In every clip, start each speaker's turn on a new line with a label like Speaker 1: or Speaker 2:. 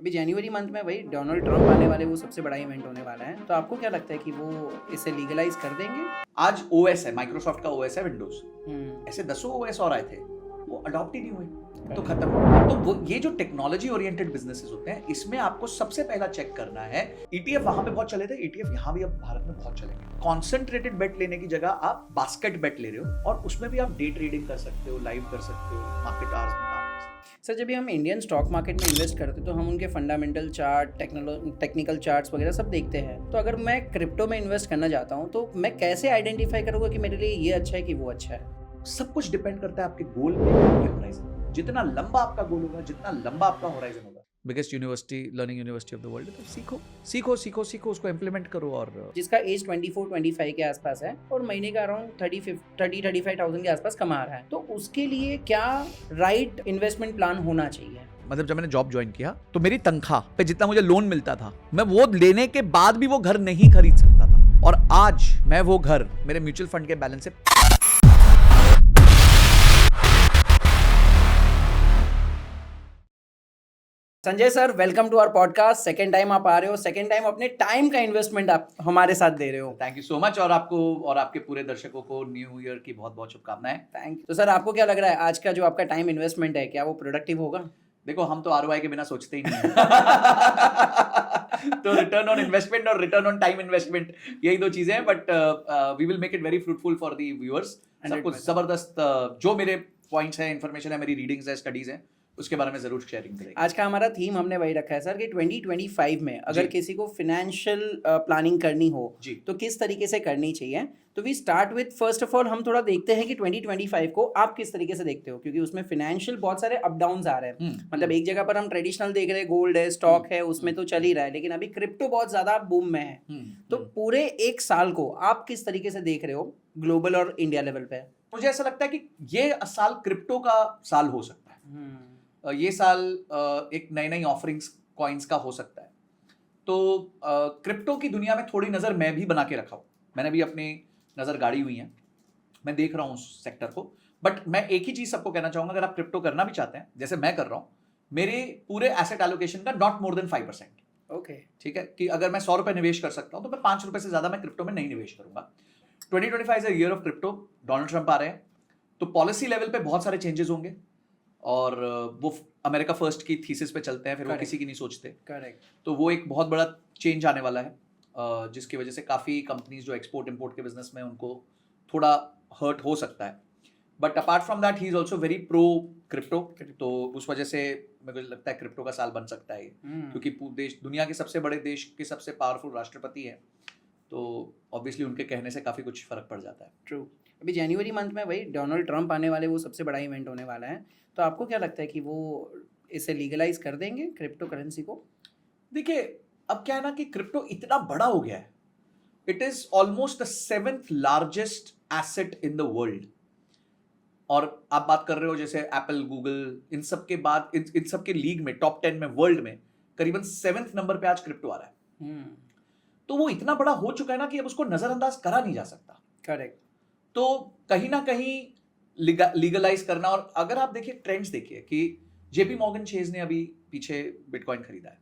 Speaker 1: अभी जनवरी मंथ में वही डोनाल्ड ट्रंप आने वाले, वो सबसे बड़ा इवेंट होने वाला है। तो आपको क्या लगता है कि वो इसे लीगलाइज कर देंगे?
Speaker 2: आज ओएस है, माइक्रोसॉफ्ट का ओएस है
Speaker 1: विंडोज।
Speaker 2: ऐसे दसों ओएस और आए थे, वो अडॉप्ट ही नहीं हुए, तो खत्म। तो वो ये जो टेक्नोलॉजी ओरिएंटेड बिजनेसेस होते हैं, इसमें आपको सबसे पहला चेक करना है। ईटीएफ वहां पे बहुत चले थे, ईटीएफ यहाँ भी अब भारत में बहुत चलेंगे। कॉन्सेंट्रेटेड बेट लेने की जगह आप बास्केट बेट ले रहे हो, और उसमें भी आप डे ट्रेडिंग कर सकते हो, लाइव कर सकते हो, मार्केट आवर्स में काम कर सकते हो।
Speaker 1: सर, जब भी हम इंडियन स्टॉक मार्केट में इन्वेस्ट करते हैं तो हम उनके फंडामेंटल चार्ट, टेक्निकल चार्ट्स वगैरह सब देखते हैं। तो अगर मैं क्रिप्टो में इन्वेस्ट करना चाहता हूँ तो मैं कैसे आइडेंटिफाई करूँगा कि मेरे लिए ये अच्छा है कि वो अच्छा है?
Speaker 2: सब कुछ डिपेंड करता है आपके गोल पे, आपके होराइजन। जितना लंबा आपका गोल होगा, जितना लंबा आपका होराइजन होगा, biggest university, learning university of the world, तो सीखो सीखो सीखो सीखो, उसको इंप्लीमेंट करो। और
Speaker 1: जिसका एज 24-25 के आसपास है और महीने का अराउंड 30-35,000 के आसपास कमा रहा है, तो उसके लिए क्या राइट इन्वेस्टमेंट प्लान होना चाहिए?
Speaker 2: मतलब जब मैंने जॉब ज्वाइन किया तो मेरी तनख्वाह पे जितना मुझे लोन मिलता था, मैं वो लेने के बाद भी वो घर नहीं खरीद सकता था। और आज मैं वो घर मेरे म्यूचुअल फंड के बैलेंस से
Speaker 1: Sanjay sir, welcome to our podcast. Second time आप आ रहे हो, सेकंड टाइम अपने टाइम का इन्वेस्टमेंट आप हमारे साथ दे रहे हो।
Speaker 2: Thank you so much. और आपको और आपके पूरे दर्शकों को न्यू ईयर की बहुत बहुत शुभकामनाएं।
Speaker 1: Thank you. तो सर, आपको क्या लग रहा है आज का जो आपका टाइम इन्वेस्टमेंट है, क्या वो प्रोडक्टिव होगा?
Speaker 2: देखो, हम तो आरओआई के बिना सोचते ही नहीं हैं। तो रिटर्न ऑन इन्वेस्टमेंट और रिटर्न ऑन टाइम इन्वेस्टमेंट, यही दो चीजें हैं, but we will make it very fruitful for the viewers. सबको
Speaker 1: 100%।
Speaker 2: जबरदस्त जो मेरे पॉइंट्स हैं, इन्फॉर्मेशन है, मेरी रीडिंग्स है, स्टडीज हैं, उसके बारे में जरूर शेयरिंग करेंगे।
Speaker 1: आज का हमारा थीम हमने वही रखा है सर कि 2025 में अगर
Speaker 2: जी।
Speaker 1: किसी को फिनेंशियल प्लानिंग करनी हो
Speaker 2: जी।
Speaker 1: तो किस तरीके से करनी चाहिए। तो we start with, first of all हम थोड़ा देखते हैं कि 2025 को आप किस तरीके से देखते हो, क्योंकि उसमें फिनेंशियल बहुत सारे अप डाउन्स आ रहे हैं। मतलब एक जगह पर हम ट्रेडिशनल देख रहे हैं, गोल्ड है, स्टॉक है, उसमें तो चल ही रहा है, लेकिन अभी क्रिप्टो बहुत ज्यादा बूम में है। तो पूरे एक साल को आप किस तरीके से देख रहे हो, ग्लोबल और इंडिया लेवल पे?
Speaker 2: मुझे ऐसा लगता है कि ये साल क्रिप्टो का साल हो सकता है। ये साल एक नई नई ऑफरिंग्स कॉइन्स का हो सकता है। तो क्रिप्टो की दुनिया में थोड़ी नज़र मैं भी बना के रखा हूँ। मैंने भी अपनी नज़र गाड़ी हुई है, मैं देख रहा हूँ उस सेक्टर को। बट मैं एक ही चीज़ सबको कहना चाहूँगा, अगर आप क्रिप्टो करना भी चाहते हैं जैसे मैं कर रहा हूँ, मेरे पूरे एसेट एलोकेशन का नॉट मोर देन 5%।
Speaker 1: ओके,
Speaker 2: ठीक है, कि अगर मैं 100 रुपये निवेश कर सकता हूँ तो मैं 5 रुपये से ज़्यादा मैं क्रिप्टो में नहीं निवेश करूँगा। 2025 is a year of crypto. Donald Trump आ रहे हैं, तो पॉलिसी लेवल पे बहुत सारे चेंजेस होंगे, और वो अमेरिका फर्स्ट की थीसिस पे चलते हैं, फिर वो
Speaker 1: Correct.
Speaker 2: किसी की नहीं सोचते।
Speaker 1: करेक्ट।
Speaker 2: तो वो एक बहुत बड़ा चेंज आने वाला है, जिसकी वजह से काफ़ी कंपनीज जो एक्सपोर्ट इंपोर्ट के बिजनेस में, उनको थोड़ा हर्ट हो सकता है। But apart from that, he is also very pro crypto. तो उस वजह से मेरे को लगता है क्रिप्टो का साल बन सकता है, क्योंकि देश, दुनिया के सबसे बड़े देश के सबसे पावरफुल राष्ट्रपति है, तो ऑब्वियसली उनके कहने से काफ़ी कुछ फर्क पड़ जाता है।
Speaker 1: ट्रू। अभी जनवरी मंथ में वही डोनाल्ड ट्रंप आने वाले, वो सबसे बड़ा इवेंट होने वाला है। तो आपको क्या लगता है कि वो इसे लीगलाइज कर देंगे, क्रिप्टो करेंसी को?
Speaker 2: देखिए, अब क्या है ना कि क्रिप्टो इतना बड़ा हो गया है, it is almost the 7th largest asset in the world. और आप बात कर रहे हो जैसे एप्पल, गूगल, इन सब के बाद इन सब के लीग में, टॉप 10 में वर्ल्ड में करीबन 7th नंबर पे आज क्रिप्टो आ रहा है। तो वो इतना बड़ा हो चुका है ना कि अब उसको नजरअंदाज करा नहीं जा सकता।
Speaker 1: करेक्ट।
Speaker 2: तो कहीं ना कहीं लीगलाइज करना, और अगर आप देखिए ट्रेंड्स देखिए कि जेपी मॉर्गन चेज ने अभी पीछे बिटकॉइन खरीदा है,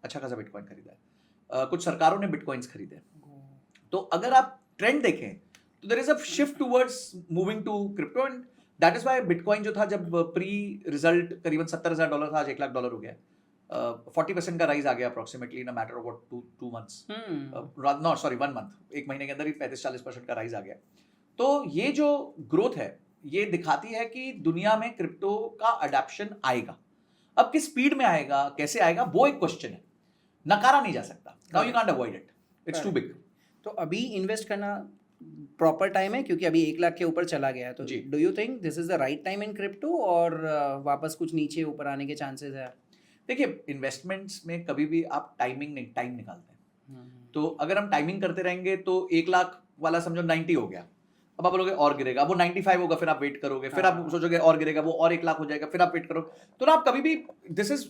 Speaker 2: अच्छा खासा बिटकॉइन खरीदा है, कुछ सरकारों ने बिटकॉइंस खरीदे। तो अगर आप ट्रेंड देखें तो there is a shift towards moving to crypto, and that is why bitcoin जो था, जब प्री रिजल्ट करीबन $70,000 था, आज $1,00,000 हो गया। 40% का राइज आ गया approximately in a matter of 2 months, not sorry 1 month, एक महीने के अंदर ही 35-40% का राइज आ गया। तो ये जो ग्रोथ है, ये दिखाती है कि दुनिया में क्रिप्टो का अडॉप्शन आएगा। अब किस स्पीड में आएगा, कैसे आएगा, वो एक क्वेश्चन है, नकारा नहीं जा सकता। Now you can't avoid it, it's too big.
Speaker 1: तो अभी इन्वेस्ट करना प्रॉपर टाइम है, क्योंकि अभी 1 लाख के ऊपर चला गया है। तो do you think this is the right time in crypto, और वापस कुछ नीचे ऊपर आने के चांसेस है?
Speaker 2: देखिए, इन्वेस्टमेंट्स में कभी भी आप टाइम निकालते हैं। तो अगर हम टाइमिंग करते रहेंगे तो 1 लाख वाला समझो 90 हो गया, अब आप बोलोगे और गिरेगा, वो 95 होगा, फिर आप वेट करोगे, फिर आप सोचोगे और गिरेगा, वो और 1 लाख हो जाएगा, फिर आप वेट करोगे। तो ना आप कभी भी, दिस इज,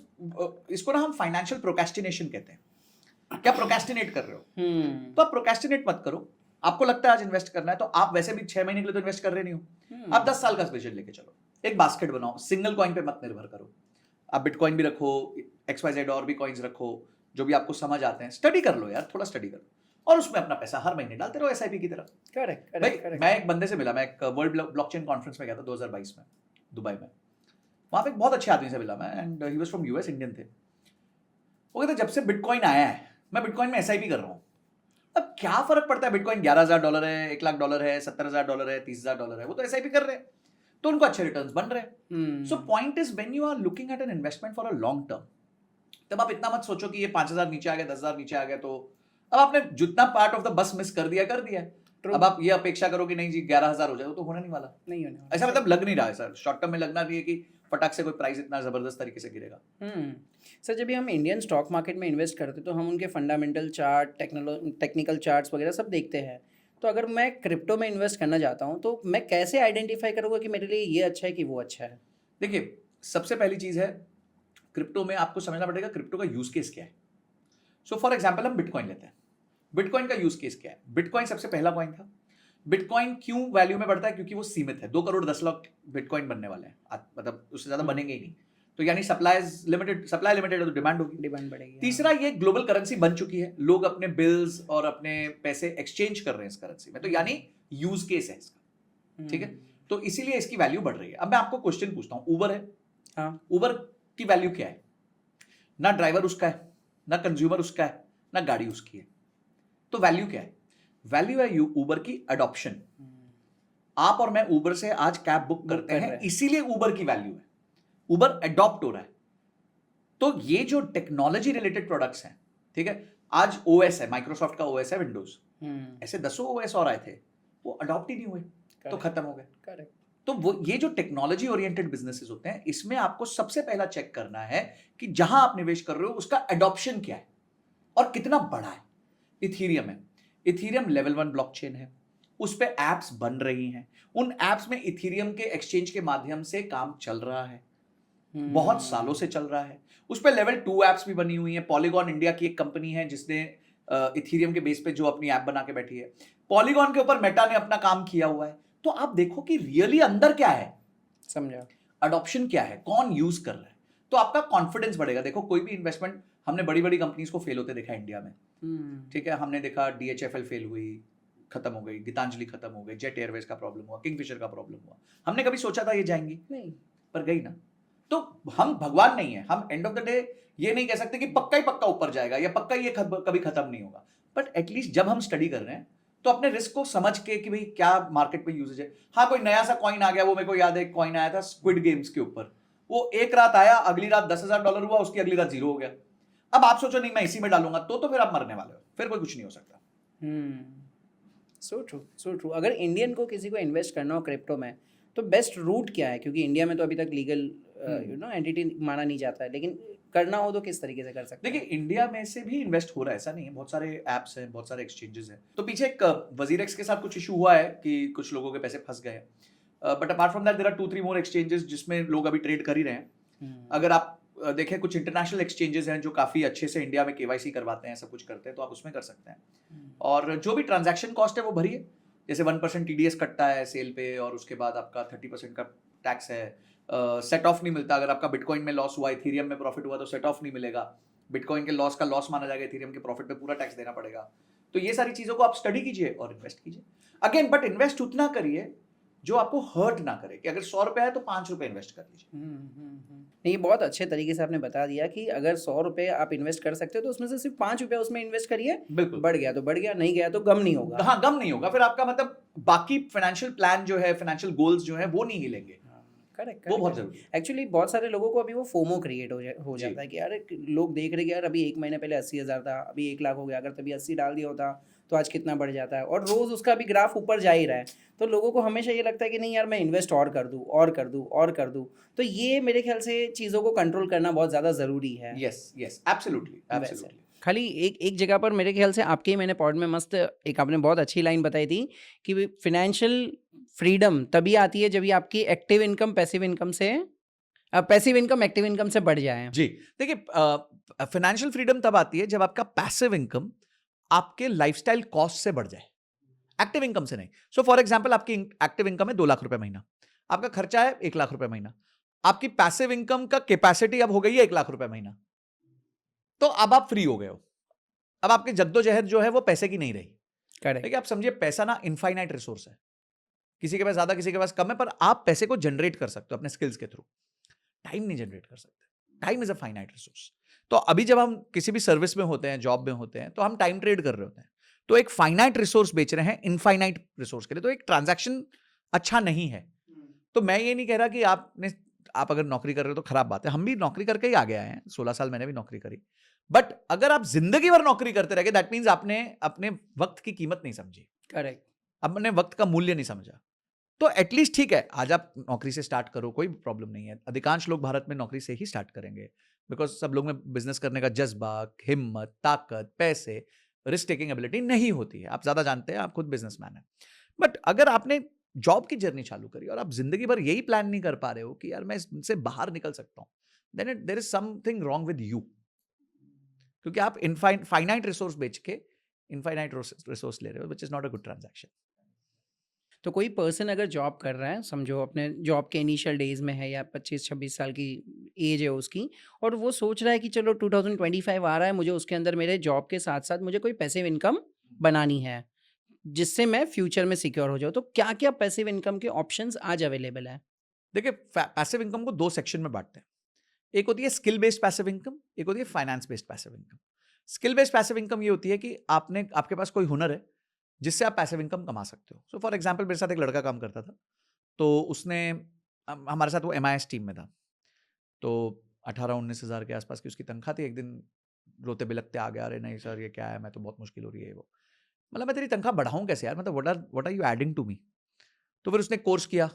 Speaker 2: इसको ना हम फाइनेंशियल प्रोक्रेस्टिनेशन कहते हैं। क्या प्रोक्रेस्टिनेट कर रहे हो? तो आप प्रोक्रेस्टिनेट मत करो। आपको लगता है आज इन्वेस्ट करना है, तो आप वैसे भी 6 महीने के लिए तो इन्वेस्ट कर रहे नहीं हो, आप 10 साल का विजन लेके चलो। एक बास्केट बनाओ, सिंगल कॉइन पे मत निर्भर करो। आप बिटकॉइन भी रखो, XYZ और भी कॉइन्स रखो, जो भी आपको समझ आते हैं, स्टडी कर लो यार, थोड़ा स्टडी करो और उसमें अपना पैसा हर महीने डालते रहो SIP की तरह।
Speaker 1: करेक्ट
Speaker 2: भाई
Speaker 1: करेक्ट
Speaker 2: मैं एक बंदे से मिला, मैं एक वर्ल्ड ब्लॉकचेन कॉन्फ्रेंस में गया था 2022 में दुबई में। वहां पे एक बहुत अच्छे आदमी से मिला मैं, and he was from US, Indian थे। वो कहते जब से बिटकॉइन आया है मैं बिटकॉइन में SIP कर रहा हूँ। अब क्या फर्क पड़ता है, बिटकॉइन $11,000 है, $1,00,000 है, $70,000 है, $30,000 है, वो तो SIP कर रहे हैं, तो उनको अच्छे रिटर्न्स बन रहे हैं। So point is when you are looking at an investment for a long term, तब आप इतना मत सोचो कि ये 5,000 नीचे आ गया, 10,000 नीचे आ गया तो अब आपने जितना part of the bus miss कर दिया कर दिया। अब आप ये अपेक्षा करो कि नहीं जी 11,000 हो जाए, वो तो होने नहीं वाला,
Speaker 1: नहीं होने वाला।
Speaker 2: ऐसा मतलब लग नहीं रहा है सर, शॉर्ट टर्म में लगना नहीं है कि फटाक से कोई प्राइस इतना जबरदस्त तरीके से गिरेगा।
Speaker 1: सर जब भी हम इंडियन स्टॉक मार्केट में इन्वेस्ट करते हैं तो हम उनके फंडामेंटल चार्ट, टेक्निकल चार्ट्स वगैरह सब देखते हैं। तो अगर मैं क्रिप्टो में इन्वेस्ट करना चाहता हूँ तो मैं कैसे आइडेंटिफाई करूँगा कि मेरे लिए ये अच्छा है कि वो अच्छा है?
Speaker 2: देखिए सबसे पहली चीज है, क्रिप्टो में आपको समझना पड़ेगा क्रिप्टो का यूज केस क्या है। सो फॉर एग्जाम्पल हम बिटकॉइन लेते हैं, बिटकॉइन का यूज केस क्या है? बिटकॉइन सबसे पहला कॉइन था। बिटकॉइन क्यों वैल्यू में बढ़ता है? क्योंकि वो सीमित है, 2,10,00,000 बिटकॉइन बनने वाले हैं, मतलब उससे ज्यादा बनेंगे ही नहीं, तो यानी सप्लाई लिमिटेड है तो डिमांड होगी,
Speaker 1: डिमांड बढ़ेगी।
Speaker 2: तीसरा ये ग्लोबल करेंसी बन चुकी है, लोग अपने बिल्स और अपने पैसे एक्सचेंज कर रहे हैं इस करेंसी में, तो यानी यूज केस है इसका, ठीक है, तो इसीलिए इसकी वैल्यू बढ़ रही है। अब मैं आपको क्वेश्चन पूछता हूं, उबर है,
Speaker 1: हाँ,
Speaker 2: उबर की वैल्यू क्या है? ना ड्राइवर उसका है, ना कंज्यूमर उसका है, ना गाड़ी उसकी है, तो वैल्यू क्या है? वैल्यू है उबर की अडॉप्शन। आप और मैं उबर से आज कैब बुक करते हैं, इसीलिए उबर की वैल्यू है, उबर अडॉप्ट हो रहा है। तो ये जो टेक्नोलॉजी रिलेटेड प्रोडक्ट्स हैं, ठीक है, आज OS है, माइक्रोसॉफ्ट का OS है विंडोज, ऐसे 10 OS और आए थे, वो अडॉप्ट ही नहीं हुए, तो खत्म हो गए।
Speaker 1: करेक्ट।
Speaker 2: तो वो ये जो टेक्नोलॉजी ओरिएंटेड बिजनेसेस होते हैं, इसमें आपको सबसे पहला चेक करना है कि जहां आप निवेश कर रहे हो उसका अडॉप्शन क्या है और कितना बड़ा है। इथीरियम है, इथीरियम लेवल 1 ब्लॉकचेन है, उस पे एप्स बन रही हैं, उन एप्स में इथीरियम के एक्सचेंज के माध्यम से काम चल रहा है, बहुत सालों से चल रहा है। उस पे लेवल 2 एप्स भी बनी हुई हैं। पॉलीगॉन इंडिया की एक कंपनी है जिसने इथीरियम के बेस पे जो अपनी ऐप बना के बैठी है, पॉलीगॉन के ऊपर मेटा ने अपना काम किया हुआ है। तो आप देखो कि रियली अंदर क्या है,
Speaker 1: समझा,
Speaker 2: अडॉप्शन क्या है, कौन यूज कर रहा है, तो आपका कॉन्फिडेंस बढ़ेगा। देखो कोई भी इन्वेस्टमेंट, हमने बड़ी बड़ी कंपनीज को फेल होते देखा इंडिया में, ठीक है, हमने देखा DHFL फेल हुई, खत्म हो गई, गीतांजलि खत्म हो गई, जेट एयरवेज का प्रॉब्लम हुआ, किंगफिशर का प्रॉब्लम हुआ। हमने कभी सोचा था ये जाएंगी?
Speaker 1: नहीं,
Speaker 2: पर गई ना। तो हम भगवान नहीं है, हम एंड ऑफ द डे ये नहीं कह सकते कि पक्का ही पक्का ऊपर जाएगा या पक्का ये कभी खत्म नहीं होगा, बट एटलीस्ट जब हम स्टडी कर रहे हैं तो अपने रिस्क को समझ के कि भाई क्या मार्केट में यूजेज है। हाँ, कोई नया सा कॉइन आ गया, वो मेरे को याद है, कॉइन आया था स्क्विड गेम्स के ऊपर, वो एक रात आया, अगली रात $10,000 हुआ, उसकी अगली रात 0 हो गया। अब आप सोचो नहीं मैं इसी में डालूंगा, तो फिर आप मरने वाले हो, फिर कोई कुछ नहीं हो सकता।
Speaker 1: So true, so true. अगर इंडियन को किसी को इन्वेस्ट करना हो क्रिप्टो में तो बेस्ट रूट क्या है? क्योंकि इंडिया में तो अभी तक लीगल एंटिटी माना नहीं जाता है, लेकिन करना हो तो किस तरीके से कर सकते हैं?
Speaker 2: देखिए इंडिया में से भी इन्वेस्ट हो रहा है, ऐसा नहीं है, बहुत सारे एप्स हैं, बहुत सारे एक्सचेंजेस हैं। तो पीछे एक वजीरेक्स के साथ कुछ इशू हुआ है कि कुछ लोगों के पैसे फंस गए, but apart from that there are 2-3 more exchanges जिसमें लोग अभी ट्रेड कर ही रहे हैं। अगर आप देखें, कुछ इंटरनेशनल एक्सचेंजेस हैं जो काफी अच्छे से इंडिया में KYC करवाते हैं, सब कुछ करते हैं, तो आप उसमें कर सकते हैं। और जो भी ट्रांजैक्शन कॉस्ट है वो भरिए, जैसे 1% TDS कटता है सेल पे, और उसके बाद आपका 30% का टैक्स है। सेट ऑफ नहीं मिलता, अगर आपका बिटकॉइन में लॉस हुआ, इथीरियम में प्रॉफिट हुआ तो सेट ऑफ नहीं मिलेगा, बिटकॉइन के लॉस का लॉस माना जाएगा, इथीरियम के प्रॉफिट पे पूरा टैक्स देना पड़ेगा। तो ये सारी चीजों को आप स्टडी कीजिए और इन्वेस्ट कीजिए। अगेन, बट इन्वेस्ट उतना करिए जो आपको हर्ट ना करे, कि अगर 100 रुपए है तो 5 रुपए इन्वेस्ट कर लीजिए।
Speaker 1: नहीं, ये बहुत अच्छे तरीके से आपने बता दिया कि अगर 100 रुपए आप इन्वेस्ट कर सकते हो तो उसमें से सिर्फ 5 रुपए उसमें इन्वेस्ट करिए,
Speaker 2: बिल्कुल,
Speaker 1: बढ़ गया तो बढ़ गया, नहीं गया तो गम नहीं होगा।
Speaker 2: हाँ, गम नहीं होगा, फिर आपका मतलब बाकी फाइनेंशियल प्लान जो है, फाइनेंशियल गोल्स जो है वो नहीं हिलेंगे।
Speaker 1: करेक्ट,
Speaker 2: वो बहुत जरूरी है।
Speaker 1: एक्चुअली बहुत सारे लोगों को अभी वो फोमो क्रिएट हो जाता है कि यार लोग देख रहे कि यार अभी 1 महीने पहले 80,000 था, अभी 1 लाख हो गया, अगर तभी 80 डाल दिया होता तो आज कितना बढ़ जाता है, और रोज उसका भी ग्राफ ऊपर जा ही रहा है। तो लोगों को हमेशा ये लगता है कि नहीं यार मैं इन्वेस्ट और कर दूं और कर दूं और कर दूं। तो ये मेरे ख्याल से चीज़ों को कंट्रोल करना बहुत ज़्यादा ज़रूरी है।
Speaker 2: Yes, absolutely, absolutely.
Speaker 1: खाली एक जगह पर मेरे ख्याल से आपके ही मैंने पॉड में मस्त एक आपने बहुत अच्छी लाइन बताई थी कि फाइनेंशियल फ्रीडम तभी आती है जब आपकी एक्टिव इनकम पैसिव इनकम से पैसिव इनकम एक्टिव इनकम से बढ़ जाए।
Speaker 2: जी, देखिए फाइनेंशियल फ्रीडम तब आती है जब आपका पैसिव इनकम आपके लाइफस्टाइल कॉस्ट से बढ़ जाए, एक्टिव इनकम से नहीं। सो फॉर एग्जांपल आपकी एक्टिव इनकम है 2 लाख रुपए महीना, आपका खर्चा है 1 लाख रुपए महीना, आपकी पैसिव इनकम का कैपेसिटी अब हो गई है 1 लाख रुपए महीना, तो अब आप फ्री हो गए हो। अब आपकी जद्दोजहद जो है वो पैसे की नहीं रही।
Speaker 1: करेक्ट।
Speaker 2: देखिए आप समझिए, पैसा ना इनफाइनाइट रिसोर्स है, किसी के पास ज्यादा किसी के पास कम है, पर आप पैसे को जनरेट कर सकते हो अपने स्किल्स के थ्रू। टाइम नहीं जनरेट कर सकते। Time is a finite resource. तो अभी जब हम किसी भी सर्विस में होते हैं, जॉब में होते हैं, तो हम टाइम ट्रेड कर रहे होते हैं, तो एक फाइनाइट रिसोर्स बेच रहे हैं इनफाइनाइट रिसोर्स के लिए, तो एक ट्रांजैक्शन अच्छा नहीं है। तो मैं ये नहीं कह रहा कि आप अगर नौकरी कर रहे हो तो खराब बात है, हम भी नौकरी करके ही आगे आए हैं, 16 साल मैंने भी नौकरी करी। बट अगर आप जिंदगी भर नौकरी करते रह गए, दैट मीन्स आपने अपने वक्त की कीमत नहीं समझी,
Speaker 1: करेक्ट।
Speaker 2: अपने वक्त का मूल्य नहीं समझा। तो एटलीस्ट ठीक है, आज आप नौकरी से स्टार्ट करो, कोई प्रॉब्लम नहीं है। अधिकांश लोग भारत में नौकरी से ही स्टार्ट करेंगे, बिकॉज सब लोग में बिजनेस करने का जज्बा, हिम्मत, ताकत, पैसे, रिस्क टेकिंग एबिलिटी नहीं होती है। आप ज्यादा जानते हैं, आप खुद बिजनेसमैन है। बट अगर आपने जॉब की जर्नी चालू करी और आप जिंदगी भर यही प्लान नहीं कर पा रहे हो कि यार मैं इससे बाहर निकल सकता हूं, then there is something wrong with you. क्योंकि आप फाइनाइट रिसोर्स बेच के इनफाइनाइट रिसोर्स ले रहे हो, which is not a good transaction.
Speaker 1: तो कोई पर्सन अगर जॉब कर रहा है, समझो अपने जॉब के इनिशियल डेज में है या 25-26 साल की एज है उसकी, और वो सोच रहा है कि चलो 2025 आ रहा है, मुझे उसके अंदर मेरे जॉब के साथ साथ मुझे कोई पैसिव इनकम बनानी है जिससे मैं फ्यूचर में सिक्योर हो जाऊँ, तो क्या क्या पैसिव इनकम के ऑप्शंस आज अवेलेबल है?
Speaker 2: देखिए, पैसिव इनकम को 2 सेक्शन में बांटते हैं। एक होती है स्किल बेस्ड पैसिव इनकम, एक होती है finance based passive income. Skill based passive income ये होती है कि आपके पास कोई हुनर है जिससे आप पैसिव इनकम कमा सकते हो। सो फॉर एग्जांपल, मेरे साथ एक लड़का काम करता था, तो उसने हमारे साथ वो MIS टीम में था, तो 18-19 हज़ार के आसपास की उसकी तनख्वाह थी। एक दिन रोते बिलखते आ गया, अरे नहीं सर ये क्या है, मैं तो बहुत मुश्किल हो रही है वो। मतलब मैं तेरी तनख्वाह बढ़ाऊं कैसे यार, मतलब what are you adding to me. तो फिर उसने कोर्स किया,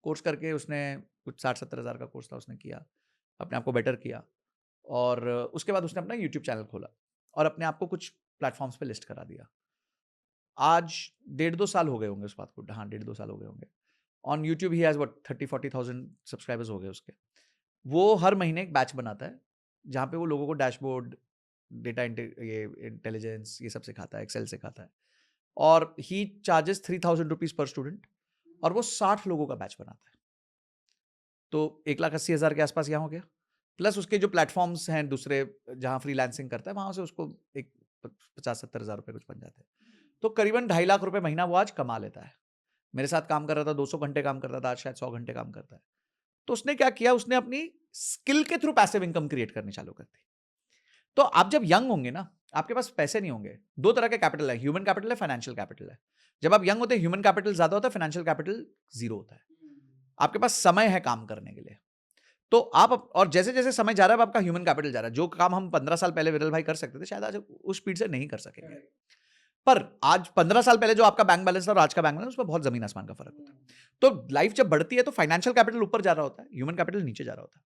Speaker 2: कोर्स करके उसने कुछ 60-70 हज़ार का कोर्स था, उसने किया, अपने आप को बेटर किया, और उसके बाद उसने अपना यूट्यूब चैनल खोला और अपने आप को कुछ प्लेटफॉर्म्स पे लिस्ट करा दिया। आज 1.5-2 साल हो गए होंगे उस बात को, हाँ 1.5-2 साल हो गए होंगे। On YouTube he has what 30-40,000 subscribers हो गए उसके। वो हर महीने एक बैच बनाता है जहाँ पे वो लोगों को डैशबोर्ड, डेटा ये इंटेलिजेंस, ये सब सिखाता है, एक्सेल सिखाता है, और ही चार्जेस 3,000 रुपीज़ पर स्टूडेंट, और वो 60 लोगों का बैच बनाता है। तो 1,80,000 के आसपास यहाँ हो गया, प्लस उसके जो प्लेटफॉर्म्स हैं दूसरे जहाँ फ्रीलांसिंग करता है, वहाँ से उसको एक 50-70 हज़ार रुपये कुछ बन जाते हैं। तो करीबन 2.5 लाख रुपए महीना वो आज कमा लेता है। मेरे साथ काम कर रहा था, 200 घंटे काम करता था, आज शायद 100 घंटे काम करता है। तो उसने क्या किया, उसने अपनी स्किल के थ्रू पैसिव इनकम क्रिएट करनी चालू कर दी। तो आप जब यंग होंगे ना, आपके पास पैसे नहीं होंगे। 2 तरह के कैपिटल है, ह्यूमन कैपिटल है, फाइनेंशियल कैपिटल है। जब आप यंग होते हैं, ह्यूमन कैपिटल ज्यादा होता है, फाइनेंशियल कैपिटल 0 होता है। आपके पास समय है काम करने के लिए, तो और जैसे जैसे समय जा रहा है, आपका ह्यूमन कैपिटल जा रहा है। जो काम हम 15 साल पहले विरल भाई कर सकते थे, शायद आज उस स्पीड से नहीं कर सकेंगे। पर आज 15 साल पहले जो आपका बैंक बैलेंस था और आज का बैंक बैलेंस, उसमें बहुत जमीन आसमान का फर्क होता है। तो लाइफ जब बढ़ती है तो फाइनेंशियल कैपिटल ऊपर जा रहा होता है, ह्यूमन कैपिटल नीचे जा रहा होता है।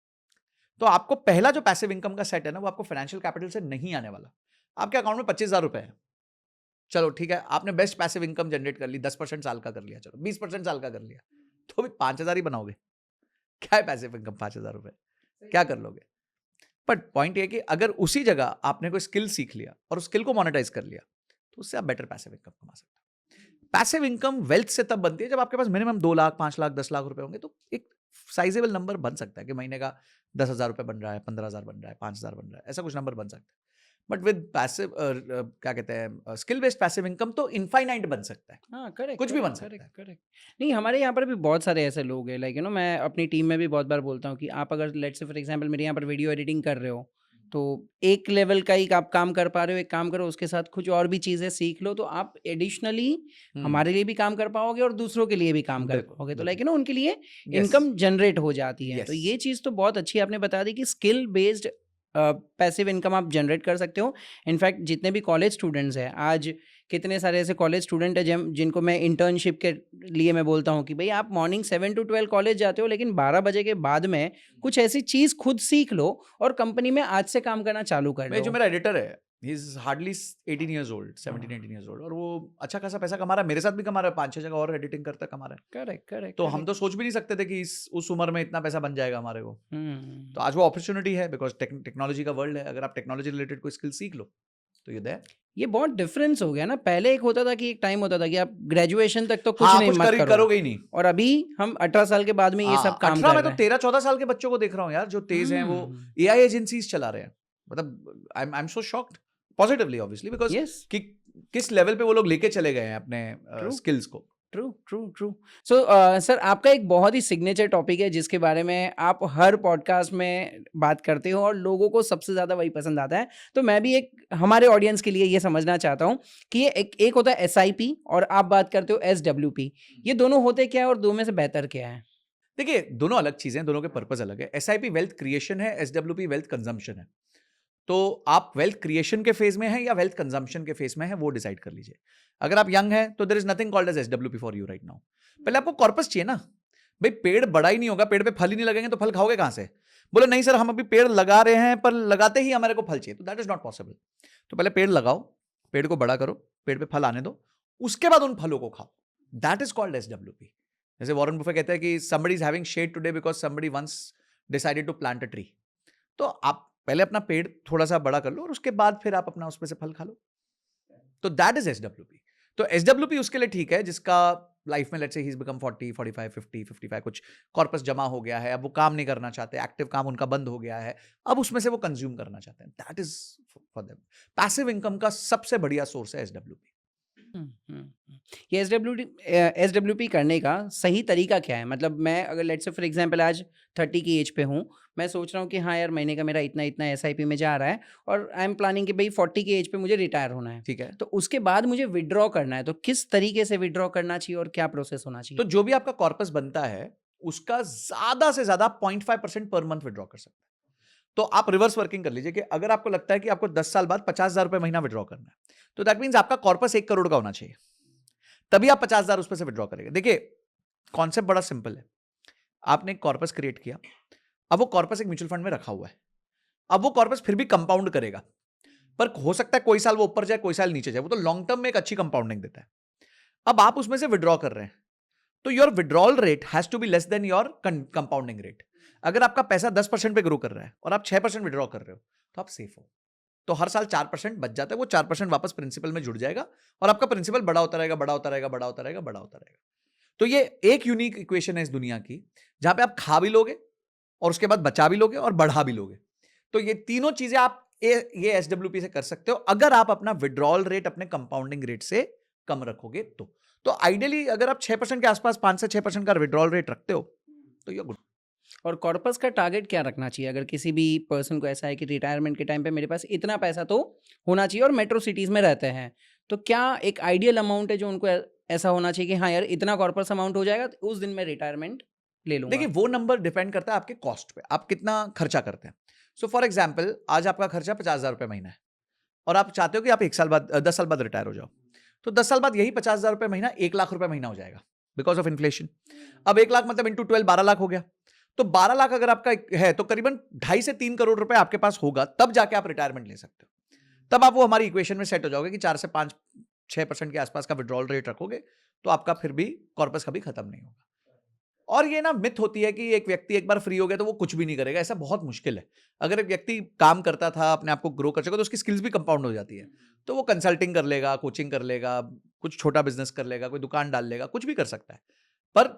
Speaker 2: तो आपको पहला जो पैसिव इनकम का सेट है ना, वो आपको फाइनेंशियल कैपिटल से नहीं आने वाला। आपके अकाउंट में 25,000 रुपए है, चलो ठीक है, आपने बेस्ट पैसिव इनकम जनरेट कर ली, 10% साल का कर लिया, चलो 20% साल का कर लिया, तो भी 5,000 ही बनाओगे। क्या है पैसिव इनकम? 5,000 रुपए क्या कर लोगे? बट पॉइंट ये कि अगर उसी जगह आपने कोई स्किल सीख लिया और उस स्किल को मोनेटाइज कर लिया, तो उससे आप बेटर पैसिव इनकम कमा सकते हो। पैसिव इनकम वेल्थ से तब बनती है जब आपके पास मिनिमम 2 लाख, 5 लाख, 10 लाख रुपए होंगे, तो एक साइजेबल नंबर बन सकता है कि महीने का 10,000 रुपए बन रहा है, 15,000 बन रहा है, 5,000 बन रहा है, ऐसा कुछ नंबर बन सकता है। बट विद पैसिव क्या कहते हैं, स्किल बेस्ड पैसिव इनकम तो इनफाइनाइट बन सकता है।
Speaker 1: हाँ, करेक्ट,
Speaker 2: कुछ भी बन
Speaker 1: करेक्ट,
Speaker 2: सकता है।
Speaker 1: करेक्ट। नहीं, हमारे यहाँ पर भी बहुत सारे ऐसे लोग हैं, लाइक मैं अपनी टीम में भी बहुत बार बोलता हूँ कि आप अगर लेट्स से फॉर एग्जांपल मेरे यहाँ पर वीडियो एडिटिंग कर रहे हो, तो एक लेवल का ही आप काम कर पा रहे हो, एक काम करो, उसके साथ कुछ और भी चीज़ें सीख लो, तो आप एडिशनली हमारे लिए भी काम कर पाओगे और दूसरों के लिए भी काम कर
Speaker 2: बिल्कुल,
Speaker 1: पाओगे, तो
Speaker 2: बिल्कुल।
Speaker 1: लाइक उनके लिए
Speaker 2: Yes.
Speaker 1: इनकम जनरेट हो जाती है। तो
Speaker 2: Yes.
Speaker 1: ये चीज़ तो बहुत अच्छी आपने बता दी कि स्किल बेस्ड पैसिव इनकम आप जनरेट कर सकते हो। इनफैक्ट जितने भी कॉलेज स्टूडेंट्स हैं, आज कितने सारे ऐसे कॉलेज स्टूडेंट हैं जिनको मैं इंटर्नशिप के लिए मैं बोलता हूँ कि भाई आप मॉर्निंग 7 to 12 कॉलेज जाते हो, लेकिन 12 बजे के बाद में कुछ ऐसी चीज़ खुद सीख लो और कंपनी में आज से काम करना चालू कर
Speaker 2: जो
Speaker 1: दो।
Speaker 2: मेरा एडिटर है, he is hardly 18 years old, 17-18 years old, और वो अच्छा खासा पैसा कमा रहा है, मेरे साथ भी कमा रहा है, 5-6 जगह और एडिटिंग करता कमा रहा है।
Speaker 1: Correct, correct.
Speaker 2: तो हम तो सोच भी नहीं सकते थे कि उस उम्र में इतना पैसा बन जाएगा हमारे को।
Speaker 1: हम्म।
Speaker 2: तो आज वो अपॉर्चुनिटी है, बिकॉज टेक्नोलॉजी का वर्ल्ड है। अगर आप टेक्नोलॉजी रिलेटेड कोई स्किल सीख लो तो ये देयर।
Speaker 1: ये बहुत डिफरेंस हो गया ना। पहले एक होता था कि एक टाइम होता था कि आप ग्रेजुएशन तक तो कुछ
Speaker 2: हाँ,
Speaker 1: नहीं
Speaker 2: कुछ
Speaker 1: मत करो,
Speaker 2: करोगे ही नहीं।
Speaker 1: और अभी हम 18 साल के बाद में ये सब काम
Speaker 2: 18
Speaker 1: कर
Speaker 2: में तो
Speaker 1: रहे हैं।
Speaker 2: 13-14 साल के बच्चों को देख रहा हूँ यार, जो तेज हैं, वो एआई एजेंसीज चला रहे हैं। मतलब I am so shocked positively obviously, because
Speaker 1: yes,
Speaker 2: कि किस लेवल पे वो लोग लेके चले गए हैं अपने
Speaker 1: ट्रू
Speaker 2: स्किल्स को।
Speaker 1: True true true. So sir, आपका एक बहुत ही सिग्नेचर टॉपिक है जिसके बारे में आप हर पॉडकास्ट में बात करते हो और लोगों को सबसे ज़्यादा वही पसंद आता है। तो मैं भी एक हमारे ऑडियंस के लिए ये समझना चाहता हूँ कि ये एक होता है SIP और आप बात करते हो SWP। ये दोनों होते क्या है और दो में से बेहतर क्या है?
Speaker 2: देखिए, दोनों अलग चीजें हैं, दोनों के पर्पस अलग है। एसआईपी वेल्थ क्रिएशन है, एसडब्ल्यूपी वेल्थ कंजम्पशन है। तो आप वेल्थ क्रिएशन के फेज में हैं या वेल्थ कंजम्पशन के फेज में हैं, वो डिसाइड कर लीजिए। अगर आप यंग हैं तो there is nothing called as SWP for you right now. पहले आपको कॉर्पस चाहिए ना। भाई, पेड़ बड़ा ही नहीं होगा, पेड़ पे फल ही नहीं लगेंगे तो फल खाओगे कहां से? बोले नहीं सर, हम अभी पेड़ लगा रहे हैं पर लगाते ही हमारे को फल चाहिए, तो दैट इज नॉट पॉसिबल। तो पहले पेड़ लगाओ, पेड़ को बड़ा करो, पेड़ पे फल आने दो, उसके बाद उन फलों को खाओ। That is called SWP. जैसे वॉरेन बफे कहते हैं कि somebody is having shade today because somebody once decided to plant a tree। तो आप पहले अपना पेड़ थोड़ा सा बड़ा कर लो और उसके बाद फिर आप अपना उसमें से फल खा लो। तो दैट इज एसडब्ल्यूपी। तो एसडब्ल्यूपी उसके लिए ठीक है जिसका लाइफ में let's say he is become 40, 45, 50, 55, कुछ कॉर्पस जमा हो गया है, अब वो काम नहीं करना चाहते, एक्टिव काम उनका बंद हो गया है, अब उसमें से वो कंज्यूम करना चाहते हैं। That is for them. Passive income का सबसे बढ़िया सोर्स है एसडब्ल्यूपी।
Speaker 1: ये SWP करने का सही तरीका क्या है? मतलब मैं अगर लेट्स से फॉर एग्जांपल आज 30 की एज पे हूँ, मैं सोच रहा हूँ कि हाँ यार, महीने का मेरा इतना इतना SIP में जा रहा है और आई एम प्लानिंग कि भाई 40 की एज पे मुझे रिटायर होना है।
Speaker 2: ठीक है।
Speaker 1: तो उसके बाद मुझे विड्रॉ करना है, तो किस तरीके से विड्रॉ करना चाहिए और क्या प्रोसेस होना
Speaker 2: तो
Speaker 1: चाहिए?
Speaker 2: जो भी आपका कॉर्पस बनता है उसका ज्यादा से ज्यादा 0.5% पर मंथ विड्रॉ कर सकते हैं। तो आप रिवर्स वर्किंग कर लीजिए कि अगर आपको लगता है कि आपको 10 साल बाद 50,000 रुपए महीना विड्रॉ करना है, तो दैट मीन्स आपका कॉर्पस 1 करोड़ का होना चाहिए, तभी आप 50,000 उसमें से विड्रॉ करेंगे। देखिए, कॉन्सेप्ट बड़ा सिंपल है। आपने एक कॉर्पस क्रिएट किया, अब वो कॉर्पस एक म्यूचुअल फंड में रखा हुआ है, अब वो कॉर्पस फिर भी कंपाउंड करेगा, पर हो सकता है कोई साल वो ऊपर जाए, कोई साल नीचे जाए, वो तो लॉन्ग टर्म में एक अच्छी कंपाउंडिंग देता है। अब आप उसमें से विड्रॉ कर रहे हैं, तो your withdrawal rate has to be less than your compounding rate. अगर आपका पैसा 10% पे ग्रो कर रहा है और आप 6% विड्रॉ कर रहे हो, तो आप सेफ हो। तो हर साल 4% बच जाता है, वो 4% वापस प्रिंसिपल में जुड़ जाएगा और आपका प्रिंसिपल बड़ा होता रहेगा, बड़ा होता रहेगा, बड़ा होता रहेगा, बड़ा होता रहेगा। तो ये एक यूनिक इक्वेशन है इस दुनिया की, जहां पे आप खा भी लोगे और उसके बाद बचा भी लोगे और बढ़ा भी लोगे। तो ये तीनों चीजें आप ये एसडब्ल्यूपी से कर सकते हो, अगर आप अपना विड्रॉल रेट अपने कंपाउंडिंग रेट से कम रखोगे तो आइडियली अगर आप 6% के आसपास 5 से 6% का विड्रॉल रेट रखते हो तो यू गुड।
Speaker 1: और कॉर्पस का टारगेट क्या रखना चाहिए? अगर किसी भी पर्सन को ऐसा है कि रिटायरमेंट के टाइम पे मेरे पास इतना पैसा तो होना चाहिए और मेट्रो सिटीज़ में रहते हैं, तो क्या एक आइडियल अमाउंट है जो उनको ऐसा होना चाहिए कि हाँ यार, इतना कॉर्पस अमाउंट हो जाएगा तो उस दिन मैं रिटायरमेंट ले लूँगा?
Speaker 2: देखिए, वो नंबर डिपेंड करता है आपके कॉस्ट पे, आप कितना खर्चा करते हैं। सो फॉर एग्जाम्पल, आज आपका खर्चा 50,000 रुपए महीना है और आप चाहते हो कि आप 10 साल बाद रिटायर हो जाओ, तो 10 साल बाद यही 50,000 रुपए महीना 1 लाख रुपए महीना हो जाएगा बिकॉज ऑफ इन्फ्लेशन। अब 1 लाख मतलब इंटू 12 12 लाख हो गया। तो 12 लाख अगर आपका है तो करीबन 2.5 से 3 करोड़ रुपए आपके पास होगा, तब जाके आप रिटायरमेंट ले सकते हो। तब आप वो हमारी इक्वेशन में सेट हो जाओगे कि 4 से 5-6% के आसपास का विड्रॉल रेट रखोगे, तो आपका फिर भी कॉर्पस कभी खत्म नहीं होगा। और ये ना मिथ होती है कि एक व्यक्ति एक बार फ्री हो गया तो वो कुछ भी नहीं करेगा, ऐसा बहुत मुश्किल है। अगर एक व्यक्ति काम करता था, अपने आप को ग्रो कर सके, तो उसकी स्किल्स भी कंपाउंड हो जाती है। तो वो कंसल्टिंग कर लेगा, कोचिंग कर लेगा, कुछ छोटा बिजनेस कर लेगा, कोई दुकान डाल लेगा, कुछ भी कर सकता है। पर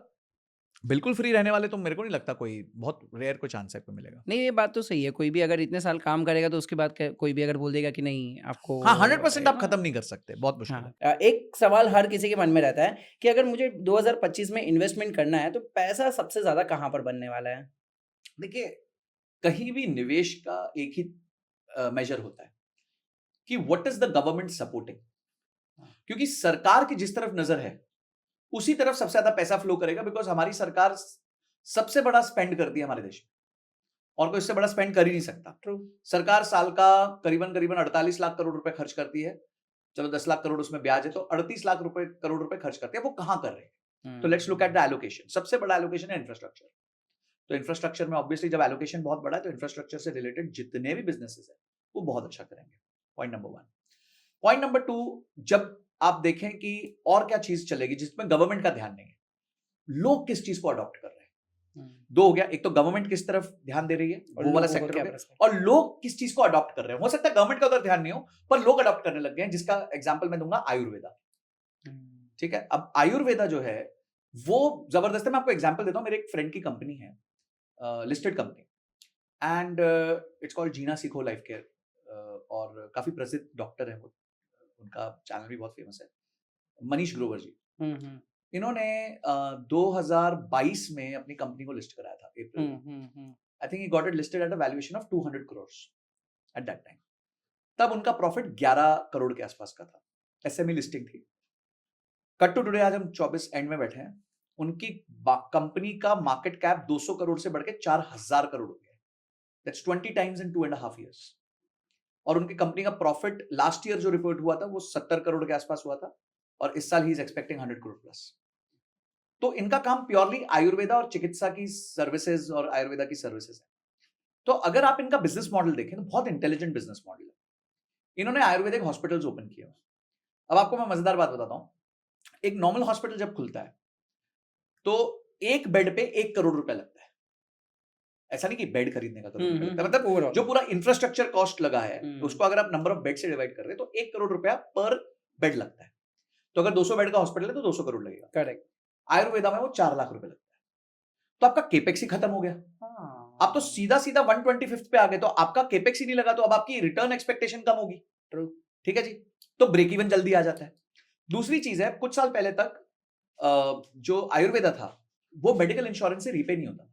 Speaker 2: बिल्कुल फ्री रहने वाले तो मेरे को नहीं लगता, कोई बहुत रेयर कोई चांस है कोई मिलेगा।
Speaker 1: नहीं, ये बात तो सही है। कोई भी अगर इतने साल काम करेगा तो उसके बाद कोई भी अगर बोल देगा कि नहीं आपको
Speaker 2: हाँ, 100% आप खत्म नहीं कर सकते, बहुत मुश्किल है।
Speaker 1: हाँ, एक सवाल हर किसी के मन में रहता है कि अगर मुझे 2025 में इन्वेस्टमेंट करना है तो पैसा सबसे ज्यादा कहाँ पर बनने वाला है?
Speaker 2: देखिए, कहीं भी निवेश का एक ही मेजर होता है कि what is the government supporting. क्योंकि सरकार की जिस तरफ नजर है उसी तरफ सबसे ज्यादा पैसा फ्लो करेगा, बिकॉज हमारी सरकार सबसे बड़ा स्पेंड करती है हमारे देश में और कोई इससे बड़ा स्पेंड कर ही नहीं सकता।
Speaker 1: ट्रू।
Speaker 2: सरकार साल का करीबन करीबन 48 लाख करोड़ रुपए खर्च करती है। चलो 10 लाख करोड़ उसमें ब्याज है, तो 38 लाख करोड़ रुपए खर्च करती है। वो कहां कर रहे हैं? तो let's look at the allocation. सबसे बड़ा एलोकेशन है इंफ्रास्ट्रक्चर। तो इंफ्रास्ट्रक्चर में ऑब्वियसली जब एलोकेशन बहुत बड़ा है तो इंफ्रास्ट्रक्चर से रिलेटेड जितने भी बिजनेसेस है वो बहुत अच्छा करेंगे। Point number 1। पॉइंट नंबर 2, जब आप देखें कि और क्या चीज चलेगी जिसमें गवर्नमेंट का ध्यान नहीं है, लोग किस चीज को अडॉप्ट कर रहे हैं। दो हो गया, एक तो गवर्नमेंट किस तरफ ध्यान दे रही है
Speaker 1: और
Speaker 2: वो वाला
Speaker 1: लोगों को
Speaker 2: सेक्टर
Speaker 1: क्या
Speaker 2: हो गया,
Speaker 1: perspective?
Speaker 2: और लोग किस चीज को अडॉप्ट कर रहे हैं। हो सकता है गवर्नमेंट का उधर ध्यान नहीं हो, पर लोग अडॉप्ट करने लग गए हैं, जिसका एग्जांपल मैं दूंगा आयुर्वेदा। ठीक है, अब आयुर्वेदा जो है वो जबरदस्त है। मैं आपको एग्जांपल देता हूं, मेरे एक फ्रेंड की कंपनी है, listed company, and it's called Jeena Sikho life care, और काफी प्रसिद्ध डॉक्टर है वो, उनका चैनल भी बहुत फेमस है, मनीष ग्रोवर जी। इन्होंने 2022 में अपनी कंपनी को लिस्ट कराया था April. I think he got it listed at a valuation of 200 crore at that time. तब उनका प्रॉफिट 11 करोड़ के आसपास का था, एसएमई लिस्टिंग थी। कट टू टुडे, आज हम 24 एंड में बैठे हैं, उनकी कंपनी का मार्केट कैप 200 करोड़ से बढ़ के 4000 करोड़ हो गया। That's 20 times in 2.5 years। और उनकी कंपनी का प्रॉफिट लास्ट ईयर जो रिपोर्ट हुआ था वो 70 करोड़ के आसपास हुआ था, और इस साल he is expecting 100 crore plus. तो इनका काम प्योरली आयुर्वेदा और चिकित्सा की सर्विसेज और आयुर्वेदा की सर्विसेज है। तो अगर आप इनका बिजनेस मॉडल देखें तो बहुत इंटेलिजेंट बिजनेस मॉडल है। इन्होंने आयुर्वेदिक हॉस्पिटल्स ओपन किए। अब आपको मैं मजेदार बात बताता हूं, एक नॉर्मल हॉस्पिटल जब खुलता है तो एक बेड पे 1 करोड़ रुपए लगता है। ऐसा नहीं कि बेड खरीदने का करोड़ रुपए लगता है, मतलब जो पूरा इंफ्रास्ट्रक्चर कॉस्ट लगा है उसको अगर आप नंबर ऑफ बेड से डिवाइड कर रहे हैं तो 1 करोड़ रुपया पर बेड लगता है। तो अगर 200 बेड का हॉस्पिटल है तो 200 करोड़ लगेगा।
Speaker 1: करेक्ट।
Speaker 2: आयुर्वेदा में वो 4 लाख रुपए लगता है। तो आपका केपेक्स ही खत्म हो गया। आप तो सीधा सीधा 125th पे आ गए, तो आपका केपेक्स ही नहीं लगा, तो अब आपकी रिटर्न एक्सपेक्टेशन कम होगी।
Speaker 1: ट्रू।
Speaker 2: ठीक है जी, तो ब्रेक इवन जल्दी आ जाता है। दूसरी चीज है, कुछ साल पहले तक जो आयुर्वेदा था वो मेडिकल इंश्योरेंस से रीपे नहीं होता,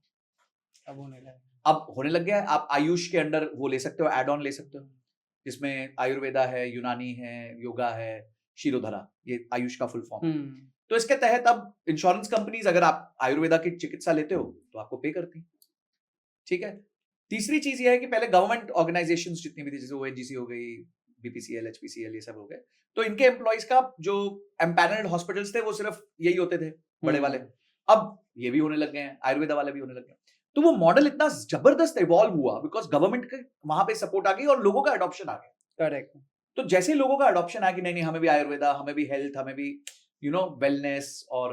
Speaker 1: अब होने लगा।
Speaker 2: अब होने लग गया है। आप आयुष के अंडर वो ले सकते हो, एड ऑन ले सकते हो, जिसमें आयुर्वेदा है, यूनानी है, योगा है, शिरोधरा, ये आयुष का फुल फॉर्म। तो इसके तहत अब इंश्योरेंस कंपनीज अगर आप आयुर्वेदा की चिकित्सा लेते हो तो आपको पे करती। ठीक है, तीसरी चीज ये है कि पहले गवर्नमेंट ऑर्गेनाइजेशंस जितनी भी थी, जैसे ओएनजीसी हो गई, बीपीसीएल, एचपीसीएल, ये सब हो गए, तो इनके एम्प्लॉइज का जो एम्पैनल्ड हॉस्पिटल्स थे वो सिर्फ यही होते थे, बड़े वाले। अब ये भी होने लग गए हैं, आयुर्वेदा वाले भी होने लग गए। तो वो मॉडल इतना जबरदस्त इवॉल्व हुआ बिकॉज गवर्नमेंट के वहां पे सपोर्ट आ गई और लोगों का अडॉप्शन आ गया।
Speaker 1: करेक्ट।
Speaker 2: तो जैसे लोगों का अडॉप्शन आया कि नहीं नहीं हमें भी आयुर्वेदा, हमें भी हेल्थ, हमें भी वेलनेस और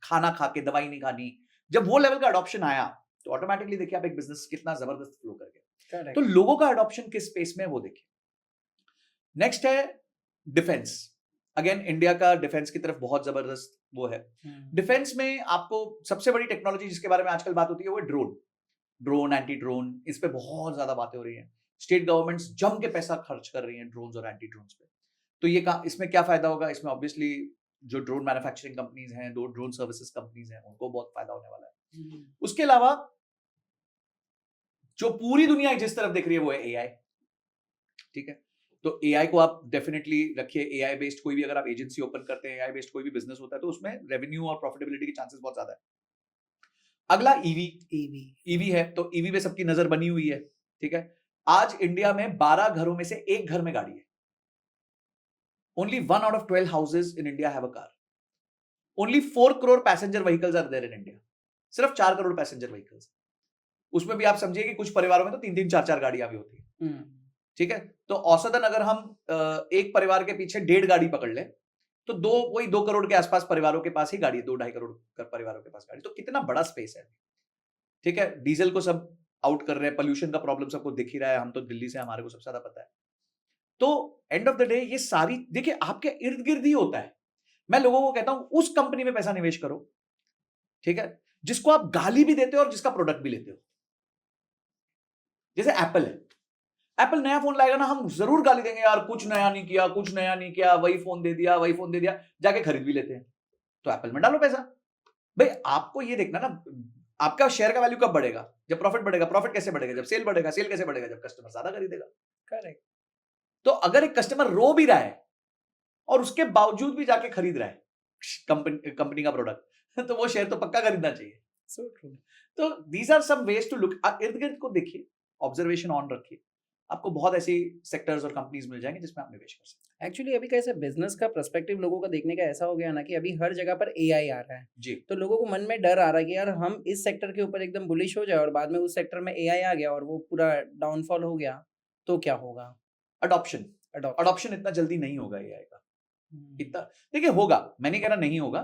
Speaker 2: खाना खा के दवाई नहीं खानी, जब वो लेवल का अडॉप्शन आया तो ऑटोमेटिकली देखिए आप एक बिजनेस कितना जबरदस्त फ्लो कर गया। तो लोगों का अडॉप्शन किस स्पेस में है वो देखिए। नेक्स्ट है डिफेंस। अगेन इंडिया का डिफेंस की तरफ बहुत जबरदस्त वो है। डिफेंस में आपको सबसे बड़ी टेक्नोलॉजी जिसके बारे में आजकल बात होती है वो है ड्रोन, एंटी ड्रोन, इस पे बहुत ज्यादा बातें हो रही हैं। स्टेट गवर्नमेंट्स जम के पैसा खर्च कर रही हैं ड्रोन्स और एंटी ड्रोन्स पे। तो ये इसमें क्या फायदा होगा? इसमें ऑब्वियसली जो ड्रोन मैन्युफैक्चरिंग कंपनीज हैं, ड्रोन सर्विसेज कंपनीज हैं, उनको बहुत फायदा होने वाला है। उसके अलावा जो पूरी दुनिया जिस तरफ देख रही है वो है एआई। ठीक है, तो एआई को आप डेफिनेटली रखिए। एआई बेस्ड कोई भी अगर आप एजेंसी ओपन करते हैं, एआई बेस्ड कोई भी बिजनेस होता है तो उसमें रेवेन्यू और प्रॉफिटेबिलिटी के चांसेस बहुत ज्यादा है। अगला ईवी है, तो ईवी पे सबकी नजर बनी हुई है। ठीक है, आज इंडिया में 12 घरों में से एक घर में गाड़ी है। Only 1 out of 12 houses in India have a car. Only 4 crore passenger vehicles are there in India. सिर्फ 4 करोड़ पैसेंजर व्हीकल्स। उसमें भी आप समझिए कि कुछ परिवारों में तो 3-3, 4-4 गाड़ियां भी होती है। ठीक है, तो औसतन अगर हम एक परिवार के पीछे 1.5 गाड़ी पकड़ ले तो वही 2 करोड़ के आसपास परिवारों के पास ही गाड़ी है, 2-2.5 करोड़ परिवारों के पास गाड़ी। तो कितना बड़ा स्पेस है। ठीक है, डीजल को सब आउट कर रहे हैं, पोल्यूशन का प्रॉब्लम सबको दिख ही रहा है, हम तो दिल्ली से, हमारे को सबसे ज्यादा पता है। तो एंड ऑफ द डे ये सारी देखिए आपके इर्द गिर्द ही होता है। मैं लोगों को कहता हूं उस कंपनी में पैसा निवेश करो, ठीक है, जिसको आप गाली भी देते हो और जिसका प्रोडक्ट भी लेते हो। जैसे एप्पल है, एप्पल नया फोन लाएगा ना, हम जरूर गाली देंगे, यार कुछ नया नहीं किया, कुछ नया नहीं किया, वही फोन दे दिया, वही फोन दे दिया, जाके खरीद भी लेते हैं। तो एप्पल में डालो पैसा। भाई आपको ये देखना ना, आपका शेयर का वैल्यू कब बढ़ेगा? जब प्रॉफिट बढ़ेगा। प्रॉफिट कैसे बढ़ेगा? जब सेल बढ़ेगा। सेल कैसे बढ़ेगा? जब कस्टमर ज्यादा खरीदेगा। करेक्ट। तो अगर एक कस्टमर रो भी रहा है और उसके बावजूद भी जाके खरीद रहा है कंपनी का प्रोडक्ट तो वो शेयर तो पक्का खरीदना चाहिए। So true. तो these are some ways to look। इर्द गिर्द को देखिए, ऑब्जर्वेशन ऑन रखिए, आपको बहुत ऐसी सेक्टर्स और कंपनीज मिल जाएंगे जिसमें आप निवेश कर सकते हैं।
Speaker 1: एक्चुअली अभी कैसे बिजनेस का पर्सपेक्टिव लोगों का देखने का ऐसा हो गया ना कि अभी हर जगह पर एआई आ रहा है
Speaker 2: जी।
Speaker 1: तो लोगों को मन में डर आ रहा है कि यार हम इस सेक्टर के ऊपर एकदम बुलिश हो जाए और बाद में उस सेक्टर में एआई आ गया और वो पूरा डाउनफॉल हो गया तो क्या होगा? अडॉप्शन इतना जल्दी नहीं होगा एआई का। इतना देखिए होगा, मैं नहीं कह रहा नहीं होगा,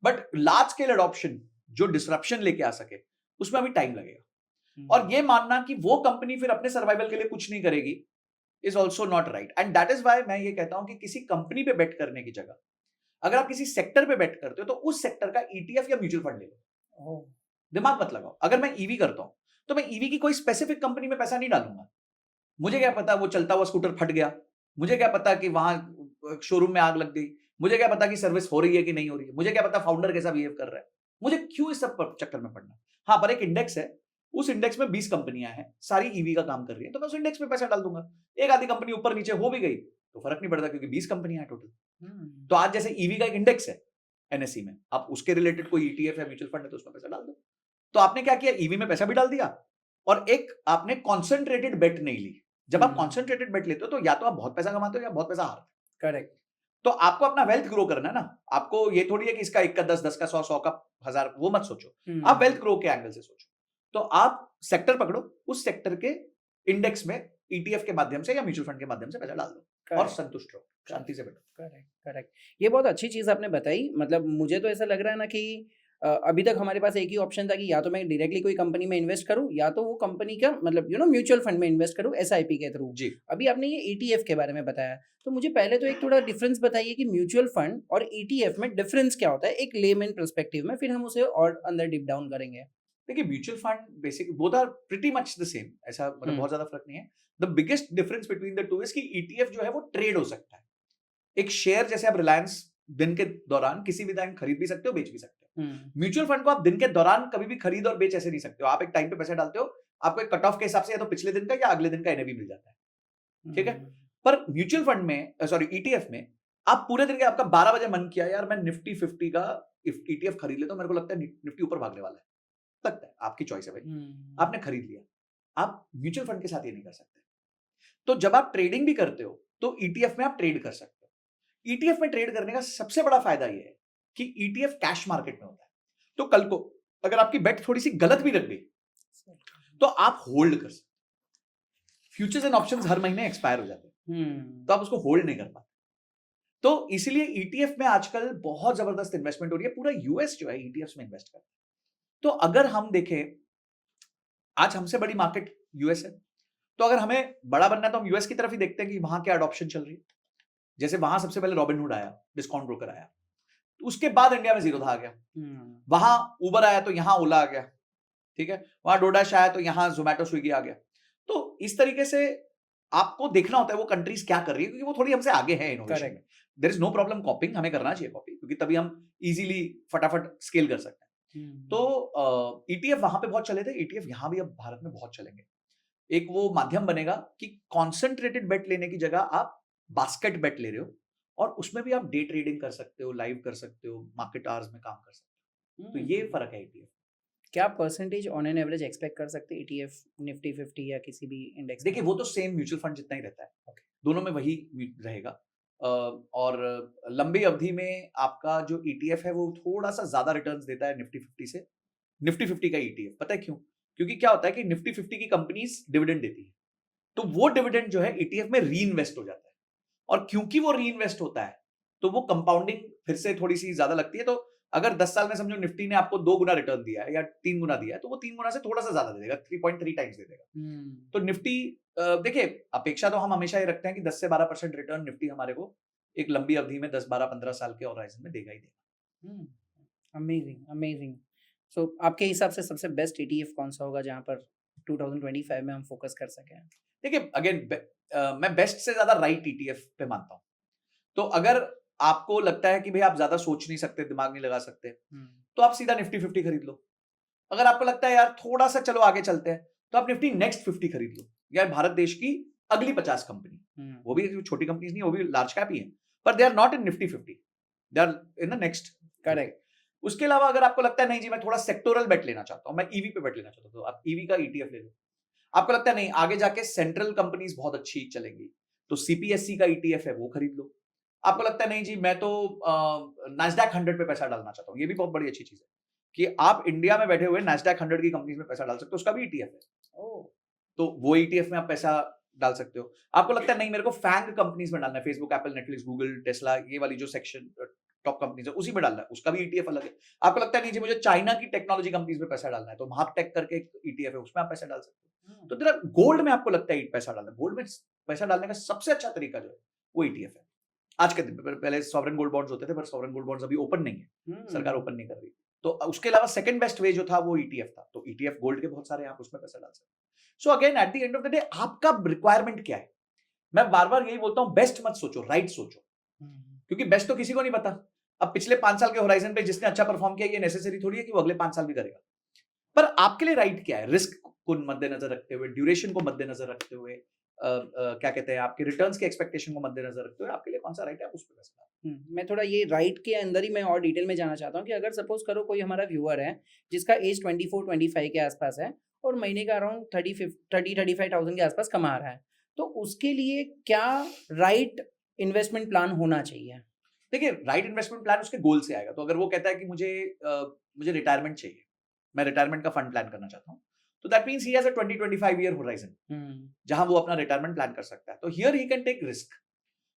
Speaker 1: बट लार्ज स्केल अडॉप्शन जो डिसरप्शन लेके आ सके
Speaker 2: उसमें अभी टाइम लगेगा। और ये मानना कि वो कंपनी फिर अपने सर्वाइवल के लिए कुछ नहीं करेगी is also not right. And that is why मैं ये कहता हूं कि किसी कंपनी पे बेट करने की जगह अगर आप किसी सेक्टर पे बेट करते हो तो उस सेक्टर का ईटीएफ या म्यूचुअल फंड ले लो। दिमाग मत लगाओ। अगर मैं ईवी करता हूं तो मैं ईवी की कोई स्पेसिफिक कंपनी में पैसा नहीं डालूंगा। मुझे क्या पता वो चलता हुआ स्कूटर फट गया, मुझे क्या पता कि वहां शोरूम में आग लग गई, मुझे क्या पता कि सर्विस हो रही है कि नहीं हो रही है, मुझे क्या पता फाउंडर कैसा बिहेव कर रहा है। मुझे क्यों इस सब चक्कर में पड़ना। हाँ, पर एक इंडेक्स है, उस इंडेक्स में 20 कंपनियां हैं, सारी ईवी का काम कर रही है, तो मैं उस इंडेक्स में पैसा डाल दूंगा। एक आधी कंपनी ऊपर नीचे हो भी गई तो फर्क नहीं पड़ता क्योंकि 20 कंपनियां हैं टोटल। तो आज जैसे ईवी का एक इंडेक्स है एनएसई में, आप उसके रिलेटेड कोई ईटीएफ या म्यूचुअल फंड है तो उसमें पैसा डाल दो। तो आपने क्या किया, ईवी में पैसा भी डाल दिया और एक आपने कॉन्सेंट्रेटेड बेट नहीं ली। जब आप कॉन्सेंट्रेटेड बेट लेते हो तो या तो आप बहुत पैसा कमाते हो या बहुत पैसा हारते हो।
Speaker 1: करेक्ट।
Speaker 2: तो आपको अपना वेल्थ ग्रो करना है ना। आपको ये थोड़ी है कि इसका 1 का 10, 10 का 100, 100 का 1000, वो मत सोचो। आप वेल्थ ग्रो के एंगल से सोचो। तो आप सेक्टर पकड़ो, उस सेक्टर के इंडेक्स में ईटीएफ के माध्यम से या म्यूचुअल फंड के माध्यम से पैसा डाल दो और संतुष्ट रहो, शांति से बैठो।
Speaker 1: Correct correct. ये बहुत अच्छी चीज़ आपने बताई। मतलब मुझे तो ऐसा लग रहा है ना कि अभी तक हमारे पास एक ही ऑप्शन था कि या तो मैं डायरेक्टली कोई कंपनी में इन्वेस्ट करूं या तो वो कंपनी का मतलब म्यूचुअल फंड में इन्वेस्ट करूं एसआईपी के थ्रू।
Speaker 2: जी।
Speaker 1: अभी आपने ये ईटीएफ के बारे में बताया, तो मुझे पहले तो एक थोड़ा डिफरेंस बताइए कि म्यूचुअल फंड और ईटीएफ में डिफरेंस क्या होता है एक लेमैन पर्सपेक्टिव में, फिर हम उसे और अंदर डीप डाउन करेंगे।
Speaker 2: देखिए, mutual fund basic both are pretty much the same, ऐसा मतलब बहुत ज्यादा फर्क नहीं है। The biggest difference between the two is कि ईटीएफ जो है वो ट्रेड हो सकता है। एक शेयर जैसे आप रिलायंस दिन के दौरान किसी भी टाइम खरीद भी सकते हो, बेच भी सकते हो। म्यूचुअल फंड को आप दिन के दौरान कभी भी खरीद और बेच ऐसे नहीं सकते हो। आप एक टाइम पे पैसा डालते हो, आपको एक कट ऑफ के हिसाब से या तो पिछले दिन का या अगले दिन का एनएवी मिल जाता है, ठीक है। पर म्यूचुअल फंड में सॉरी ईटीएफ में आप पूरे दिन के आपका 12 बजे मन किया यार मैं निफ्टी 50 का ईटीएफ खरीद लेता हूं, मेरे को लगता है निफ्टी ऊपर भागने वाला है, लगता है, आपकी चॉइस है भाई, आपने खरीद लिया। आप म्यूचुअल फंड के साथ ये नहीं कर सकते। तो जब आप ट्रेडिंग भी करते हो तो ईटीएफ में आप ट्रेड कर सकते हो। ईटीएफ में ट्रेड करने का सबसे बड़ा फायदा यह है कि ईटीएफ कैश मार्केट में होता है। तो कल को अगर आपकी बेट थोड़ी सी गलत भी लग गई तो आप होल्ड कर सकते। फ्यूचर्स एंड ऑप्शंस हर महीने एक्सपायर हो जाते हैं, तो आप उसको होल्ड नहीं कर पाते। तो इसलिए ईटीएफ में आजकल बहुत जबरदस्त इन्वेस्टमेंट हो रही है। पूरा यूएस जो है ईटीएफ में इन्वेस्ट करता है। तो अगर हम देखें, आज हमसे बड़ी मार्केट यूएस है, तो अगर हमें बड़ा बनना है तो हम यूएस की तरफ ही देखते हैं कि वहां क्या अडॉप्शन चल रही है। जैसे वहां सबसे पहले रॉबिनहुड आया, डिस्काउंट ब्रोकर आया, तो उसके बाद इंडिया में जीरोधा आ गया। वहां उबर आया तो यहां ओला आ गया, ठीक है। वहां डोडाश आया तो यहां जोमेटो स्विगी आ गया। तो इस तरीके से आपको देखना होता है वो कंट्रीज क्या कर रही है, क्योंकि वो थोड़ी हमसे आगे है इनोवेशन में। There is no problem copying, हमें करना चाहिए कॉपी, क्योंकि तभी हम इजीली फटाफट स्केल कर सकते हैं। तो ईटीएफ वहां पे बहुत चले थे, ईटीएफ यहां भी अब भारत में बहुत चलेंगे। एक वो माध्यम बनेगा कि कॉन्सेंट्रेटेड बेट लेने की जगह आप बास्केट बेट ले रहे हो और उसमें भी आप डे ट्रेडिंग कर सकते हो, लाइव कर सकते हो, मार्केट आवर्स में काम कर सकते हो। तो ये फर्क है ईटीएफ।
Speaker 1: क्या percentage on an average expect कर सकते हैं ईटीएफ निफ्टी 50 या किसी भी इंडेक्स?
Speaker 2: देखिए, वो तो सेम म्यूचुअल फंड जितना ही रहता है, दोनों में वही रहेगा। और लंबी अवधि में आपका जो ईटीएफ है वो थोड़ा सा ज्यादा रिटर्न्स देता है निफ्टी 50 से। निफ्टी 50 का ईटीएफ पता है क्यों? क्योंकि क्या होता है कि निफ्टी 50 की कंपनीज डिविडेंड देती है, तो वो डिविडेंड जो है ईटीएफ में री इन्वेस्ट हो जाता है। और क्योंकि वो री इन्वेस्ट होता है तो वो कंपाउंडिंग फिर से थोड़ी सी ज्यादा लगती है। तो अगर 10 साल में समझो निफ्टी ने आपको 2 गुना रिटर्न दिया है या 3 गुना दिया है, तो वो 3 गुना से थोड़ा सा ज्यादा दे देगा, 3.3 टाइम्स दे देगा। तो निफ्टी देखिए, अपेक्षा तो हम हमेशा ये रखते हैं कि 10 से 12% रिटर्न निफ्टी हमारे को एक लंबी अवधि में 10, 12, 15 साल के होराइजन में देगा ही देगा।
Speaker 1: Amazing amazing. सो आपके हिसाब से सबसे बेस्ट ईटीएफ कौन सा होगा जहां पर 2025 में हम फोकस कर सकें?
Speaker 2: देखिए, अगेन मैं बेस्ट से ज्यादा राइट ईटीएफ पे मानता हूं। तो अगर आपको लगता है कि भाई आप ज्यादा सोच नहीं सकते, दिमाग नहीं लगा सकते, तो आप सीधा निफ्टी 50 खरीद लो। अगर आपको लगता है यार थोड़ा सा चलो आगे चलते हैं, तो आप निफ्टी नेक्स्ट 50 खरीद लो, या भारत देश की अगली 50 कंपनी। वो भी छोटी कंपनीज नहीं, वो भी लार्ज कैप ही है, पर they are not in Nifty 50, they are in the next.
Speaker 1: Correct.
Speaker 2: उसके अलावा अगर आपको लगता है नहीं जी मैं थोड़ा सेक्टोरल बेट लेना चाहता हूं, मैं ईवी पे बेट लेना चाहता हूं, तो आप ईवी का ईटीएफ ले लो। आपको लगता है नहीं आगे जाके सेंट्रल कंपनीज बहुत अच्छी चलेंगी, तो सीपीएससी का ईटीएफ है वो खरीद लो। आपको लगता है नहीं जी मैं तो नैस्डैक 100 पे पैसा डालना चाहता हूं, ये भी बहुत बड़ी अच्छी चीज है कि आप इंडिया में बैठे हुए नैस्डैक 100 की कंपनीज में पैसा डाल सकते हो, उसका भी ईटीएफ है। तो वो ईटीएफ में आप पैसा डाल सकते हो। आपको लगता है नहीं मेरे को फैंग कंपनीज में डालना है, Facebook, Apple, Netflix, Google, Tesla, ये वाली जो सेक्शन टॉप कंपनीज है, उसी में डालना है, उसका भी ईटीएफ अलग है। आपको लगता है नहीं जी मुझे चाइना की टेक्नोलॉजी कंपनीज में पैसा डालना है, तो महाप टेक करके एक ईटीएफ है, उसमें आप पैसा डाल सकते हो। तो तेरा गोल्ड में आपको लगता है पैसा डालना, गोल्ड में पैसा डालने का सबसे अच्छा तरीका जो है वो ईटीएफ है। आज के दिन पहले सॉवरेन गोल्ड बॉन्ड्स होते थे, पर सॉवरेन गोल्ड बॉन्ड्स अभी ओपन नहीं है, सरकार ओपन नहीं कर रही। तो उसके अलावा सेकंड बेस्ट वे जो था वो ईटीएफ था। तो ईटीएफ गोल्ड के बहुत सारे, आप उसमें पैसा डाल सकते हैं। So again at the end of the day आपका रिक्वायरमेंट क्या है। मैं बार बार यही बोलता हूं, बेस्ट मत सोचो, राइट सोचो, क्योंकि बेस्ट तो किसी को नहीं पता। अब पिछले 5 साल के होराइजन पे जिसने अच्छा परफॉर्म किया, ये नेसेसरी थोड़ी है कि वो अगले 5 साल भी करेगा। पर आपके लिए राइट क्या है, रिस्क को मद्देनजर रखते हुए, ड्यूरेशन को मद्देनजर रखते हुए, क्या कहते हैं, आपके रिटर्न्स के एक्सपेक्टेशन को मद्देनजर रखते हुए आपके लिए कौन सा राइट है, आप उस पर पैसा।
Speaker 1: मैं थोड़ा ये राइट के अंदर ही मैं और डिटेल में जाना चाहता हूँ कि अगर सपोज करो कोई हमारा व्यूअर है जिसका एज 24-25 के आसपास है और महीने का अराउंड 30-35,000 के आसपास कमा रहा है, तो उसके लिए क्या राइट इन्वेस्टमेंट प्लान होना चाहिए?
Speaker 2: देखिए, राइट इन्वेस्टमेंट प्लान उसके गोल से आएगा। तो अगर वो कहता है कि मुझे रिटायरमेंट चाहिए, मैं रिटायरमेंट का फंड प्लान करना चाहता हूँ, तो that means he has a 20-25 year horizon जहां वो अपना रिटायरमेंट प्लान कर सकता है। तो here he can take risk.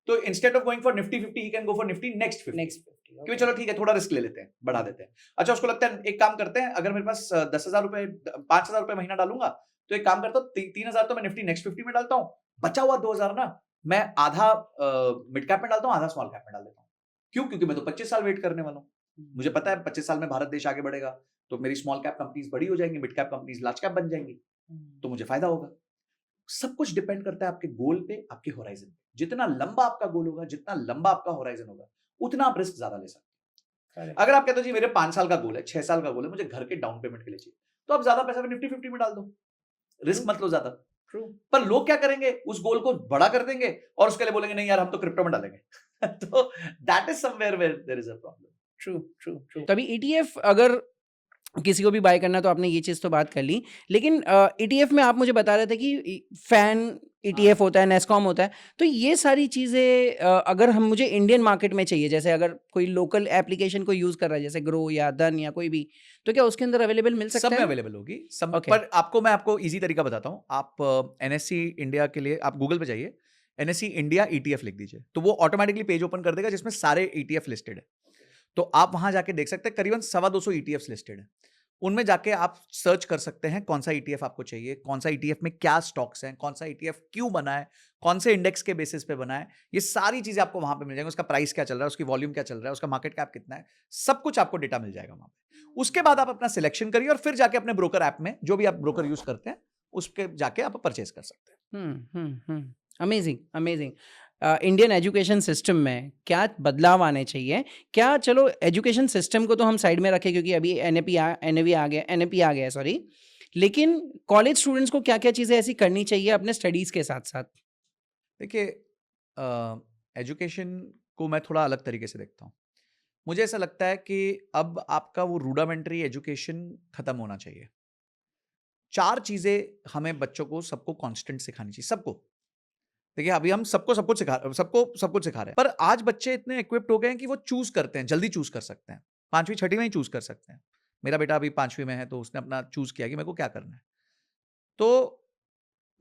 Speaker 2: तो instead of going for Nifty 50 he can go for Nifty next 50। क्योंकि चलो ठीक है, थोड़ा रिस्क ले लेते हैं, बढ़ा देते हैं। अच्छा, उसको लगता है एक काम करते हैं, अगर मेरे पास 10,000 रुपए 5,000 रुपए महीना डालूंगा, तो एक काम करता हूँ 3,000 तो मैं निफ्टी नेक्स्ट 50 में डालता हूँ, बचा हुआ 2,000 ना मैं आधा मिड कैप में डालता हूँ, आधा स्मॉल कैप में डाल देता हूँ। क्यों? क्योंकि मैं तो 25 साल वेट करने वाला हूँ। मुझे पता है 25 साल में भारत देश आगे बढ़ेगा, तो मेरी स्मॉल कैप कंपनीज बड़ी हो जाएंगी, mid cap companies large cap बन जाएंगी, तो मुझे फायदा होगा। सब कुछ डिपेंड करता है आपके गोल पे, आपके होराइजन पे। जितना लंबा आपका गोल होगा, जितना लंबा आपका होराइजन होगा, उतना आप रिस्क ज्यादा ले सकते हैं। अगर आप कहते हो जी मेरे 5 साल का गोल है, 6 साल का गोल है, मुझे घर के डाउन पेमेंट के लिए चाहिए, तो आप ज्यादा पैसा निफ्टी 50 में डाल दो, रिस्क मत लो ज्यादा। पर लोग क्या करेंगे, उस गोल को बड़ा कर देंगे और उसके लिए बोलेंगे नहीं यार हम तो क्रिप्टो में डालेंगे। तो that is somewhere where there is a problem.
Speaker 1: True. तभी ईटीएफ अगर किसी को भी बाय करना, तो आपने ये चीज़ तो बात कर ली, लेकिन ईटीएफ में आप मुझे बता रहे थे कि फैन ईटीएफ होता है, नेस्कॉम होता है, तो ये सारी चीज़ें अगर हम मुझे इंडियन मार्केट में चाहिए, जैसे अगर कोई लोकल एप्लीकेशन को यूज़ कर रहा है जैसे ग्रो या धन या कोई भी, तो क्या उसके अंदर अवेलेबल मिल सकता
Speaker 2: सब
Speaker 1: है?
Speaker 2: में अवेलेबल होगी सब।
Speaker 1: Okay.
Speaker 2: पर मैं आपको इजी तरीका बताता हूँ। आप एनएससी इंडिया के लिए आप गूगल पे जाइए, एनएससी इंडिया ईटीएफ लिख दीजिए, तो वो ऑटोमेटिकली पेज ओपन कर देगा जिसमें सारे ईटीएफ लिस्टेड है। तो आप वहां जाके देख सकते हैं, करीबन 250 ईटीएफ लिस्टेड है। उनमें जाके आप सर्च कर सकते हैं कौन सा ईटीएफ आपको चाहिए, कौन सा ईटीएफ में क्या स्टॉक्स हैं, कौन सा ईटीएफ क्यों बना है, कौन से इंडेक्स के बेसिस पे बना है, ये सारी चीजें आपको वहां पे मिल जाएंगी। उसका प्राइस क्या चल रहा है, उसकी वॉल्यूम क्या चल रहा है, उसका मार्केट कैप कितना है, सब कुछ आपको डेटा मिल जाएगा वहां पे। उसके बाद आप अपना सिलेक्शन करिए और फिर जाके अपने ब्रोकर ऐप में, जो भी आप ब्रोकर यूज करते हैं, उसके जाके आप परचेज कर सकते हैं।
Speaker 1: अमेजिंग। इंडियन एजुकेशन सिस्टम में क्या बदलाव आने चाहिए? क्या, चलो एजुकेशन सिस्टम को तो हम साइड में रखें क्योंकि अभी एनएपी आ गया है, सॉरी, लेकिन कॉलेज स्टूडेंट्स को क्या क्या चीज़ें ऐसी करनी चाहिए अपने स्टडीज़ के साथ साथ?
Speaker 2: देखिए, एजुकेशन को मैं थोड़ा अलग तरीके से देखता हूँ। मुझे ऐसा लगता है कि अब आपका वो रूडामेंट्री एजुकेशन खत्म होना चाहिए। 4 चीजें हमें बच्चों को सबको कांस्टेंट सिखानी चाहिए, सबको। देखिए अभी हम सबको सब कुछ सिखा रहे हैं, पर आज बच्चे इतने इक्विप्ड हो गए हैं कि वो चूज करते हैं, जल्दी चूज कर सकते हैं, 5वीं 6वीं में ही चूज कर सकते हैं। मेरा बेटा अभी 5वीं में है, तो उसने अपना चूज किया कि मेरे को क्या करना है। तो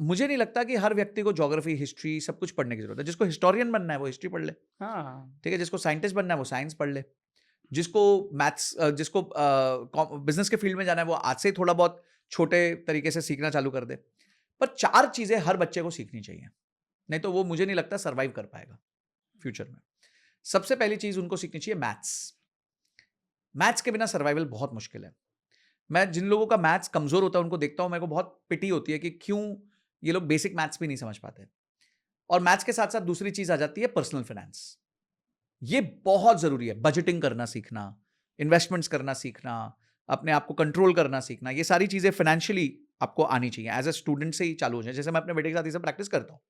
Speaker 2: मुझे नहीं लगता कि हर व्यक्ति को ज्योग्राफी, हिस्ट्री सब कुछ पढ़ने की जरूरत है। जिसको हिस्टोरियन बनना है वो हिस्ट्री पढ़ ले,
Speaker 1: हाँ,
Speaker 2: ठीक है। जिसको साइंटिस्ट बनना है वो साइंस पढ़ ले, जिसको मैथ्स, जिसको बिजनेस के फील्ड में जाना है वो आज से थोड़ा बहुत छोटे तरीके से सीखना चालू कर दे। पर 4 चीजें हर बच्चे को सीखनी चाहिए, नहीं तो वो मुझे नहीं लगता सर्वाइव कर पाएगा फ्यूचर में। सबसे पहली चीज उनको सीखनी चाहिए मैथ्स। मैथ्स के बिना सर्वाइवल बहुत मुश्किल है। मैं जिन लोगों का मैथ्स कमजोर होता है उनको देखता हूं, मेरे को बहुत पिटी होती है कि क्यों ये लोग बेसिक मैथ्स भी नहीं समझ पाते। और मैथ्स के साथ साथ दूसरी चीज आ जाती है पर्सनल फाइनेंस। ये बहुत जरूरी है। बजटिंग करना सीखना, इन्वेस्टमेंट्स करना सीखना, अपने आप को कंट्रोल करना सीखना, ये सारी चीजें फाइनेंशियली आपको आनी चाहिए। एज ए स्टूडेंट से ही चालू हो जाए, जैसे मैं अपने बेटे के साथ इसे प्रैक्टिस करता हूँ।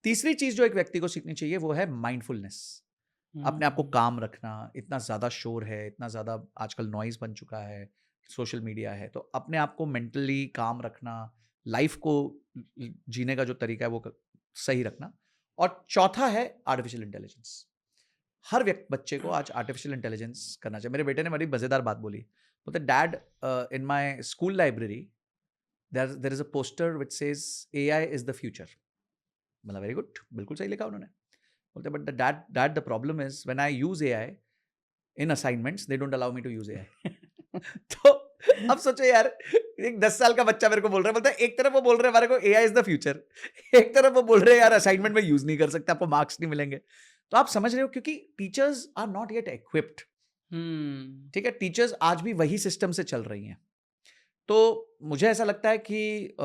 Speaker 2: तीसरी चीज जो एक व्यक्ति को सीखनी चाहिए वो है माइंडफुलनेस। अपने आप को काम रखना। इतना ज्यादा शोर है, इतना ज्यादा आजकल नॉइज बन चुका है, सोशल मीडिया है, तो अपने आप को मेंटली काम रखना, लाइफ को जीने का जो तरीका है वो सही रखना। और चौथा है आर्टिफिशियल इंटेलिजेंस। हर बच्चे को आज आर्टिफिशियल इंटेलिजेंस करना चाहिए। मेरे बेटे ने बड़ी मजेदार बात बोली, बोलते dad in my school library there is a poster which says AI is the future. मतलब वेरी गुड, बिल्कुल सही लिखा उन्होंने। बोलते but the dad the problem is when I use AI in assignments they don't allow me to use AI. तो अब सोचो यार, एक 10 साल का बच्चा मेरे को बोल रहा है, बोलता है एक तरफ वो बोल रहे हैं हमारे को एआई इज द फ्यूचर, एक तरफ वो बोल रहे हैं यार असाइनमेंट में यूज नहीं कर सकते, आपको मार्क्स नहीं मिलेंगे। तो आप समझ रहे हो, क्योंकि teachers are not yet equipped. ठीक है, टीचर्स आज भी वही सिस्टम से चल रही हैं। तो मुझे ऐसा लगता है कि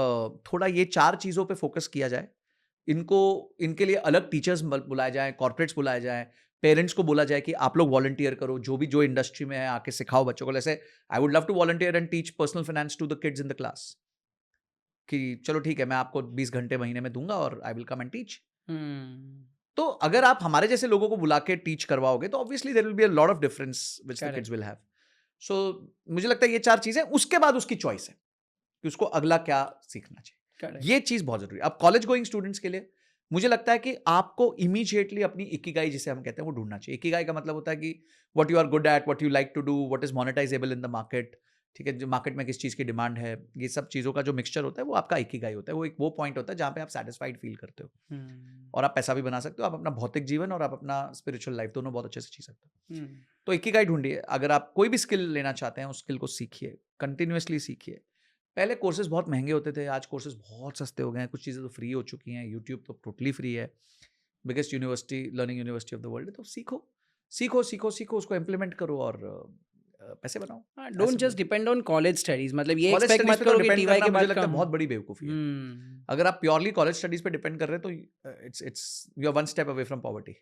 Speaker 2: थोड़ा ये 4 चीज़ों पे फोकस किया जाए। इनके लिए अलग टीचर्स बुलाए जाएं, कॉर्पोरेट्स बुलाए जाएं, पेरेंट्स को बोला जाए कि आप लोग वॉलंटियर करो, जो इंडस्ट्री में है आके सिखाओ बच्चों को। जैसे I would love to volunteer and teach personal finance to the kids in the class, कि चलो ठीक है मैं आपको 20 घंटे महीने में दूंगा और I will come and teach. तो अगर आप हमारे जैसे लोगों को बुला के टीच करवाओगे तो obviously there will be a lot of difference which the kids will have. So मुझे लगता है ये 4 चीजें, उसके बाद उसकी चॉइस है कि उसको अगला क्या सीखना चाहिए। ये चीज बहुत जरूरी है। अब कॉलेज गोइंग स्टूडेंट्स के लिए मुझे लगता है कि आपको इमीडिएटली अपनी इकिगाई जिसे हम कहते हैं वो ढूंढना चाहिए। इकिगाई का मतलब होता है कि what you are good at, what you like to do, what is monetisable in the market. ठीक है, जो मार्केट में किस चीज़ की डिमांड है, ये सब चीज़ों का जो मिक्सचर होता है वो आपका इकिगाई होता है। वो एक वो पॉइंट होता है जहाँ पे आप सेटिस्फाइड फील करते हो और आप पैसा भी बना सकते हो, आप अपना भौतिक जीवन और आप अपना स्पिरिचुअल लाइफ दोनों बहुत अच्छे से जी सकते हो। तो इकिगाई ढूंढिए। अगर आप कोई भी स्किल लेना चाहते हैं उस स्किल को सीखिए, कंटिन्यूसली सीखिए। पहले कोर्सेज बहुत महंगे होते थे, आज कोर्सेज बहुत सस्ते हो गए हैं, कुछ चीज़ें तो फ्री हो चुकी हैं। यूट्यूब तो टोटली फ्री है, biggest university, learning university of the world. तो सीखो सीखो सीखो सीखो, उसको इम्प्लीमेंट करो और पैसे बनाओ।
Speaker 1: Don't just depend on college studies, मतलब ये
Speaker 2: कॉलेज
Speaker 1: एक्सपेक्ट
Speaker 2: स्टडीज
Speaker 1: मत
Speaker 2: पे तो
Speaker 1: करो कि
Speaker 2: डिपेंड
Speaker 1: टीवाई
Speaker 2: करना
Speaker 1: के
Speaker 2: मुझे
Speaker 1: बाद
Speaker 2: लगता है
Speaker 1: कम।
Speaker 2: बहुत बड़ी बेवकूफी है। अगर आप प्योरली कॉलेज स्टडीज पे डिपेंड कर रहे हैं तो it's you are one step away from poverty.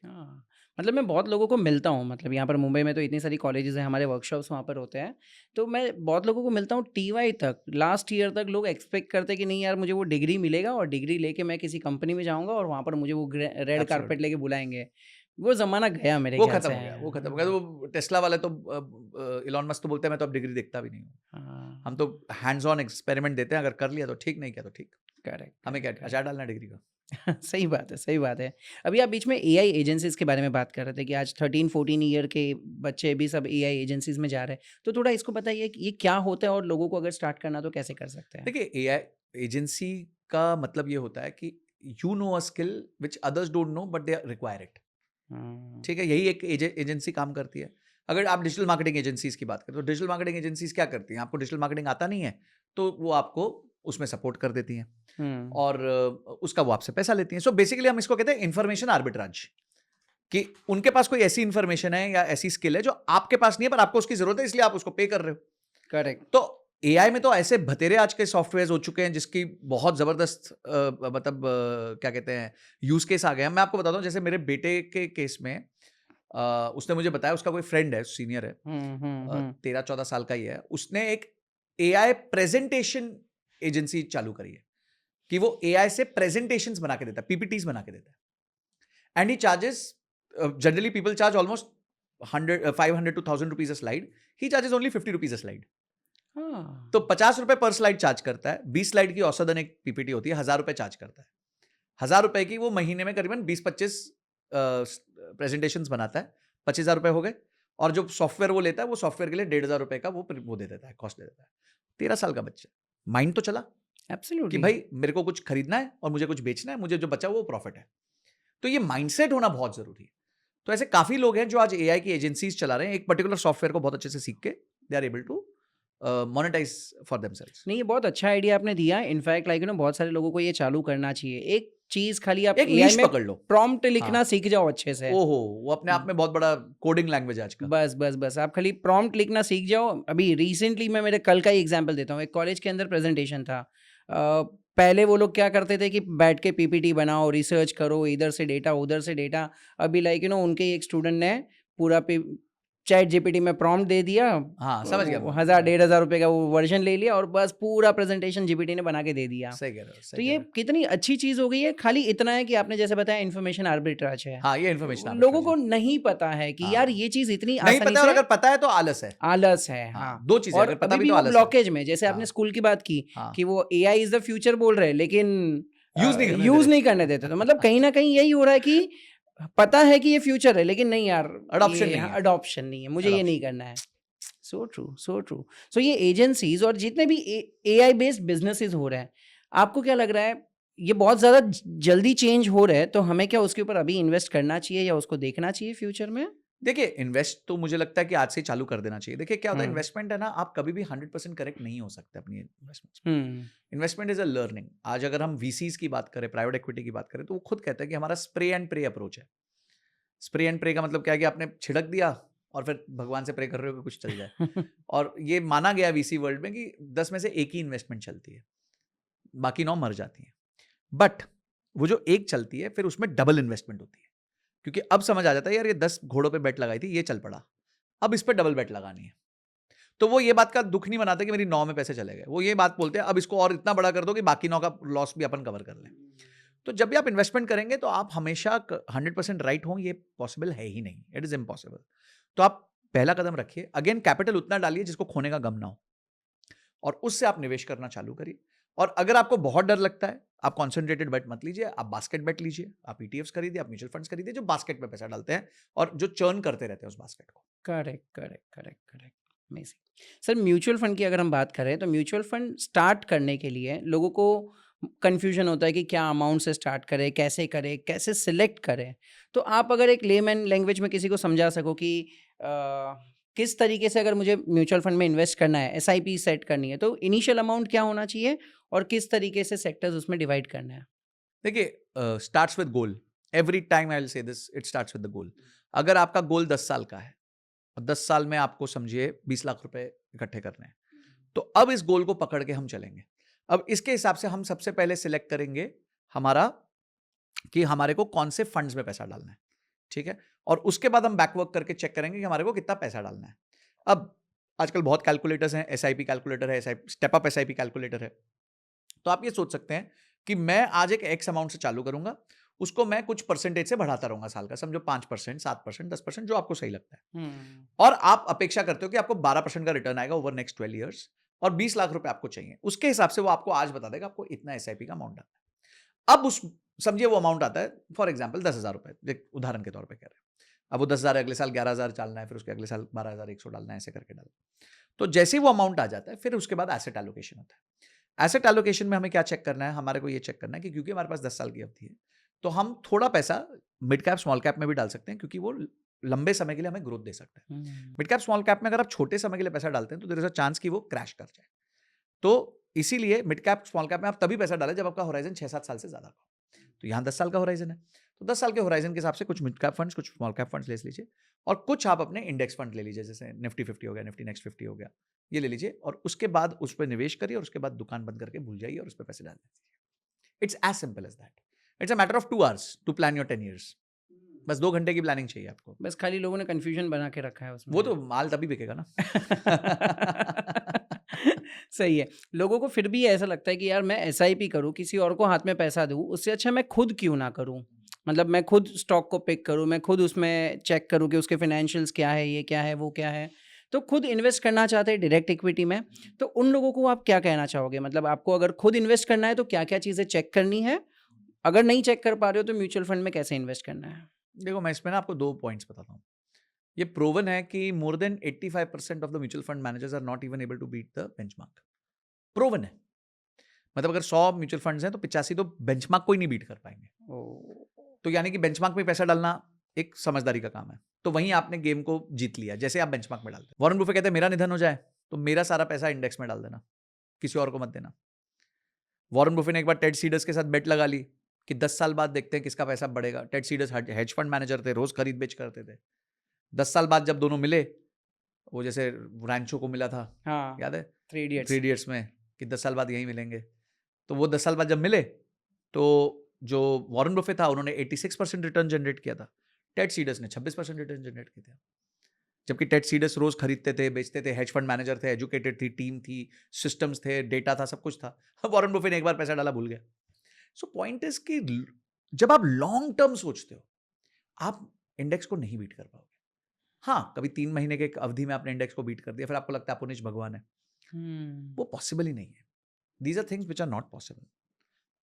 Speaker 1: मतलब मैं बहुत लोगों को मिलता हूँ, मतलब यहाँ पर मुंबई में तो इतनी सारी कॉलेजेस हैं, हमारे वर्कशॉप्स वहाँ पर होते हैं, तो मैं बहुत लोगों को मिलता हूँ टीवाई तक, लास्ट ईयर तक लोग एक्सपेक्ट करते हैं कि नहीं यार मुझे वो डिग्री मिलेगा और डिग्री लेके मैं किसी कंपनी में जाऊँगा और वहाँ पर मुझे वो रेड कारपेट लेके बुलाएंगे। वो ज़माना गया मेरे
Speaker 2: वो
Speaker 1: ख्याल
Speaker 2: खत्म
Speaker 1: से।
Speaker 2: हो गया, वो खत्म हो गया। तो टेस्ला वाले तो इलॉन मस्क तो बोलते हैं मैं तो अब डिग्री देखता भी नहीं हूँ, हम तो हैंड्स ऑन एक्सपेरिमेंट देते हैं, अगर कर लिया तो ठीक, नहीं किया तो ठीक।
Speaker 1: करेक्ट,
Speaker 2: हमें क्या अचार डालना डिग्री का।
Speaker 1: सही बात है, सही बात है। अभी आप बीच में एआई एजेंसीज के बारे में बात कर रहे थे कि आज 13-14 ईयर के बच्चे भी सब एआई एजेंसीज में जा रहे हैं, तो थोड़ा इसको बताइए कि ये क्या होता है और लोगों को अगर स्टार्ट करना तो कैसे कर सकते हैं?
Speaker 2: देखिए, एआई एजेंसी का मतलब ये होता है कि you know a skill which others don't know but they require it. ठीक है, यही एक एजेंसी काम करती है। अगर आप डिजिटल मार्केटिंग एजेंसीज की बात करें तो डिजिटल मार्केटिंग एजेंसीज क्या करती हैं? आपको डिजिटल मार्केटिंग आता नहीं है तो वो आपको उसमें सपोर्ट कर देती हैं और उसका वो आपसे पैसा लेती हैं। सो बेसिकली हम इसको कहते हैं इंफॉर्मेशन आर्बिट्राज, कि उनके पास कोई ऐसी इंफॉर्मेशन है या ऐसी स्किल है जो आपके पास नहीं है पर आपको उसकी जरूरत है, इसलिए आप उसको पे कर रहे हो।
Speaker 1: करेक्ट।
Speaker 2: तो एआई में तो ऐसे भतेरे आज के सॉफ्टवेयर हो चुके हैं जिसकी बहुत जबरदस्त मतलब क्या कहते हैं यूज केस आ गए हैं। मैं आपको बताता हूँ, जैसे मेरे बेटे के केस में उसने मुझे बताया, उसका कोई फ्रेंड है, सीनियर है, 13-14 साल का ही है, उसने एक एआई प्रेजेंटेशन एजेंसी चालू करी है कि वो एआई से प्रेजेंटेशंस बना के देता है, पीपीटीज बना के देता है। And he charges, generally people charge almost 500 to 1000 rupees a slide, he charges only 50 rupees a slide. तो 50 रुपए पर स्लाइड चार्ज करता है। 20 स्लाइड की औसतन एक पीपीटी होती है, 1000 रुपए चार्ज करता है। 1000 रुपए की वो महीने में करीबन 20-25 प्रेजेंटेशंस बनाता है, 25,000 रुपए हो गए। और जो सॉफ्टवेयर वो लेता है, वो सॉफ्टवेयर के लिए 1,500 रुपए का वो दे देता है, कॉस्ट दे देता है। 13 साल का बच्चा, माइंड तो चला
Speaker 1: एब्सोल्युटली
Speaker 2: कि भाई मेरे को कुछ खरीदना है और मुझे कुछ बेचना है, मुझे जो बचा वो प्रॉफिट है। तो ये माइंडसेट होना बहुत जरूरी है। तो ऐसे काफी लोग हैं जो आज एआई की एजेंसीज चला रहे हैं, एक पर्टिकुलर सॉफ्टवेयर को बहुत अच्छे से सीख के they are able to monetise for themselves.
Speaker 1: नहीं, ये बहुत अच्छा आइडिया आपने दिया। इनफैक्ट लाइक बहुत सारे लोगों को ये चालू करना चाहिए। एक चीज खाली आप
Speaker 2: एक
Speaker 1: एआई
Speaker 2: नीश
Speaker 1: में
Speaker 2: पकड़ लो,
Speaker 1: प्रॉम्प्ट लिखना सीख जाओ अच्छे से।
Speaker 2: ओहो, वो अपने आप में बहुत बड़ा कोडिंग लैंग्वेज है आज का।
Speaker 1: बस बस बस आप खाली प्रॉम्प्ट लिखना सीख जाओ। अभी रिसेंटली मैं मेरे कल का ही एग्जांपल देता हूँ। एक कॉलेज के अंदर प्रेजेंटेशन था। पहले वो लोग क्या करते थे कि बैठ के पीपीटी बनाओ, रिसर्च करो, इधर से डेटा उधर से डेटा। अभी लाइक उनके एक स्टूडेंट ने पूरा चैट जीपीटी में प्रॉम्प्ट दे दिया,
Speaker 2: हाँ, समझ गया मैं।
Speaker 1: 1,000-1,500 रुपए का वो वर्जन ले लिया और बस पूरा प्रेजेंटेशन जीपीटी ने बना के दे दिया।
Speaker 2: सही कह रहे हो,
Speaker 1: तो
Speaker 2: सही
Speaker 1: ये
Speaker 2: कह रहे
Speaker 1: कितनी अच्छी चीज हो गई है। खाली इतना है कि आपने जैसे बताया इन्फॉर्मेशन आर्बिट्राज है।
Speaker 2: हो। हाँ, ये इन्फॉर्मेशन
Speaker 1: लोगों को नहीं पता है कि यार ये चीज इतनी
Speaker 2: नहीं
Speaker 1: आसानी
Speaker 2: पता, और
Speaker 1: से
Speaker 2: अगर पता है तो आलस है।
Speaker 1: आलस है। हाँ,
Speaker 2: दो चीजें,
Speaker 1: और
Speaker 2: अगर पता
Speaker 1: अभी
Speaker 2: भी तो
Speaker 1: वो
Speaker 2: आलस है।
Speaker 1: ब्लॉकेज में, जैसे आपने
Speaker 2: हाँ।
Speaker 1: स्कूल की बात की
Speaker 2: हाँ।
Speaker 1: कि वो एआई इज द फ्यूचर बोल रहे हैं लेकिन
Speaker 2: यूज
Speaker 1: नहीं करने देते। तो मतलब कहीं ना कहीं यही हो रहा है कि पता है कि ये फ्यूचर है लेकिन नहीं यार,
Speaker 2: Adoption नहीं है।
Speaker 1: अडॉप्शन नहीं है, मुझे ये नहीं करना है। So true, so true. सो ये एजेंसीज और जितने भी एआई बेस्ड बिजनेसेस हो रहे हैं, आपको क्या लग रहा है ये बहुत ज्यादा जल्दी चेंज हो रहे हैं, तो हमें क्या उसके ऊपर अभी इन्वेस्ट करना चाहिए या उसको देखना चाहिए फ्यूचर में?
Speaker 2: देखिए इन्वेस्ट तो मुझे लगता है कि आज से चालू कर देना चाहिए। देखिए क्या होता है,
Speaker 1: हम्म
Speaker 2: इन्वेस्टमेंट है ना, आप कभी भी 100% करेक्ट नहीं हो सकते अपनी इन्वेस्टमेंट्स में।
Speaker 1: हम्म
Speaker 2: इन्वेस्टमेंट इज अ लर्निंग। आज अगर हम वीसीज की बात करें, प्राइवेट इक्विटी की बात करें, तो वो खुद कहता है कि हमारा स्प्रे एंड प्रे अप्रोच है। स्प्रे एंड प्रे का मतलब क्या है कि आपने छिड़क दिया और फिर भगवान से प्रे कर रहे हो कि कुछ चल जाए। और ये माना गया वीसी वर्ल्ड में कि 10 में से एक ही इन्वेस्टमेंट चलती है, बाकी 9 मर जाती हैं। बट वो जो एक चलती है फिर उसमें डबल इन्वेस्टमेंट होती है, क्योंकि अब समझ आ जाता है यार ये 10 घोड़ों पे बेट लगाई थी, ये चल पड़ा, अब इस पे डबल बेट लगानी है। तो वो ये बात का दुख नहीं मनाते कि मेरी 9 में पैसे चले गए, वो ये बात बोलते हैं अब इसको और इतना बड़ा कर दो कि बाकी 9 का लॉस भी अपन कवर कर लें। तो जब भी आप इन्वेस्टमेंट करेंगे तो आप हमेशा 100% राइट हों, ये पॉसिबल है ही नहीं, इट इज इम्पॉसिबल। तो आप पहला कदम रखिए, अगेन कैपिटल उतना डालिए जिसको खोने का गम ना हो, और उससे आप निवेश करना चालू करिए। और अगर आपको बहुत डर लगता है, आप कॉन्सेंट्रेटेड बेट मत लीजिए, आप बास्केट बेट लीजिए, आप ईटीएफ्स खरीदिए, आप म्यूचुअल फंड्स खरीदिए जो बास्केट में पैसा डालते हैं और जो चर्न करते रहते हैं उस बास्केट को।
Speaker 1: Correct correct correct correct amazing. Sir mutual fund की अगर हम बात करें तो म्यूचुअल फंड स्टार्ट करने के लिए लोगों को कन्फ्यूजन होता है कि क्या अमाउंट से स्टार्ट करें, कैसे सिलेक्ट करें। तो आप अगर एक लेमैन लैंग्वेज में किसी को समझा सको कि किस तरीके से अगर मुझे म्यूचुअल फंड में इन्वेस्ट करना है, एसआईपी सेट करनी है, तो इनिशियल अमाउंट क्या होना चाहिए और किस तरीके से सेक्टर्स उसमें डिवाइड करना है?
Speaker 2: देखिए starts with goal. Every time I will say this, it starts with the goal. अगर आपका गोल 10 साल का है और 10 साल में आपको समझिए 20 लाख रुपए इकट्ठे करने हैं, तो अब इस गोल को पकड़ के हम चलेंगे। अब इसके हिसाब से हम सबसे पहले सिलेक्ट करेंगे हमारा कि हमारे को कौन से फंड्स में पैसा डालना है, ठीक है। और उसके बाद हम बैकवर्क करके चेक करेंगे कि हमारे को कितना पैसा डालना है। अब आजकल बहुत कैलकुलेटर्स हैं, एसआईपी कैलकुलेटर है, स्टेप अप एसआईपी कैलकुलेटर है। तो आप ये सोच सकते हैं कि मैं आज एक एक्स अमाउंट से चालू करूंगा, उसको मैं कुछ परसेंटेज से बढ़ाता रहूंगा साल का, समझो 5%, 7%, 10%, जो आपको सही लगता है। और आप अपेक्षा करते हो कि आपको 12% का रिटर्न आएगा ओवर नेक्स्ट 12 ईयर्स, और 20 लाख रुपए आपको चाहिए, उसके हिसाब से वो आपको आज बता देगा आपको इतना एसआईपी का अमाउंट आता है। अब उस समझिए वो अमाउंट आता है फॉर एग्जाम्पल 10,000 रुपए, उदाहरण के तौर पर कह रहे हैं। अब वो 10,000 अगले साल 11,000 डालना है, फिर उसके अगले साल 12,100 डालना है, ऐसे करके डालना। तो जैसे ही वो अमाउंट आ जाता है फिर उसके बाद एसेट एलोकेशन होता है। एसेट एलोकेशन में हमें क्या चेक करना है, हमारे को ये चेक करना है कि क्योंकि हमारे पास 10 साल की अवधि है, तो हम थोड़ा पैसा मिड कैप स्मॉल कैप में भी डाल सकते हैं, क्योंकि वो लंबे समय के लिए हमें ग्रोथ दे सकता है। मिड कैप स्मॉल कैप में अगर आप छोटे समय के लिए पैसा डालते हैं तो देयर इज अ चांस कि वो क्रैश कर जाए। तो इसीलिए मिड कैप स्मॉल कैप में आप तभी पैसा डालें जब आपका होराइजन 6-7 साल से ज्यादा का हो। तो यहाँ 10 साल का होराइजन है, तो 10 साल के होराइजन के हिसाब से कुछ मिड कैप फंड्स, कुछ स्मॉल कैप फंड्स ले लीजिए, और कुछ आप अपने इंडेक्स फंड ले लीजिए, जैसे निफ्टी 50 हो गया, निफ्टी नेक्स्ट 50 हो गया, ये ले लीजिए, और उसके बाद उस पर निवेश करिए, और उसके बाद दुकान बंद करके भूल जाइए और उस पर पैसे डाल दीजिए। It's as simple as that. It's a matter of 2 hours to plan your 10 years. बस 2 घंटे की प्लानिंग चाहिए आपको।
Speaker 1: बस खाली लोगों ने कन्फ्यूजन बना के रखा है उसमें।
Speaker 2: वो तो माल तभी बिकेगा ना।
Speaker 1: सही है। लोगों को फिर भी ऐसा लगता है कि यार मैं एसआईपी करूँ, किसी और को हाथ में पैसा दूँ, उससे अच्छा मैं खुद क्यों ना करूँ? मतलब मैं खुद स्टॉक को पिक करूँ, मैं खुद उसमें चेक करूँ कि उसके फाइनेंशियल्स क्या है, ये क्या है, वो क्या है। तो खुद इन्वेस्ट करना चाहते हैं डायरेक्ट इक्विटी में, तो उन लोगों को आप क्या कहना चाहोगे? मतलब आपको अगर खुद इन्वेस्ट करना है तो क्या-क्या चीज़ें चेक करनी है? अगर नहीं चेक कर पा रहे हो तो म्यूचुअल फंड में कैसे इन्वेस्ट करना है?
Speaker 2: देखो मैं इसमें ना आपको 2 पॉइंट्स बताता हूँ। ये प्रूवन है कि more than 85% of the mutual fund managers are not even able to beat the benchmark. Proven है। मतलब अगर 100 म्यूचुअल फंड्स हैं तो 85 तो बेंचमार्क को ही नहीं बीट कर पाएंगे।
Speaker 1: ओह!
Speaker 2: तो यानी कि बेंचमार्क में पैसा डालना एक समझदारी का काम है। तो वहीं आपने गेम को जीत लिया, जैसे आप बेंचमार्क में डालते हैं। वॉरेन बफे कहते हैं मेरा निधन हो जाए तो मेरा सारा पैसा इंडेक्स में डाल देना, किसी और को मत देना। वॉरेन बफे ने एक बार टेड सीडर्स के साथ बेट लगा ली कि 10 साल बाद देखते हैं किसका पैसा बढ़ेगा। Ted Seides hedge fund manager थे, रोज खरीद बेच करते थे। 10 साल बाद जब दोनों मिले, वो जैसे रैंचो को मिला था,
Speaker 1: हाँ,
Speaker 2: याद है
Speaker 1: 3 इडियट्स।
Speaker 2: 3 इडियट्स में, कि 10 साल बाद यहीं मिलेंगे। तो वो 10 साल बाद जब मिले तो जो वॉरेन बफे था उन्होंने 86% रिटर्न जनरेट किया था, टेड सीडर्स ने 26% रिटर्न जनरेट किया था। जबकि टेड सीडर्स रोज खरीदते थे, बेचते थे, हेज फंड मैनेजर थे, एजुकेटेड थी, टीम थी, सिस्टम्स थे, डेटा था, सब कुछ था। वॉरेन बफे ने एक बार पैसा डाला भूल गया। सो पॉइंट इज कि जब आप लॉन्ग टर्म सोचते हो आप इंडेक्स को नहीं बीट कर पाओगे। हाँ, कभी 3 महीने के अवधि में आपने इंडेक्स को बीट कर दिया, फिर आपको लगता है अपुनिश भगवान है, वो पॉसिबल ही नहीं है। These are things which are not possible.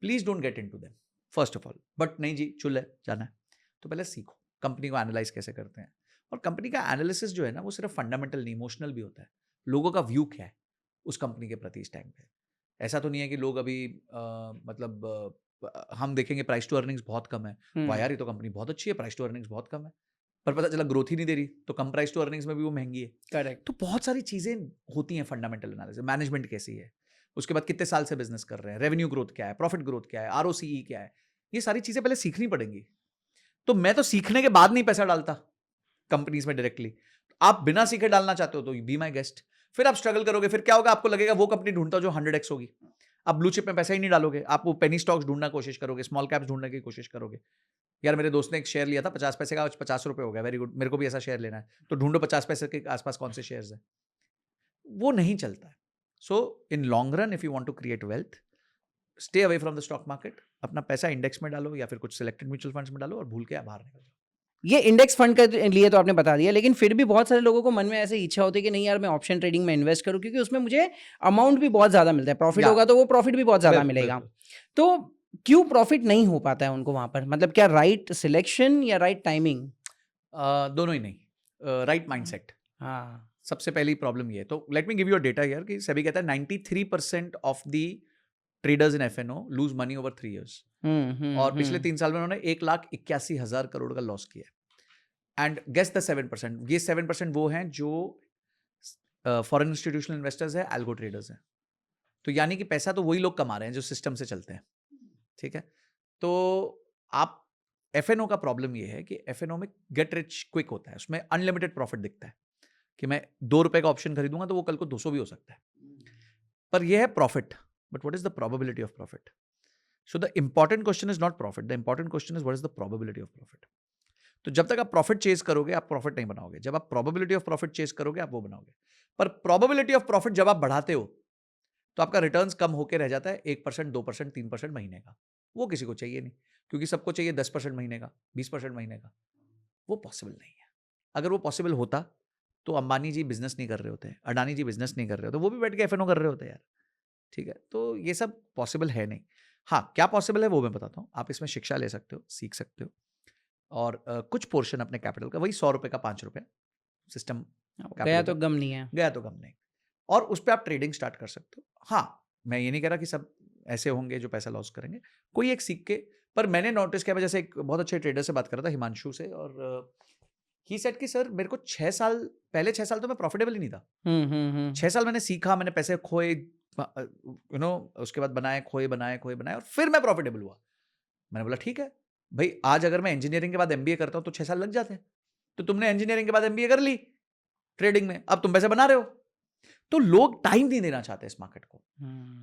Speaker 2: Please don't get into them first of all. But नहीं जी, चुल है, जाना है तो पहले सीखो कंपनी को एनालाइज कैसे करते हैं। और कंपनी का एनालिसिस जो है ना, वो सिर्फ फंडामेंटल नहीं, इमोशनल भी होता है। लोगों का व्यू क्या है उस कंपनी के प्रति इस टाइम पे। ऐसा तो नहीं है कि लोग अभी हम देखेंगे प्राइस टू अर्निंग्स बहुत कम है, वाह यार ये तो कंपनी बहुत अच्छी है, प्राइस टू अर्निंग्स बहुत कम है। पर पता चला ग्रोथ ही नहीं दे रही, तो कम प्राइस टू अर्निंग्स में भी वो महंगी है।
Speaker 1: करेक्ट।
Speaker 2: तो बहुत सारी चीजें होती हैं फंडामेंटल एनालिसिस, मैनेजमेंट कैसी है, उसके बाद कितने साल से बिजनेस कर रहे हैं, रेवेन्यू ग्रोथ क्या है, प्रॉफिट ग्रोथ क्या है, आरओसीई क्या है, ये सारी चीजें पहले सीखनी पड़ेंगी। तो मैं तो सीखने के बाद नहीं पैसा डालता कंपनीज में डायरेक्टली। आप बिना सीखे डालना चाहते हो तो बी माई गेस्ट। फिर आप स्ट्रगल करोगे, फिर क्या होगा, आपको लगेगा वो कंपनी ढूंढता जो 100x होगी। आप ब्लू चिप में पैसा ही नहीं डालोगे, आप वो पेनी स्टॉक्स ढूंढना कोशिश करोगे, स्मॉल कैप्स ढूंढने की कोशिश करोगे। यार मेरे दोस्त ने एक शेयर लिया था 50 पैसे का, आज 50 रुपए हो गया, वेरी गुड, मेरे को भी ऐसा शेयर लेना है, तो ढूंढो 50 पैसे के आसपास कौन से शेयर्स हैं। वो नहीं चलता है। सो इन long run, if you want to create wealth, stay away from the stock market, अपना पैसा इंडेक्स में डालो या फिर कुछ सिलेक्टेड म्यूचुअल फंड्स में डालो और भूल के बाहर निकल जाओ।
Speaker 1: ये इंडेक्स फंड के लिए तो आपने बता दिया, लेकिन फिर भी बहुत सारे लोगों को मन में ऐसे इच्छा होती है कि नहीं यार मैं ऑप्शन ट्रेडिंग में इन्वेस्ट करूं, क्योंकि उसमें मुझे अमाउंट भी बहुत ज़्यादा मिलता है, प्रॉफिट होगा तो वो प्रॉफिट भी बहुत ज़्यादा मिलेगा। तो क्यों प्रॉफिट नहीं हो पाता है उनको वहाँ पर? मतलब क्या राइट सिलेक्शन या राइट टाइमिंग?
Speaker 2: दोनों ही नहीं, राइट माइंडसेट।
Speaker 1: हाँ।
Speaker 2: सबसे पहली प्रॉब्लम ये है। तो let me give you a data here कि सेबी कहता है 93% of the traders in FNO lose money over 3 years। और पिछले 3 साल में उन्होंने 1,81,000 करोड़ का लॉस किया है। एंड गेस द 7%, ये 7% वो हैं जो फॉरेन इंस्टीट्यूशनल इन्वेस्टर्स हैं, एल्गो ट्रेडर्स हैं। तो यानी कि पैसा तो वही लोग कमा रहे हैं जो सिस्टम से चलते हैं, ठीक है। तो आप एफएनओ का प्रॉब्लम ये है कि एफएनओ में गेट रिच क्विक होता है, उसमें अनलिमिटेड प्रॉफिट दिखता है कि मैं 2 रुपए का ऑप्शन खरीदूंगा तो वो कल को 200 भी हो सकता है, पर यह है profit. But what is the probability of profit? So the important question is not profit, the important question is what is the probability of profit. तो जब तक आप प्रॉफिट चेज करोगे आप प्रॉफिट नहीं बनाओगे, जब आप प्रोबेबिलिटी ऑफ प्रॉफिट चेज करोगे आप वो बनाओगे। पर प्रोबेबिलिटी ऑफ प्रॉफिट जब आप बढ़ाते हो तो आपका रिटर्न्स कम होकर रह जाता है 1%, 2%, 3% महीने का। वो किसी को चाहिए नहीं, क्योंकि सबको चाहिए 10% महीने का, 20% महीने का। वो पॉसिबल नहीं है। अगर वो पॉसिबल होता तो अंबानी जी बिजनेस नहीं कर रहे होते, अडानी जी बिजनेस नहीं कर रहे होते, वो भी बैठ के एफएनओ कर रहे होते यार, ठीक है। तो ये सब पॉसिबल है नहीं। हाँ, क्या पॉसिबल है वो मैं बताता हूँ। आप इसमें शिक्षा ले सकते हो, सीख सकते हो, और कुछ पोर्शन अपने कैपिटल का, वही 100 रुपए का 5 रुपए सिस्टम
Speaker 1: गया तो गम नहीं है,
Speaker 2: गया तो गम नहीं, और उस पर आप ट्रेडिंग स्टार्ट कर सकते हो। हाँ, मैं ये नहीं कह रहा कि सब ऐसे होंगे जो पैसा लॉस करेंगे, कोई एक सीख के। पर मैंने नोटिस किया, मैं जैसे एक बहुत अच्छे ट्रेडर से बात कर रहा था, हिमांशु से, और ही सेड कि सर मेरे को 6 साल पहले 6 साल तो मैं प्रॉफिटेबल ही नहीं था। 6 साल मैंने सीखा, मैंने पैसे खोए, यू नो, उसके बाद बनाए, खोए, बनाए, और फिर मैं प्रॉफिटेबल हुआ। मैंने बोला ठीक है भाई, आज अगर मैं इंजीनियरिंग के बाद एमबीए करता हूं तो 6 साल लग जाते हैं, तो तुमने इंजीनियरिंग के बाद एमबीए कर ली ट्रेडिंग में, अब तुम पैसे बना रहे हो। तो लोग टाइम नहीं देना चाहते इस मार्केट को।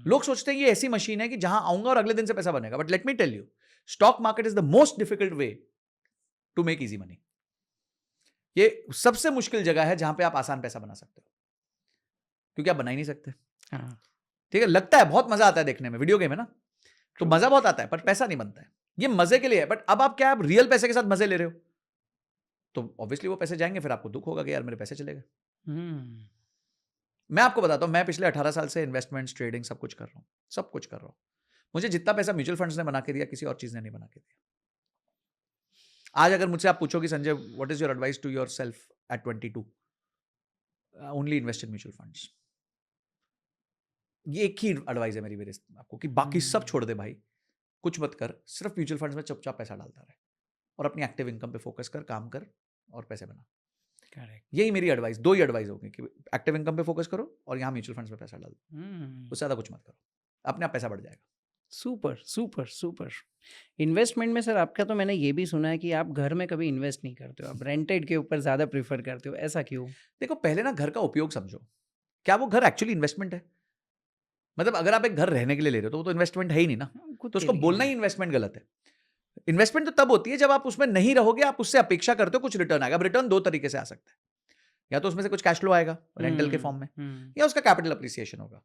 Speaker 2: लोग सोचते हैं ये ऐसी मशीन है कि जहां आऊंगा और अगले दिन से पैसा बनेगा। But let me tell you, stock market is the most difficult way to make easy money. ये सबसे मुश्किल जगह है जहां पे आप आसान पैसा बना सकते हो, क्योंकि आप बना ही नहीं सकते। ठीक है, लगता है बहुत मजा आता है देखने में, वीडियो गेम है ना, तो मजा बहुत आता है, पर पैसा नहीं बनता है। ये मजे के लिए है, बट अब आप क्या, आप रियल पैसे के साथ मजे ले रहे हो, तो ऑब्वियसली वो पैसे जाएंगे, फिर आपको दुख होगा कि यार मेरे पैसे चले गए। मैं आपको बताता हूं, मैं पिछले 18 साल से इन्वेस्टमेंट्स, ट्रेडिंग सब कुछ कर रहा हूं, सब कुछ कर रहा हूं। मुझे जितना पैसा म्यूचुअल फंड्स ने बना के दिया, किसी और चीज ने नहीं बना के दिया। आज अगर मुझसे आप पूछो कि Sanjay what is your advice to yourself at 22, only invest in mutual funds. ये एक ही एडवाइस है मेरी मेरे आपको, कि बाकी सब छोड़ दे भाई, कुछ मत कर, सिर्फ म्यूचुअल फंड्स में चुपचाप पैसा डालता रहे और अपनी एक्टिव इनकम पे फोकस कर, काम कर और पैसे बना। करेक्ट, यही मेरी एडवाइस, 2 ही एडवाइस होगी कि एक्टिव इनकम पे फोकस करो और यहाँ म्यूचुअल फंड्स में पैसा डालो, उससे ज़्यादा कुछ मत करो, अपने आप पैसा बढ़ जाएगा।
Speaker 1: Super super super. इन्वेस्टमेंट में सर आपका तो मैंने ये भी सुना है कि आप घर में कभी इन्वेस्ट नहीं करते हो, आप रेंटेड के ऊपर ज़्यादा प्रीफर करते हो, ऐसा क्यों?
Speaker 2: देखो, पहले ना घर का उपयोग समझो, क्या वो घर एक्चुअली इन्वेस्टमेंट है? मतलब अगर आप एक घर रहने के लिए ले रहे हो तो वो तो इन्वेस्टमेंट है ही नहीं ना, तो उसको बोलना ही इन्वेस्टमेंट गलत है। इन्वेस्टमेंट तो तब होती है जब आप उसमें नहीं रहोगे, आप उससे अपेक्षा करते हो कुछ रिटर्न आएगा। अब रिटर्न 2 तरीके से आ सकता है, या तो उसमें से कुछ कैश फ्लो आएगा रेंटल के फॉर्म में, या उसका कैपिटल अप्रिसिएशन होगा।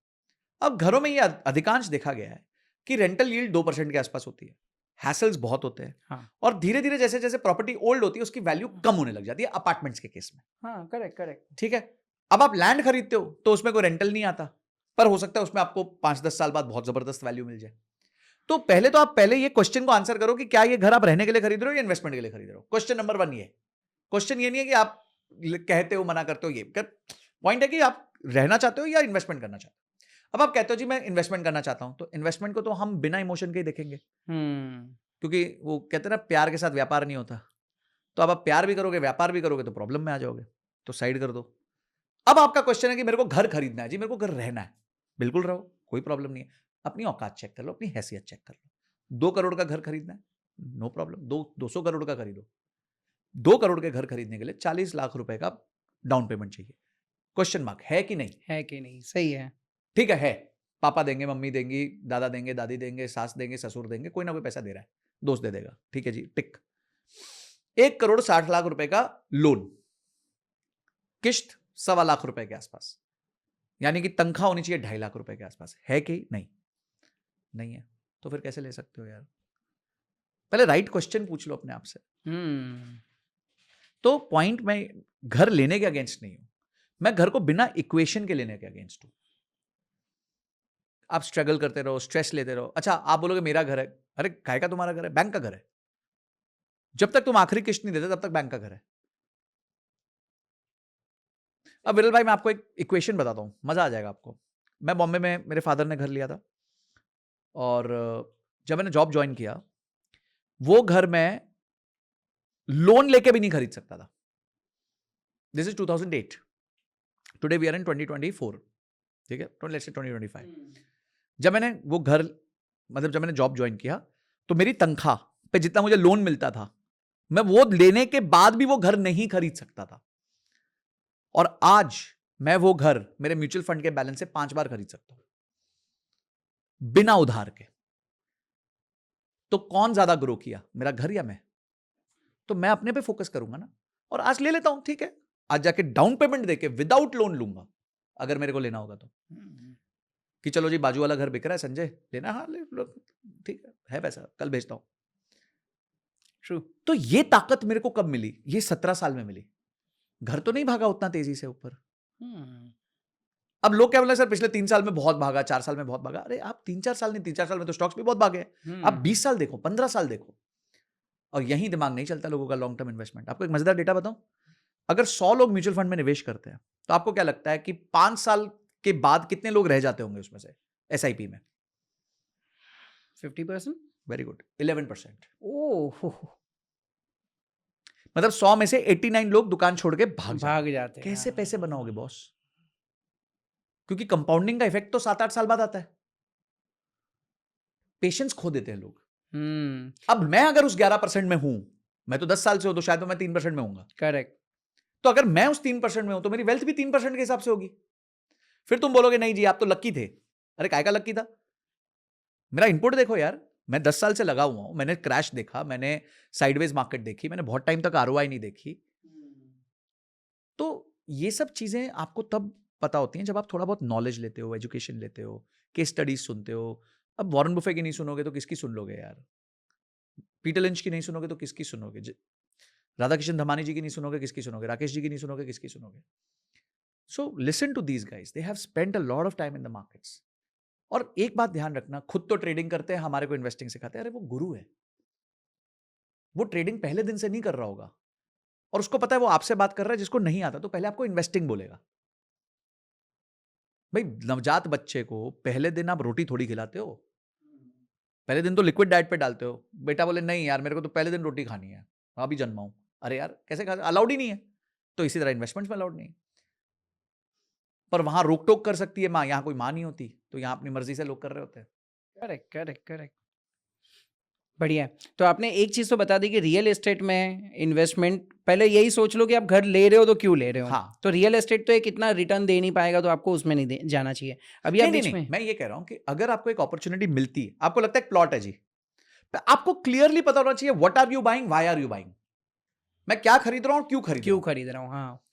Speaker 2: अब घरों में ये अधिकांश देखा गया है कि रेंटल यील्ड 2% के आसपास होती है, हैसल्स बहुत होते हैं, हाँ। और धीरे धीरे जैसे जैसे प्रॉपर्टी ओल्ड होती है उसकी वैल्यू कम होने लग जाती है, अपार्टमेंट्स के केस में।
Speaker 1: हाँ, करेक्ट करेक्ट,
Speaker 2: ठीक है। अब आप लैंड खरीदते हो तो उसमें कोई रेंटल नहीं आता, पर हो सकता है उसमें आपको 5-10 साल बाद बहुत जबरदस्त वैल्यू मिल जाए। तो पहले तो आप पहले ये क्वेश्चन को आंसर करो कि क्या ये घर आप रहने के लिए खरीद रहे हो या इन्वेस्टमेंट के लिए खरीद रहे हो। क्वेश्चन नंबर 1 ये। क्वेश्चन ये नहीं है कि आप कहते हो, मना करते हो, ये पॉइंट है कि आप रहना चाहते हो या इन्वेस्टमेंट करना चाहते हो। अब आप कहते हो जी मैं इन्वेस्टमेंट करना चाहता हूं, तो इन्वेस्टमेंट को तो हम बिना इमोशन के ही देखेंगे, क्योंकि वो कहते हैं ना प्यार के साथ व्यापार नहीं होता, तो अब आप प्यार भी करोगे, व्यापार भी करोगे तो प्रॉब्लम में आ जाओगे, तो साइड कर दो। अब आपका क्वेश्चन है कि मेरे को घर खरीदना है जी, मेरे को घर रहना है, बिल्कुल रहो, कोई प्रॉब्लम नहीं है। अपनी औकात चेक कर लो, अपनी हैसियत चेक कर लो। 2 करोड़ का घर खरीदना है, नो प्रॉब्लम, 200 करोड़ का खरीदो। 2 करोड़ के घर खरीदने के लिए 40 लाख रुपए का डाउन पेमेंट चाहिए। क्वेश्चन मार्क है कि नहीं?
Speaker 1: है कि नहीं? सही है।
Speaker 2: ठीक है। पापा देंगे, मम्मी देंगी, दादा देंगे, दादी देंगे, सास देंगे, ससुर देंगे, कोई ना कोई पैसा दे रहा है, दोस्त दे देगा, ठीक है जी, टिक। 1 करोड़ 60 लाख रुपए का लोन, किश्त 1.25 लाख रुपए के आसपास, यानी कि तनख्वाह होनी चाहिए 2.5 लाख रुपए के आसपास, है कि नहीं? नहीं है, तो फिर कैसे ले सकते हो यार? पहले राइट क्वेश्चन पूछ लो अपने आप से। तो पॉइंट, मैं घर लेने के अगेंस्ट नहीं हूं, मैं घर को बिना इक्वेशन के लेने के अगेंस्ट हूं। आप स्ट्रगल करते रहो, स्ट्रेस लेते रहो। अच्छा, आप बोलोगे मेरा घर है, अरे काय का तुम्हारा घर है? बैंक का घर है। जब तक तुम आखिरी किश्त नहीं देते तब तक बैंक का घर है। अब विरल भाई, मैं आपको एक इक्वेशन बताता हूं, मजा आ जाएगा आपको। मैं बॉम्बे में, मेरे फादर ने घर लिया था, और जब मैंने जॉब ज्वाइन किया, वो घर में लोन लेके भी नहीं खरीद सकता था। This is 2008, today we are in 2024, ठीक है, लेट्स से 2025। जब मैंने वो घर, मतलब जब मैंने जॉब ज्वाइन किया, तो मेरी तनख्वाह पे जितना मुझे लोन मिलता था, मैं वो लेने के बाद भी वो घर नहीं खरीद सकता था। और आज मैं वो घर मेरे म्यूचुअल फंड के बैलेंस से 5 बार खरीद सकता हूं, बिना उधार के। तो कौन ज्यादा ग्रो किया, मेरा घर या मैं? तो मैं अपने पे फोकस करूंगा ना, और आज ले लेता हूं, ठीक है, आज जाके डाउन पेमेंट देके विदाउट लोन लूंगा अगर मेरे को लेना होगा तो। कि चलो जी, बाजू वाला घर बिक रहा है, संजय लेना? हाँ ले लो, ठीक है पैसा, कल भेजता हूं।
Speaker 1: ट्रू।
Speaker 2: तो ये ताकत मेरे को कब मिली? ये 17 साल में मिली। घर तो नहीं भागा उतना तेजी से ऊपर। अब लोग क्या बोल रहे हैं, सर पिछले 3 साल में बहुत भागा, 4 साल में बहुत भागा। अरे आप 3-4 साल नहीं, 3-4 साल में तो स्टॉक्स भी बहुत भागे हैं। आप 20 साल देखो, 15 साल देखो, और यही दिमाग नहीं चलता लोगों का लॉन्ग टर्म इन्वेस्टमेंट। आपको एक मजेदार डेटा बताऊं, अगर 100 लोग म्यूचुअल फंड में निवेश करते हैं, तो आपको क्या लगता है कि 5 साल के बाद कितने लोग रह जाते होंगे उसमें से एसआईपी में?
Speaker 1: 50%?
Speaker 2: Very good, 11%।
Speaker 1: ओह,
Speaker 2: मतलब 100 में से 89 लोग दुकान छोड़ के भाग
Speaker 1: जाते हैं।
Speaker 2: कैसे पैसे बनाओगे बॉस? क्योंकि कंपाउंडिंग का इफेक्ट तो 7-8 साल बाद आता है। पेशेंस खो देते हैं लोग। अब मैं अगर उस 11% में हूं, मैं तो 10 साल से हूं, तो शायद मैं 3% में होऊंगा।
Speaker 1: करेक्ट।
Speaker 2: तो अगर मैं उस 3% में हूं, तो मेरी वेल्थ भी 3% के हिसाब से होगी। फिर तुम बोलोगे नहीं जी, आप तो लक्की थे। अरे काय का लक्की था? मेरा इनपुट देखो यार, मैं 10 साल से लगा हुआ हूं, मैंने क्रैश देखा, मैंने साइडवेज मार्केट देखी, मैंने बहुत टाइम तक आरओआई नहीं देखी। तो ये सब चीजें आपको तब पता होती हैं जब आप थोड़ा बहुत नॉलेज लेते हो, एजुकेशन लेते हो, केस स्टडीज सुनते हो। अब वॉरेन बुफे की नहीं सुनोगे तो किसकी सुन लोगे यार? पीटर लिंच की नहीं सुनोगे तो किसकी सुनोगे? राधा किशन धमानी जी की नहीं सुनोगे, किसकी सुनोगे? राकेश जी की नहीं सुनोगे, किसकी सुनोगे? So listen to these guys, they have spent a lot of time in the markets. और एक बात ध्यान रखना, खुद तो ट्रेडिंग करते हैं, हमारे को इन्वेस्टिंग सिखाते हैं। अरे वो गुरु है, वो ट्रेडिंग पहले दिन से नहीं कर रहा होगा, और उसको पता है वो आपसे बात कर रहा है जिसको नहीं आता, तो पहले आपको इन्वेस्टिंग बोलेगा। भाई नवजात बच्चे को पहले दिन आप रोटी थोड़ी खिलाते हो, पहले दिन तो लिक्विड डाइट पे डालते हो। बेटा बोले नहीं यार, मेरे को तो पहले दिन रोटी खानी है, अभी जन्माऊं। अरे यार कैसे खा, अलाउड ही नहीं है। तो इसी तरह इन्वेस्टमेंट्स में अलाउड नहीं, पर वहां रोक टोक कर सकती है माँ, यहां कोई माँ नहीं होती, तो यहां अपनी मर्जी से लोग कर रहे होते हैं।
Speaker 1: करेक्ट करेक्ट करेक्ट, बढ़िया। तो आपने एक चीज तो बता दी कि रियल एस्टेट में इन्वेस्टमेंट, पहले यही सोच लो कि आप घर ले रहे हो तो क्यों ले रहे हो।
Speaker 2: हाँ।
Speaker 1: तो रियल एस्टेट तो एक इतना रिटर्न दे नहीं पाएगा, तो आपको उसमें नहीं जाना चाहिए। अभी आप बीच में,
Speaker 2: मैं ये कह रहा हूं कि अगर आपको एक अपॉर्चुनिटी मिलती है, आपको लगता है एक प्लॉट है जी, आपको क्लियरली पता होना चाहिए what are you buying, why are you buying, मैं क्या खरीद रहा हूं और क्यों खरीद रहा हूं।
Speaker 1: हाँ।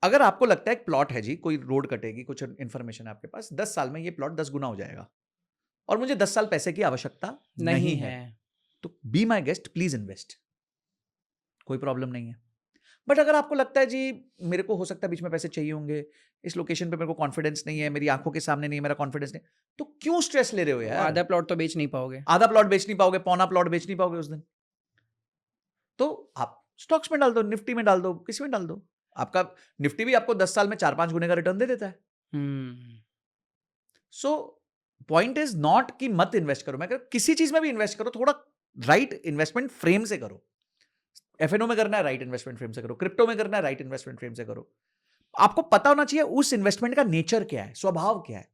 Speaker 2: अगर आपको लगता है एक प्लॉट है जी, कोई रोड कटेगी, कुछ इंफॉर्मेशन है आपके पास, 10 साल में ये प्लॉट 10 गुना हो जाएगा, और मुझे 10 साल पैसे की आवश्यकता नहीं है, तो be my guest, please invest, कोई प्रॉब्लम नहीं है। बट अगर आपको लगता है जी मेरे को हो सकता है बीच में पैसे चाहिए होंगे, इस लोकेशन पे मेरे को कॉन्फिडेंस नहीं है, मेरी आंखों के सामने नहीं है, मेरा कॉन्फिडेंस नहीं, तो क्यों स्ट्रेस ले रहे हो यार?
Speaker 1: आधा प्लॉट तो बेच नहीं पाओगे,
Speaker 2: आधा प्लॉट बेच नहीं पाओगे, पौना प्लॉट बेच नहीं पाओगे उस दिन। तो आप स्टॉक्स में डाल दो, निफ्टी में डाल दो, किसी में डाल दो। आपका निफ्टी भी आपको 10 साल में 4-5 गुने का रिटर्न दे देता है। सो पॉइंट इज नॉट कि मत इन्वेस्ट करो, मैं कह किसी चीज में भी इन्वेस्ट करो, थोड़ा राइट इन्वेस्टमेंट फ्रेम से करो। एफएनओ में करना है राइट इन्वेस्टमेंट फ्रेम से करो, क्रिप्टो में करना है राइट इन्वेस्टमेंट फ्रेम से करो। आपको पता होना चाहिए उस इन्वेस्टमेंट का नेचर क्या है, स्वभाव क्या है।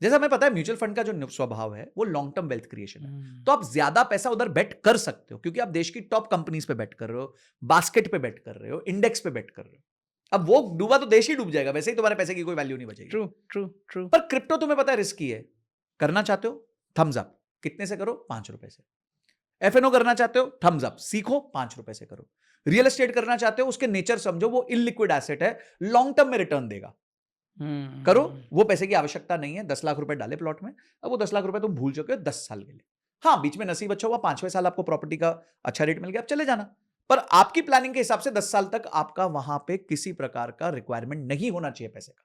Speaker 2: जैसा हमें पता है म्यूचुअल फंड का जो स्वभाव है वो लॉन्ग टर्म वेल्थ क्रिएशन है, तो आप ज्यादा पैसा उधर बेट कर सकते हो क्योंकि आप देश की टॉप कंपनीज पे बेट कर रहे हो, बास्केट पे बेट कर रहे हो, इंडेक्स पे बेट कर रहे हो। अब वो डूबा तो देश ही डूब जाएगा, वैसे ही तुम्हारे पैसे की कोई वैल्यू नहीं बचेगी।
Speaker 1: True true true.
Speaker 2: पर क्रिप्टो तुम्हें पता है रिस्की है, करना चाहते हो थम्स अप, कितने से करो? 5 रुपए से। एफएनओ करना चाहते हो थम्स अप, सीखो 5 रुपए से करो। रियल एस्टेट करना चाहते हो उसके नेचर समझो, वो इलिक्विड एसेट है, लॉन्ग टर्म में रिटर्न देगा, करो। वो पैसे की आवश्यकता नहीं है, 10 लाख रुपए डाले प्लॉट में, अब वो 10 लाख रुपए तुम भूल चुके हो 10 साल के लिए। हाँ, बीच में नसीब अच्छा हुआ, 5वें साल आपको प्रॉपर्टी का अच्छा रेट मिल गया, अब चले जाना। पर आपकी प्लानिंग के हिसाब से 10 साल तक आपका वहां पे किसी प्रकार का रिक्वायरमेंट नहीं होना चाहिए पैसे का।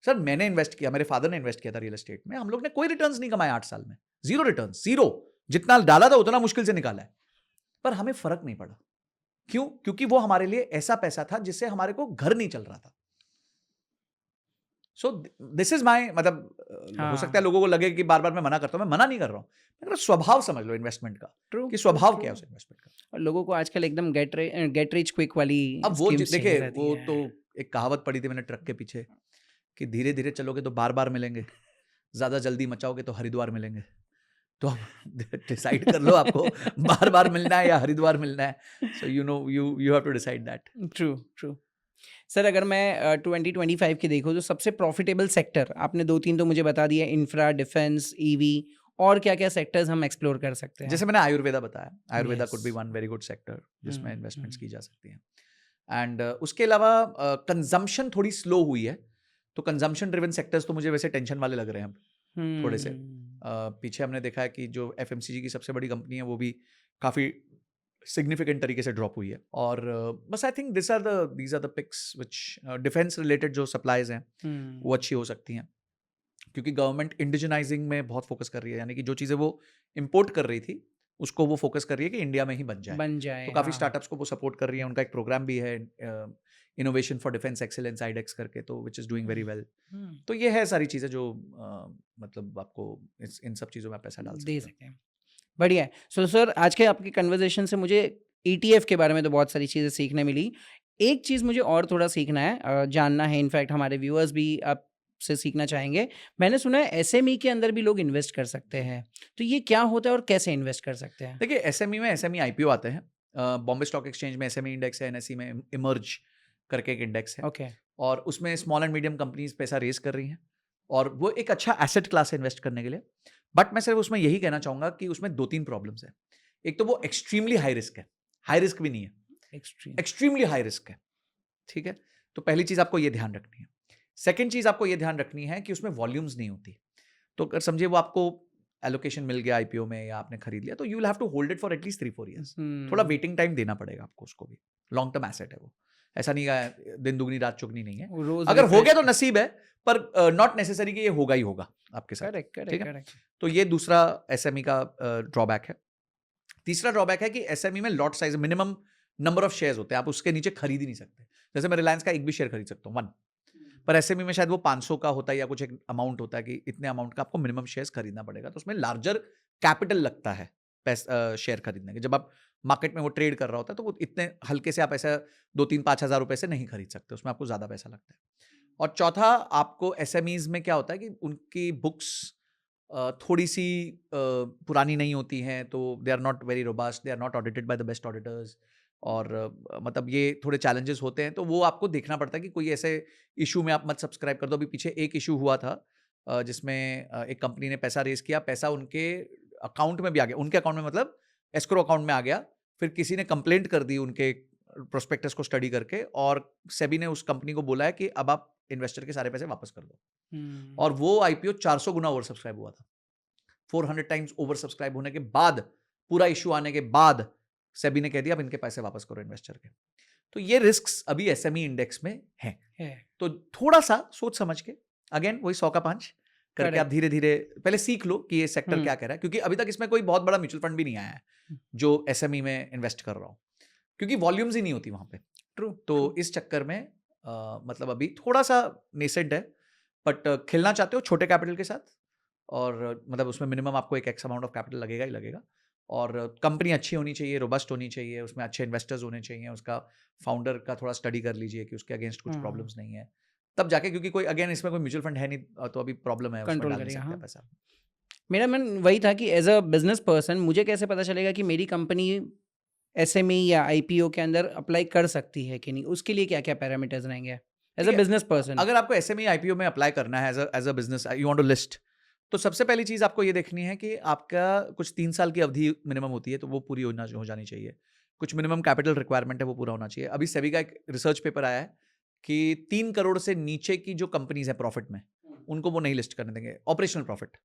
Speaker 2: सर मैंने इन्वेस्ट किया, मेरे फादर ने इन्वेस्ट किया था रियल एस्टेट में, हम लोग ने कोई रिटर्न्स नहीं कमाए 8 साल में, जीरो रिटर्न्स, जीरो। जितना डाला था उतना मुश्किल से निकाला है, पर हमें फर्क नहीं पड़ा। क्यों? क्योंकि वो हमारे लिए ऐसा पैसा था जिससे हमारे को घर नहीं चल रहा था। सो दिस इज माई, मतलब हो सकता है लोगों को लगे कि बार बार मैं मना करता हूं, मैं मना नहीं कर रहा हूं, मैं स्वभाव समझ लो इन्वेस्टमेंट का, कि स्वभाव क्या है उस इन्वेस्टमेंट का।
Speaker 1: और लोगों को आजकल एकदम गेट रिच क्विक वाली
Speaker 2: अब वो
Speaker 1: schemes
Speaker 2: देखिए,
Speaker 1: चाहिए
Speaker 2: वो
Speaker 1: रहती
Speaker 2: तो
Speaker 1: है।
Speaker 2: एक कहावत पढ़ी थी मैंने ट्रक के पीछे कि धीरे धीरे चलोगे तो बार बार मिलेंगे, ज्यादा जल्दी मचाओगे तो हरिद्वार मिलेंगे। तो आप डिसाइड कर लो आपको बार बार मिलना है या हरिद्वार मिलना है। So you have to decide that.
Speaker 1: True true. Sir अगर मैं 2025 की देखूँ तो सबसे प्रॉफिटेबल सेक्टर आपने 2-3 तो मुझे बता दिया, इंफ्रा, डिफेंस, ईवी, और क्या-क्या सेक्टंस हम एक्सप्लोर कर सकते हैं?
Speaker 2: जैसे मैंने आयुर्वेदा बताया, Ayurveda
Speaker 1: Yes.
Speaker 2: Could be one very good sector जिसमें
Speaker 1: हम्म,
Speaker 2: इन्वेस्टमेंट्स
Speaker 1: हम्म।
Speaker 2: की जा सकती हैं। एंड उसके अलावा कंजम्पशन थोड़ी स्लो हुई है, तो कंजम्पशन ड्रिवन सेक्टर्स तो मुझे वैसे टेंशन वाले लग रहे हैं अब थोड़े से। पीछे हमने देखा है कि जो एफएमसीजी की सबसे बड़ी कंपनी है वो भी काफ़ी सिग्निफिकेंट तरीके से ड्रॉप हुई है। और बस I think these are the picks which defence related जो सप्लाईज हैं वो अच्छी हो सकती हैं, क्योंकि गवर्नमेंट इंडिजनाइजिंग में बहुत फोकस कर रही है, यानी कि जो चीज़ें वो इंपोर्ट कर रही थी उसको वो फोकस कर रही है कि इंडिया में ही बन जाए।
Speaker 1: बन जाए,
Speaker 2: तो काफ़ी
Speaker 1: हाँ।
Speaker 2: स्टार्टअप्स को वो सपोर्ट कर रही है, उनका एक प्रोग्राम भी है innovation for defence excellence iDEX करके, तो which is doing very well. तो ये है सारी चीज़ें जो मतलब आपको इन सब चीज़ों में आप पैसा डाल
Speaker 1: दे
Speaker 2: सकते हो।
Speaker 1: सकें। बढ़िया है। सो सर आज के आपकी कन्वर्सेशन से मुझे ईटीएफ के बारे में तो बहुत सारी चीज़ें सीखने मिली। एक चीज़ मुझे और थोड़ा सीखना है, जानना है, इनफैक्ट हमारे व्यूअर्स भी आपसे सीखना चाहेंगे। मैंने सुना है एसएमई के अंदर भी लोग इन्वेस्ट कर सकते हैं। तो ये क्या होता है और कैसे इन्वेस्ट कर सकते हैं?
Speaker 2: देखिए, एसएमई में एसएमई आईपीओ आते हैं। बॉम्बे स्टॉक एक्सचेंज में एसएमई इंडेक्स है, एनएसई में इमर्ज करके एक इंडेक्स है,
Speaker 1: ओके।
Speaker 2: और उसमें स्मॉल एंड मीडियम कंपनीज पैसा रेज कर रही हैं, और वो एक अच्छा एसेट क्लास है इन्वेस्ट करने के लिए। बट मैं सिर्फ उसमें यही कहना चाहूंगा कि उसमें 2-3 प्रॉब्लम्स है। एक तो वो एक्सट्रीमली हाई रिस्क है, हाई रिस्क भी नहीं है,
Speaker 1: एक्सट्रीम।
Speaker 2: एक्सट्रीमली हाई रिस्क है। ठीक है, तो पहली चीज आपको ये ध्यान रखनी है। सेकेंड चीज आपको ये ध्यान रखनी है कि उसमें वॉल्यूम्स नहीं होती। तो अगर समझिए वो आपको एलोकेशन मिल गया आईपीओ में या आपने खरीद लिया, तो you will have to hold it for at least 3-4 years. थोड़ा वेटिंग टाइम देना पड़ेगा आपको उसको भी, लॉन्ग टर्म एसेट है वो, ऐसा नहीं है दिन दुगनी रात चुगनी नहीं है।
Speaker 1: रोज
Speaker 2: अगर हो गया तो नसीब है, पर नॉट नेसेसरी कि ये होगा ही होगा आपके साथ।
Speaker 1: करेक्ट
Speaker 2: ठीक
Speaker 1: करेक्ट
Speaker 2: है?
Speaker 1: करेक्ट।
Speaker 2: तो ये दूसरा एसएमई का ड्रॉबैक है। तीसरा ड्रॉबैक है कि एसएमई में lot size, minimum number of shares होते हैं, आप उसके नीचे खरीद ही नहीं सकते। जैसे मैं रिलायंस का एक भी शेयर खरीद सकता हूँ, 1, पर एसएमई में शायद वो 500 का होता है या कुछ एक अमाउंट होता है कि इतने अमाउंट का आपको मिनिमम शेयर्स खरीदना पड़ेगा, तो उसमें लार्जर कैपिटल लगता है शेयर खरीदने के। जब आप मार्केट में वो ट्रेड कर रहा होता है तो वो इतने हल्के से आप ऐसा 2-3-5 हज़ार रुपए से नहीं खरीद सकते, उसमें आपको ज़्यादा पैसा लगता है। और चौथा, आपको एसएमईज में क्या होता है कि उनकी बुक्स थोड़ी सी पुरानी नहीं होती हैं, तो they are not very robust, they are not audited by the best auditors, और मतलब ये थोड़े चैलेंजेस होते हैं, तो वो आपको देखना पड़ता है कि कोई ऐसे इशू में आप मत सब्सक्राइब कर दो। अभी पीछे एक इशू हुआ था जिसमें एक कंपनी ने पैसा रेज किया, पैसा उनके अकाउंट में भी आ गया, उनके अकाउंट में मतलब एस्क्रो अकाउंट में आ गया, फिर किसी ने कंप्लेंट कर दी उनके प्रोस्पेक्टस को स्टडी करके, और सेबी ने उस कंपनी को बोला है कि अब आप इन्वेस्टर के सारे पैसे वापस कर दो। और वो आईपीओ 400 गुना ओवर सब्सक्राइब हुआ था, 400 टाइम्स ओवर सब्सक्राइब होने के बाद, पूरा इशू आने के बाद सेबी ने कह दिया अब इनके पैसे वापस करो इन्वेस्टर के। तो ये रिस्क्स अभी एसएमई इंडेक्स में हैं। तो थोड़ा सा सोच समझ के, अगेन वही 100 का 5 करके आप धीरे धीरे पहले सीख लो कि ये सेक्टर क्या कह रहा है, क्योंकि अभी तक इसमें कोई बहुत बड़ा म्यूचुअल फंड भी नहीं आया है जो एसएमई में इन्वेस्ट कर रहा हो, क्योंकि वॉल्यूम्स ही नहीं होती वहां पे।
Speaker 1: ट्रू।
Speaker 2: तो इस चक्कर में मतलब अभी थोड़ा सा नेसेंट है, बट खेलना चाहते हो छोटे कैपिटल के साथ, और मतलब उसमें मिनिमम आपको एक एक्स अमाउंट ऑफ कैपिटल लगेगा ही लगेगा, और कंपनी अच्छी होनी चाहिए, रोबस्ट होनी चाहिए, उसमें अच्छे इन्वेस्टर्स होने चाहिए, उसका फाउंडर का थोड़ा स्टडी कर लीजिए कि उसके अगेंस्ट कुछ प्रॉब्लम्स नहीं है, तब जाके, क्योंकि कोई अगेन इसमें कोई म्यूचुअल फंड है नहीं तो अभी प्रॉब्लम है, उसमें
Speaker 1: कंट्रोल
Speaker 2: डाल नहीं
Speaker 1: करेगा,
Speaker 2: सकते
Speaker 1: हाँ।
Speaker 2: पैसा।
Speaker 1: मेरा मन वही था कि एज अ बिजनेस पर्सन मुझे कैसे पता चलेगा कि मेरी कंपनी एसएमई या आईपीओ के अंदर अप्लाई कर सकती है कि नहीं, उसके लिए क्या क्या पैरामीटर्स रहेंगे एज अ
Speaker 2: ठीक है,
Speaker 1: बिजनेस पर्सन?
Speaker 2: अगर आपको एसएमई आईपीओ में अप्लाई करना है as a business, you want to list, तो सबसे पहली चीज आपको ये देखनी है कि आपका कुछ 3 साल की अवधि मिनिमम होती है, तो वो पूरी हो जानी चाहिए। कुछ मिनिमम कैपिटल रिक्वायरमेंट है, वो पूरा होना चाहिए। अभी सेबी का एक रिसर्च पेपर आया है कि 3 करोड़ से नीचे की जो कंपनीज है प्रॉफिट में, उनको वो नहीं लिस्ट करने देंगे। ऑपरेशनल प्रॉफिट,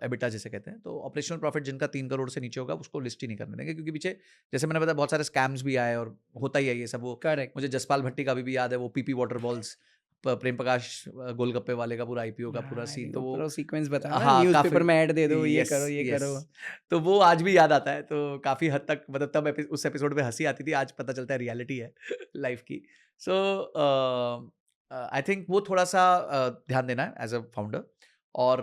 Speaker 2: एबिटा जिसे कहते हैं, तो ऑपरेशनल प्रॉफिट जिनका 3 करोड़ से नीचे होगा उसको लिस्ट ही नहीं करने देंगे, क्योंकि पीछे जैसे मैंने बताया बहुत सारे स्कैम्स भी आए और होता ही है ये सब। वो
Speaker 1: करेक्ट।
Speaker 2: मुझे जसपाल भट्टी का भी याद है, वो PP water balls, Prem Prakash गोलगप्पे वाले का पूरा आईपीओ का पूरा सीन, तो वो
Speaker 1: पूरा सीक्वेंस बता ना,
Speaker 2: हाँ
Speaker 1: न्यूज़पेपर
Speaker 2: काफी,
Speaker 1: में ऐड दे दो, ये
Speaker 2: यस
Speaker 1: करो ये
Speaker 2: यस,
Speaker 1: करो।
Speaker 2: तो वो आज भी याद आता है। तो काफी हद तक मतलब तब उस एपिसोड में हंसी आती थी, आज पता चलता है रियलिटी है लाइफ की। सो आई थिंक वो थोड़ा सा ध्यान देना है एज अ फाउंडर। और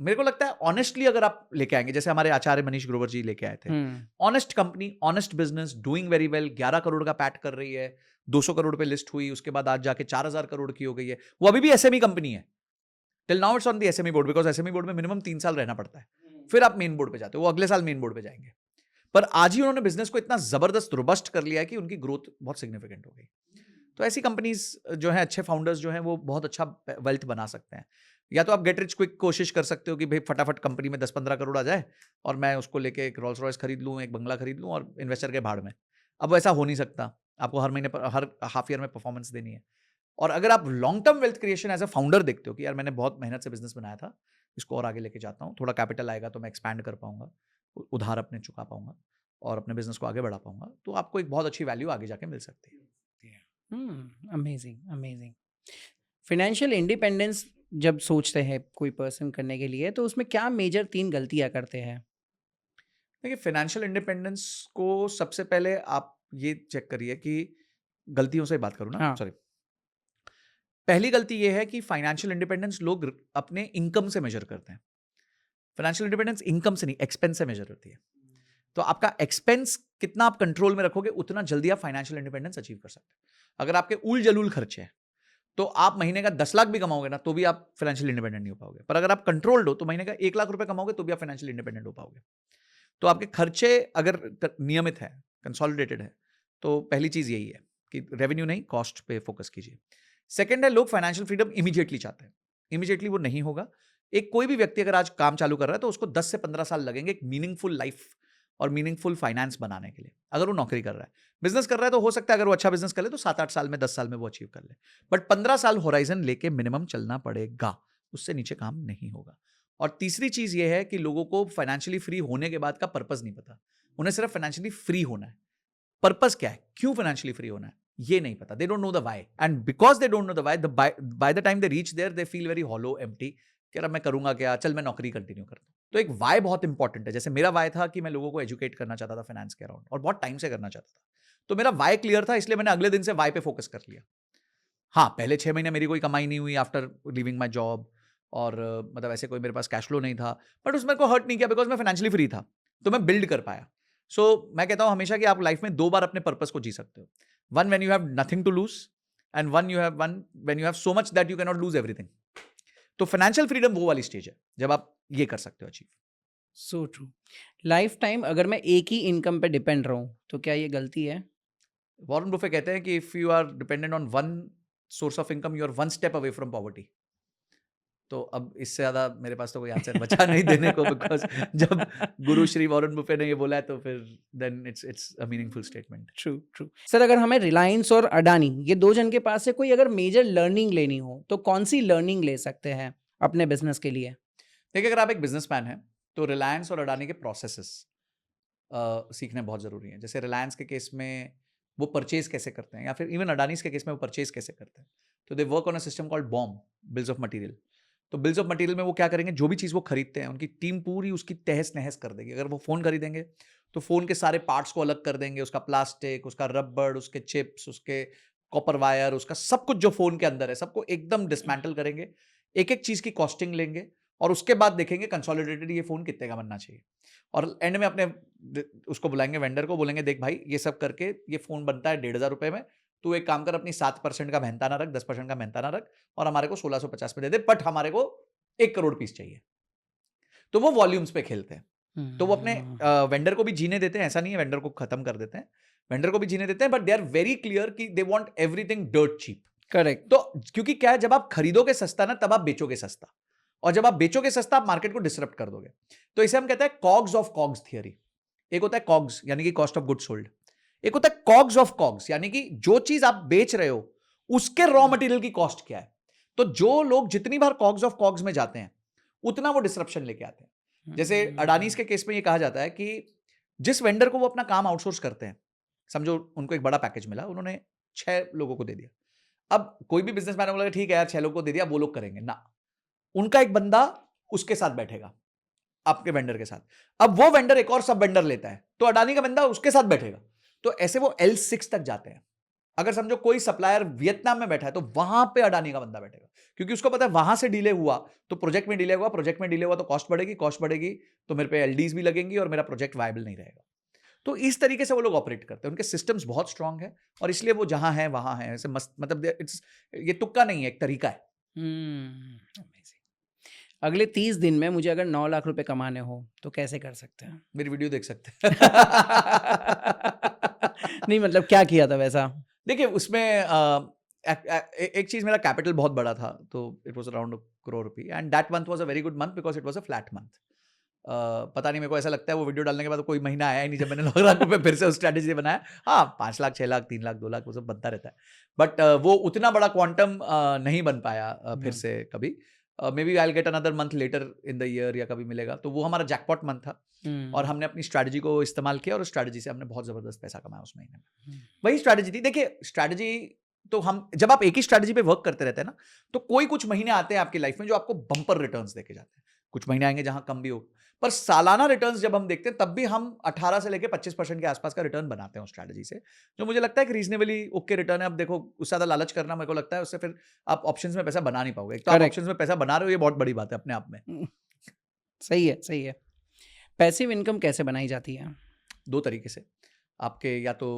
Speaker 2: मेरे को लगता है ऑनेस्टली अगर आप लेके आएंगे, जैसे हमारे आचार्य मनीष ग्रोवर जी लेके आए थे, honest company, honest business, doing very well, 11 crore का पैट कर रही है, 200 करोड़ पे लिस्ट हुई, उसके बाद आज जाके 4000 करोड़ की हो गई है, वो अभी भी एसएमई कंपनी है। Till now it's on the SME board, because SME board में मिनिमम 3 साल रहना पड़ता है, फिर आप मेन बोर्ड पे जाते हो, वो अगले साल मेन बोर्ड पे जाएंगे। पर आज ही उन्होंने बिजनेस को इतना जबरदस्त रोबस्ट कर लिया है कि उनकी ग्रोथ बहुत सिग्निफिकेंट हो गई। तो ऐसी कंपनीज जो है, अच्छे फाउंडर्स जो हैं, वो बहुत अच्छा वेल्थ बना सकते हैं। या तो आप गेट रिच क्विक कोशिश कर सकते हो कि भाई फटाफट कंपनी में 10-15 करोड़ आ जाए और मैं उसको लेके एक रोल्स रॉयस खरीद लूँ, एक बंगला खरीद लूँ और इन्वेस्टर के भाड़ में। अब ऐसा हो नहीं सकता, आपको हर महीने पर, हर हाफ ईयर में परफॉर्मेंस देनी है। और अगर आप long term wealth creation as a founder देखते हो कि यार मैंने बहुत मेहनत से बिजनेस बनाया था, इसको और आगे लेके जाता हूँ, थोड़ा कैपिटल आएगा तो मैं एक्सपैंड कर पाऊंगा, उधार अपने चुका पाऊंगा और अपने बिजनेस को आगे बढ़ा पाऊंगा, तो आपको एक बहुत अच्छी वैल्यू आगे जाके मिल सकती है।
Speaker 1: Amazing amazing. फाइनेंशियल इंडिपेंडेंस जब सोचते हैं कोई पर्सन करने के लिए, तो उसमें क्या मेजर 3 गलतियां करते हैं?
Speaker 2: देखिए, फाइनेंशियल इंडिपेंडेंस को सबसे पहले आप ये चेक करिए कि, गलतियों से बात करूं ना,
Speaker 1: हाँ।
Speaker 2: सॉरी, पहली गलती ये है कि फाइनेंशियल इंडिपेंडेंस लोग अपने इनकम से मेजर करते हैं। फाइनेंशियल इंडिपेंडेंस इनकम से नहीं, एक्सपेंस से मेजर होती है। तो आपका एक्सपेंस कितना आप कंट्रोल में रखोगे, उतना जल्दी आप फाइनेंशियल इंडिपेंडेंस अचीव कर सकते हैं। अगर आपके उल जलूल खर्चे हैं, तो आप महीने का 10 लाख भी कमाओगे ना, तो भी आप फाइनेंशियल इंडिपेंडेंट नहीं हो पाओगे। पर अगर आप कंट्रोल्ड हो, तो महीने का 1 लाख रुपए कमाओगे तो भी आप फाइनेंशियल इंडिपेंडेंट हो पाओगे। तो आपके खर्चे अगर नियमित है, कंसोलिडेटेड है, तो पहली चीज यही है कि रेवेन्यू नहीं, कॉस्ट पे फोकस कीजिए। सेकंड है, लोग फाइनेंशियल फ्रीडम इमीडिएटली चाहते हैं। इमीडिएटली वो नहीं होगा। एक कोई भी व्यक्ति अगर आज काम चालू कर रहा है, तो उसको 10 से 15 साल लगेंगे एक मीनिंगफुल लाइफ और मीनिंगफुल फाइनेंस बनाने के लिए। अगर वो नौकरी कर रहा है, बिजनेस कर रहा है, तो हो सकता है अगर वो अच्छा बिजनेस कर ले तो 7-8 साल में, 10 साल में वो अचीव कर ले। बट 15 साल होराइजन लेके मिनिमम चलना पड़ेगा, उससे नीचे काम नहीं होगा। और तीसरी चीज ये है कि लोगों को फाइनेंशियली फ्री होने के बाद का पर्पस नहीं पता। उन्हें सिर्फ फाइनेंशियली फ्री होना है। पर्पस क्या है, क्यों फाइनेंशियली फ्री होना है, ये नहीं पता। They don't know the why, and because they don't know the why, by the time they reach there, they feel very hollow, empty, कि अब मैं करूंगा क्या, चल मैं नौकरी कंटिन्यू करता हूं। तो एक वाई बहुत इंपॉर्टेंट है। जैसे मेरा वाई था कि मैं लोगों को एजुकेट करना चाहता था फाइनेंस के अराउंड, और बहुत टाइम से करना चाहता था। तो मेरा वाई क्लियर था, इसलिए मैंने अगले दिन से वाई पे फोकस कर लिया। हाँ, पहले 6 महीने मेरी कोई कमाई नहीं हुई आफ्टर लिविंग माई जॉब, और मतलब ऐसे कोई मेरे पास कैश फ्लो नहीं था, बट उसमें को हर्ट नहीं किया, बिकॉज मैं फाइनेंशियली फ्री था, तो मैं बिल्ड कर पाया। सो मैं कहता हूं हमेशा कि आप लाइफ में 2 बार अपने पर्पस को जी सकते हो। One when you have nothing to lose, and one when you have so much that you can not lose everything. तो फाइनेंशियल फ्रीडम वो वाली स्टेज है जब आप ये कर सकते हो achieve.
Speaker 1: So true. Life time अगर मैं एक ही इनकम पे डिपेंड रहूं, तो क्या ये गलती है?
Speaker 2: वॉरेन बुफे कहते हैं कि if you are dependent on one source of income, you are one step away from poverty. तो अब इससे ज्यादा मेरे पास तो कोई आंसर बचा नहीं देने को, बिकॉज जब गुरु श्री वॉरेन बुफे ने ये बोला है, तो फिर then it's a meaningful statement.
Speaker 1: True true. Sir, अगर हमें रिलायंस और अडानी, ये 2 जन के पास से कोई अगर मेजर लर्निंग लेनी हो, तो कौन सी लर्निंग ले सकते हैं अपने बिजनेस के लिए?
Speaker 2: देखिए, अगर आप एक बिजनेसमैन हैं, तो रिलायंस और अडानी के प्रोसेसेस सीखने बहुत जरूरी हैं। जैसे रिलायंस के केस में वो परचेज कैसे करते हैं, या फिर इवन अडानीज के केस में वो परचेज कैसे करते हैं, तो they work on a system called BOM, bills of material. तो बिल्स ऑफ मटेरियल में वो क्या करेंगे, जो भी चीज़ वो खरीदते हैं, उनकी टीम पूरी उसकी तहस नहस कर देगी। अगर वो फ़ोन खरीदेंगे, तो फ़ोन के सारे पार्ट्स को अलग कर देंगे, उसका प्लास्टिक, उसका रबड़, उसके चिप्स, उसके कॉपर वायर, उसका सब कुछ जो फ़ोन के अंदर है, सबको एकदम डिसमेंटल करेंगे। एक एक चीज़ की कॉस्टिंग लेंगे, और उसके बाद देखेंगे कंसोलिडेटेड ये फोन कितने का बनना चाहिए, और एंड में अपने उसको बुलाएंगे, वेंडर को बोलेंगे देख भाई ये सब करके ये फोन बनता है 1,500 रुपए में, तू एक काम कर अपनी 7% का मेहनताना रख, 10% का मेहनताना रख, और हमारे को 1650 में दे दे, बट हमारे को 1 करोड़ पीस चाहिए। तो वो वॉल्यूम्स पे खेलते हैं, तो वो अपने वेंडर को भी जीने देते हैं, ऐसा नहीं है वेंडर को खत्म कर देते हैं, वेंडर को भी जीने देते हैं, but they are very clear कि they want everything dirt cheap.
Speaker 1: Correct.
Speaker 2: तो क्योंकि क्या है, जब आप खरीदोगे सस्ता ना तब आप बेचोगे सस्ता, और जब आप बेचोगे सस्ता आप मार्केट को डिसरप्ट कर दोगे। तो इसे हम कहते हैं कॉग्स ऑफ कॉग्स थियरी। एक होता है कॉग्स यानी कि कॉस्ट ऑफ गुड्स सोल्ड, एक होता है कॉग्स ऑफ कॉग्स यानी कि जो चीज आप बेच रहे हो उसके रॉ मटेरियल की कॉस्ट क्या है। तो जो लोग जितनी बार कॉग्स ऑफ कॉग्स में जाते हैं उतना वो डिसरप्शन लेके आते हैं। जैसे अडानीज के केस में ये कहा जाता है कि जिस वेंडर को वो अपना काम आउटसोर्स करते हैं, समझो उनको एक बड़ा पैकेज मिला, उन्होंने 6 लोगों को दे दिया। अब कोई भी बिजनेसमैन बोलेगा ठीक है यार 6 लोगों को दे दिया, वो लोग करेंगे ना, उनका एक बंदा उसके साथ बैठेगा, आपके वेंडर के साथ। अब वो वेंडर एक और सब वेंडर लेता है, तो अडानी का बंदा उसके साथ बैठेगा। तो ऐसे वो L6 तक जाते हैं। अगर समझो कोई सप्लायर वियतनाम में बैठा है तो वहां पे अडानी का बंदा बैठेगा, क्योंकि उसको पता है वहां से डिले हुआ तो प्रोजेक्ट में डिले हुआ, प्रोजेक्ट में डिले हुआ तो कॉस्ट बढ़ेगी, कॉस्ट बढ़ेगी तो मेरे पे एलडीज भी लगेंगी और मेरा प्रोजेक्ट वायबल नहीं रहेगा। तो इस तरीके से वो लोग ऑपरेट करते हैं, उनके सिस्टम्स बहुत स्ट्रांग है, और इसलिए वो जहां है वहां है। ऐसे मस्त, मतलब इट्स, ये तुक्का नहीं है, एक तरीका है।
Speaker 1: Amazing. अगले 30 दिन में मुझे अगर 9 लाख रुपए कमाने हो तो कैसे कर सकते हैं?
Speaker 2: मेरी वीडियो देख सकते हैं।
Speaker 1: नहीं मतलब क्या किया था वैसा?
Speaker 2: देखिए उसमें एक चीज, मेरा कैपिटल बहुत बड़ा था, तो इट वाज अराउंड करोड़ रुपए, and that month was a very good month because it was a flat month. पता नहीं, मेरे को ऐसा लगता है वो वीडियो डालने के बाद कोई महीना आया ही नहीं जब मैंने 9 लाख रुपए फिर से उस स्ट्रैटेजी बनाया। हाँ 5 लाख 6 लाख 3 लाख 2 लाख वो सब बनता रहता है, बट वो उतना बड़ा क्वांटम नहीं बन पाया फिर से कभी। Maybe I will get another month later in the year, या कभी मिलेगा। तो वो हमारा जैकपॉट मंथ था, और हमने अपनी स्ट्रैटेजी को इस्तेमाल किया, और उस स्ट्रैटेजी से हमने बहुत जबरदस्त पैसा कमाया उस महीने में। वही स्ट्रैटेजी थी। देखिए स्ट्रैटेजी तो हम, जब आप एक ही स्ट्रैटेजी पे वर्क करते रहते हैं ना, तो कोई कुछ महीने आते हैं आपकी लाइफ में जो आपको बम्पर रिटर्न्स देके जाते हैं, कुछ महीने आएंगे जहां कम भी हो, पर सालाना रिटर्न्स जब हम देखते हैं तब भी हम 18 से लेके 25% के आसपास का रिटर्न बनाते हैं उस स्ट्रैटेजी से, जो मुझे लगता है कि रीजनेबली ओके रिटर्न है। अब देखो उससे ज्यादा लालच करना मेरे को लगता है उससे फिर आप ऑप्शंस में पैसा बना नहीं पाओगे। एक तो आप
Speaker 1: Correct.
Speaker 2: ऑप्शंस में पैसा बना रहे हो, ये बहुत बड़ी बात है अपने आप में।
Speaker 1: सही है, सही है। पैसिव इनकम कैसे बनाई जाती है?
Speaker 2: 2 तरीके से, आपके या तो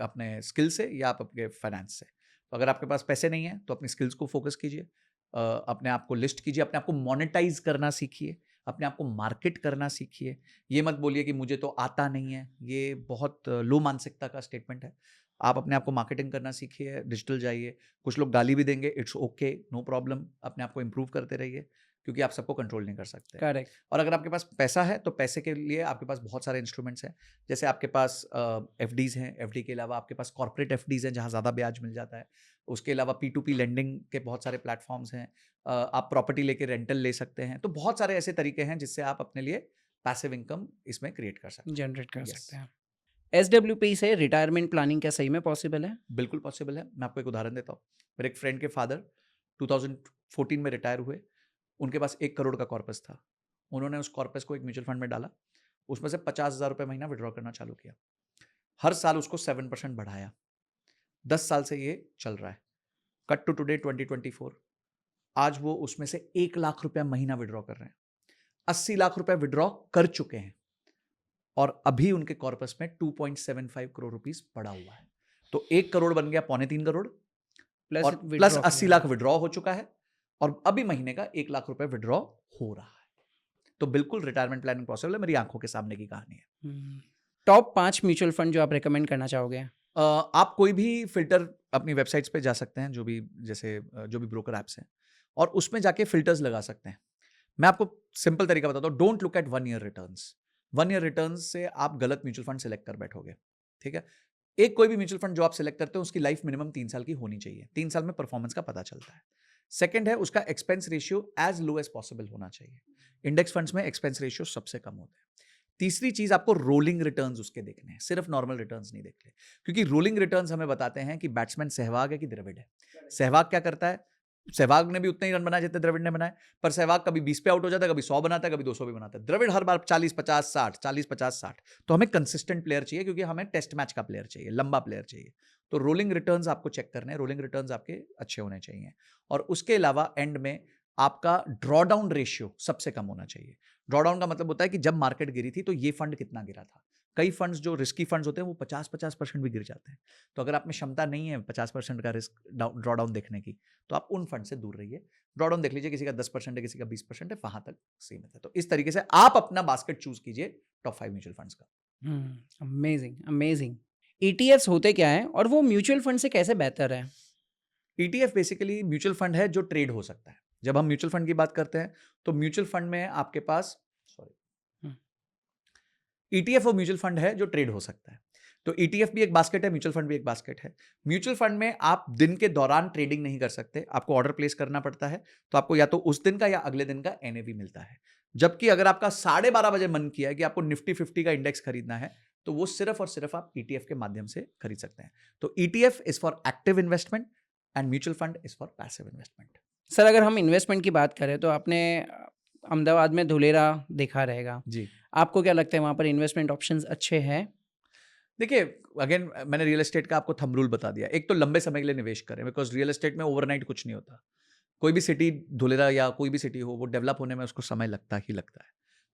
Speaker 2: अपने स्किल से या आप अपने फाइनेंस से। तो अगर आपके पास पैसे नहीं है तो अपनी स्किल्स को फोकस कीजिए, अपने आप को लिस्ट कीजिए, अपने आप को मोनेटाइज करना सीखिए, अपने आप को मार्केट करना सीखिए। ये मत बोलिए कि मुझे तो आता नहीं है, ये बहुत लो मानसिकता का स्टेटमेंट है। आप अपने आप को मार्केटिंग करना सीखिए, डिजिटल जाइए। कुछ लोग गाली भी देंगे, इट्स ओके, नो प्रॉब्लम। अपने आप को इम्प्रूव करते रहिए, क्योंकि आप सबको कंट्रोल नहीं कर सकते।
Speaker 1: करेक्ट।
Speaker 2: और अगर आपके पास पैसा है तो पैसे के लिए आपके पास बहुत सारे इंस्ट्रूमेंट्स हैं। जैसे आपके पास एफडीज हैं, एफडी के अलावा आपके पास कॉर्पोरेट एफडीज हैं जहाँ ज़्यादा ब्याज मिल जाता है। उसके अलावा P2P लेंडिंग के बहुत सारे प्लेटफॉर्म्स हैं। आप प्रॉपर्टी लेके रेंटल ले सकते हैं। तो बहुत सारे ऐसे तरीके हैं जिससे आप अपने लिए पैसिव इनकम इसमें क्रिएट कर सकते हैं,
Speaker 1: जनरेट कर
Speaker 2: Yes.
Speaker 1: सकते हैं। SWP से रिटायरमेंट प्लानिंग क्या सही में पॉसिबल है?
Speaker 2: बिल्कुल पॉसिबल है। मैं आपको एक उदाहरण देता हूँ। मेरे एक फ्रेंड के फादर 2014 में रिटायर हुए। उनके पास 1 करोड़ का कॉर्पस था। उन्होंने उस कॉर्पस को एक म्यूचुअल फंड में डाला, उसमें से 50,000 रुपये महीना विड्रॉ करना चालू किया। हर साल उसको 7% बढ़ाया। 10 साल से ये चल रहा है। कट टू टुडे 2024, आज वो उसमें से 1 लाख रुपया महीना विड्रॉ कर रहे हैं। 80 लाख रुपए विड्रॉ कर चुके हैं, और अभी उनके कॉर्पस में 2.75 करोड़ रुपीस पड़ा हुआ है। तो 1 करोड़ बन गया 3.25 करोड़,
Speaker 1: प्लस
Speaker 2: और प्लस 80 लाख विड्रॉ हो चुका है, और अभी महीने का 1 लाख रुपए विड्रॉ हो रहा है। तो बिल्कुल रिटायरमेंट प्लानिंग पॉसिबल है, मेरी आंखों के सामने की कहानी है।
Speaker 1: टॉप 5 म्यूचुअल फंड जो आप रेकमेंड करना चाहोगे?
Speaker 2: आप कोई भी फिल्टर अपनी वेबसाइट्स पे जा सकते हैं, जो भी जैसे जो भी ब्रोकर ऐप्स हैं, और उसमें जाके फिल्टर्स लगा सकते हैं। मैं आपको सिंपल तरीका बताता हूँ, don't look at 1 year returns. 1 year returns से आप गलत म्यूचुअल फंड सेलेक्ट कर बैठोगे, ठीक है। एक कोई भी म्यूचुअल फंड जो आप सेलेक्ट करते हैं उसकी लाइफ मिनिमम 3 साल की होनी चाहिए। 3 साल में परफॉर्मेंस का पता चलता है। सेकंड है उसका expense ratio as low as possible होना चाहिए। इंडेक्स फंड्स में एक्सपेंस रेशियो सबसे कम होता है। तीसरी चीज, आपको रोलिंग रिटर्न्स उसके देखने हैं, सिर्फ नॉर्मल रिटर्न्स नहीं देखने, क्योंकि रोलिंग रिटर्न्स हमें बताते हैं कि बैट्समैन सहवाग है कि द्रविड़ है। सहवाग क्या करता है, सहवाग ने भी उतने ही रन बनाए जितने द्रविड़ ने बनाए, पर सहवाग कभी 20 पे आउट हो जाता है, कभी 100 बनाता है, कभी 200 भी बनाता है। द्रविड़ हर बार 40-50-60, 40-50-60। तो हमें कंसिस्टेंट प्लेयर चाहिए, क्योंकि हमें टेस्ट मैच का प्लेयर चाहिए, लंबा प्लेयर चाहिए। तो रोलिंग रिटर्न्स आपको चेक करने हैं, रोलिंग रिटर्न्स आपके अच्छे होने चाहिए। और उसके अलावा एंड में आपका ड्रॉडाउन रेशियो सबसे कम होना चाहिए। ड्रॉडाउन का मतलब होता है कि जब मार्केट गिरी थी तो ये फंड कितना गिरा था। कई फंड्स जो रिस्की फंड्स होते हैं वो 50% भी गिर जाते हैं। तो अगर आप में क्षमता नहीं है 50% का रिस्क ड्रॉडाउन देखने की, तो आप उन फंड से दूर रहिए। ड्रॉडाउन देख लीजिए, किसी का 10% है, किसी का 20% है, वहां तक सीमित है। तो इस तरीके से आप अपना बास्केट चूज कीजिए टॉप 5 म्यूचुअल फंड्स का।
Speaker 1: Amazing amazing. ईटीएफ्स होते क्या हैं और वो म्यूचुअल फंड से कैसे बेहतर है?
Speaker 2: ETF बेसिकली म्यूचुअल फंड है जो ट्रेड हो सकता है। जब हम म्यूचुअल फंड की बात करते हैं तो म्यूचुअल फंड में आपके पास ETF और म्यूचुअल फंड है जो ट्रेड हो सकता है। तो ETF भी एक बास्केट है, म्यूचुअल फंड भी एक बास्केट है। म्यूचुअल फंड में आप दिन के दौरान ट्रेडिंग नहीं कर सकते, आपको ऑर्डर प्लेस करना पड़ता है। तो आपको या तो उस दिन का या अगले दिन का NAV मिलता है। जबकि अगर आपका 12:30 बजे मन किया है कि आपको निफ्टी 50 का इंडेक्स खरीदना है, तो वो सिर्फ और सिर्फ आप ETF के माध्यम से खरीद सकते हैं। तो ETF is for active investment and mutual fund is for passive investment.
Speaker 1: Sir अगर हम इन्वेस्टमेंट की बात करें तो आपने अहमदाबाद में धुलेरा देखा रहेगा,
Speaker 2: जी,
Speaker 1: आपको क्या लगता है वहाँ पर इन्वेस्टमेंट ऑप्शंस अच्छे हैं?
Speaker 2: देखिए, अगेन मैंने रियल एस्टेट का आपको थंब रूल बता दिया। एक तो लंबे समय के लिए निवेश करें, बिकॉज रियल एस्टेट में ओवरनाइट कुछ नहीं होता। कोई भी सिटी, धुलेरा या कोई भी सिटी हो, वो डेवलप होने में उसको समय लगता ही लगता है।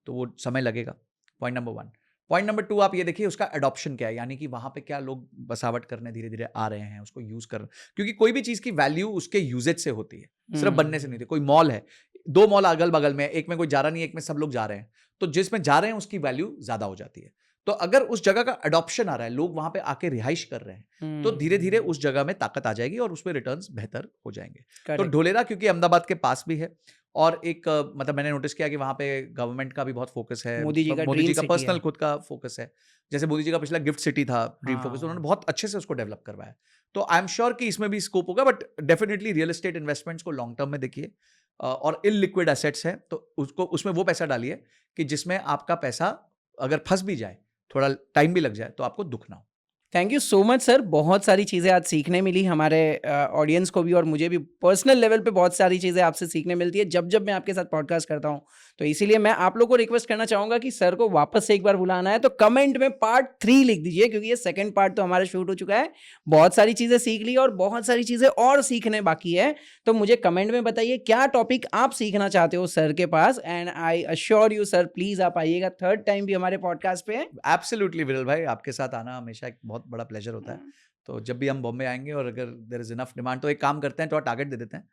Speaker 2: तो वो समय लगेगा, पॉइंट नंबर 1। पॉइंट नंबर 2, आप ये देखिए उसका एडॉप्शन क्या है, यानी कि वहाँ पे क्या लोग बसावट करने धीरे धीरे आ रहे हैं, उसको यूज कर। क्योंकि कोई भी चीज़ की वैल्यू उसके यूजेज से होती है, सिर्फ बनने से नहीं होती। कोई मॉल है, 2 मॉल अगल बगल में, एक में कोई जा रहा नहीं है, एक में सब लोग जा रहे हैं, तो जिसमें जा रहे हैं उसकी वैल्यू ज़्यादा हो जाती है। तो अगर उस जगह का अडॉप्शन आ रहा है, लोग वहां पे आके रिहाइश कर रहे हैं, तो धीरे धीरे उस जगह में ताकत आ जाएगी और उसमें रिटर्न्स बेहतर हो जाएंगे। तो ढोलेरा क्योंकि अहमदाबाद के पास भी है और एक मतलब मैंने नोटिस किया कि वहां पे गवर्नमेंट का भी बहुत फोकस है,
Speaker 1: मोदी जी का
Speaker 2: पर्सनल खुद का फोकस है। जैसे मोदी जी का पिछला गिफ्ट सिटी था, ड्रीम फोकस, उन्होंने बहुत अच्छे से उसको डेवलप करवाया। तो आई एम श्योर कि इसमें भी स्कोप होगा, but definitely real estate investments को लॉन्ग टर्म में देखिए और इललिक्विड एसेट्स है तो उसको उसमें वो पैसा डालिए कि जिसमें आपका पैसा अगर फंस भी जाए, थोड़ा टाइम भी लग जाए, तो आपको दुख ना हो।
Speaker 1: Thank you so much sir, बहुत सारी चीज़ें आज सीखने मिली हमारे ऑडियंस को भी और मुझे भी पर्सनल लेवल पे बहुत सारी चीज़ें आपसे सीखने मिलती है जब जब मैं आपके साथ पॉडकास्ट करता हूँ। तो इसीलिए मैं आप लोग को रिक्वेस्ट करना चाहूँगा कि सर को वापस से एक बार बुलाना है तो कमेंट में पार्ट 3 लिख दीजिए, क्योंकि ये सेकंड पार्ट तो हमारा शूट हो चुका है। बहुत सारी चीज़ें सीख ली और बहुत सारी चीज़ें और सीखने बाकी है। तो मुझे कमेंट में बताइए क्या टॉपिक आप सीखना चाहते हो सर के पास, and I assure you sir please आप आइएगा थर्ड टाइम भी हमारे पॉडकास्ट पे।
Speaker 2: एब्सोल्युटली विरल भाई, आपके साथ आना हमेशा एक बहुत बड़ा प्लेजर होता है। तो जब भी हम बॉम्बे आएंगे और अगर देयर इज इनफ डिमांड, तो एक काम करते हैं, थोड़ा टारगेट दे देते हैं।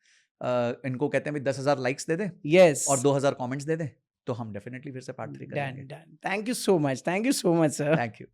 Speaker 2: इनको कहते हैं 10,000 लाइक्स दे दें
Speaker 1: यस
Speaker 2: और 2,000 कमेंट्स दे दें, तो हम डेफिनेटली फिर से पार्ट 3
Speaker 1: डन
Speaker 2: करेंगे।
Speaker 1: Done. Thank you so much sir.
Speaker 2: Thank you.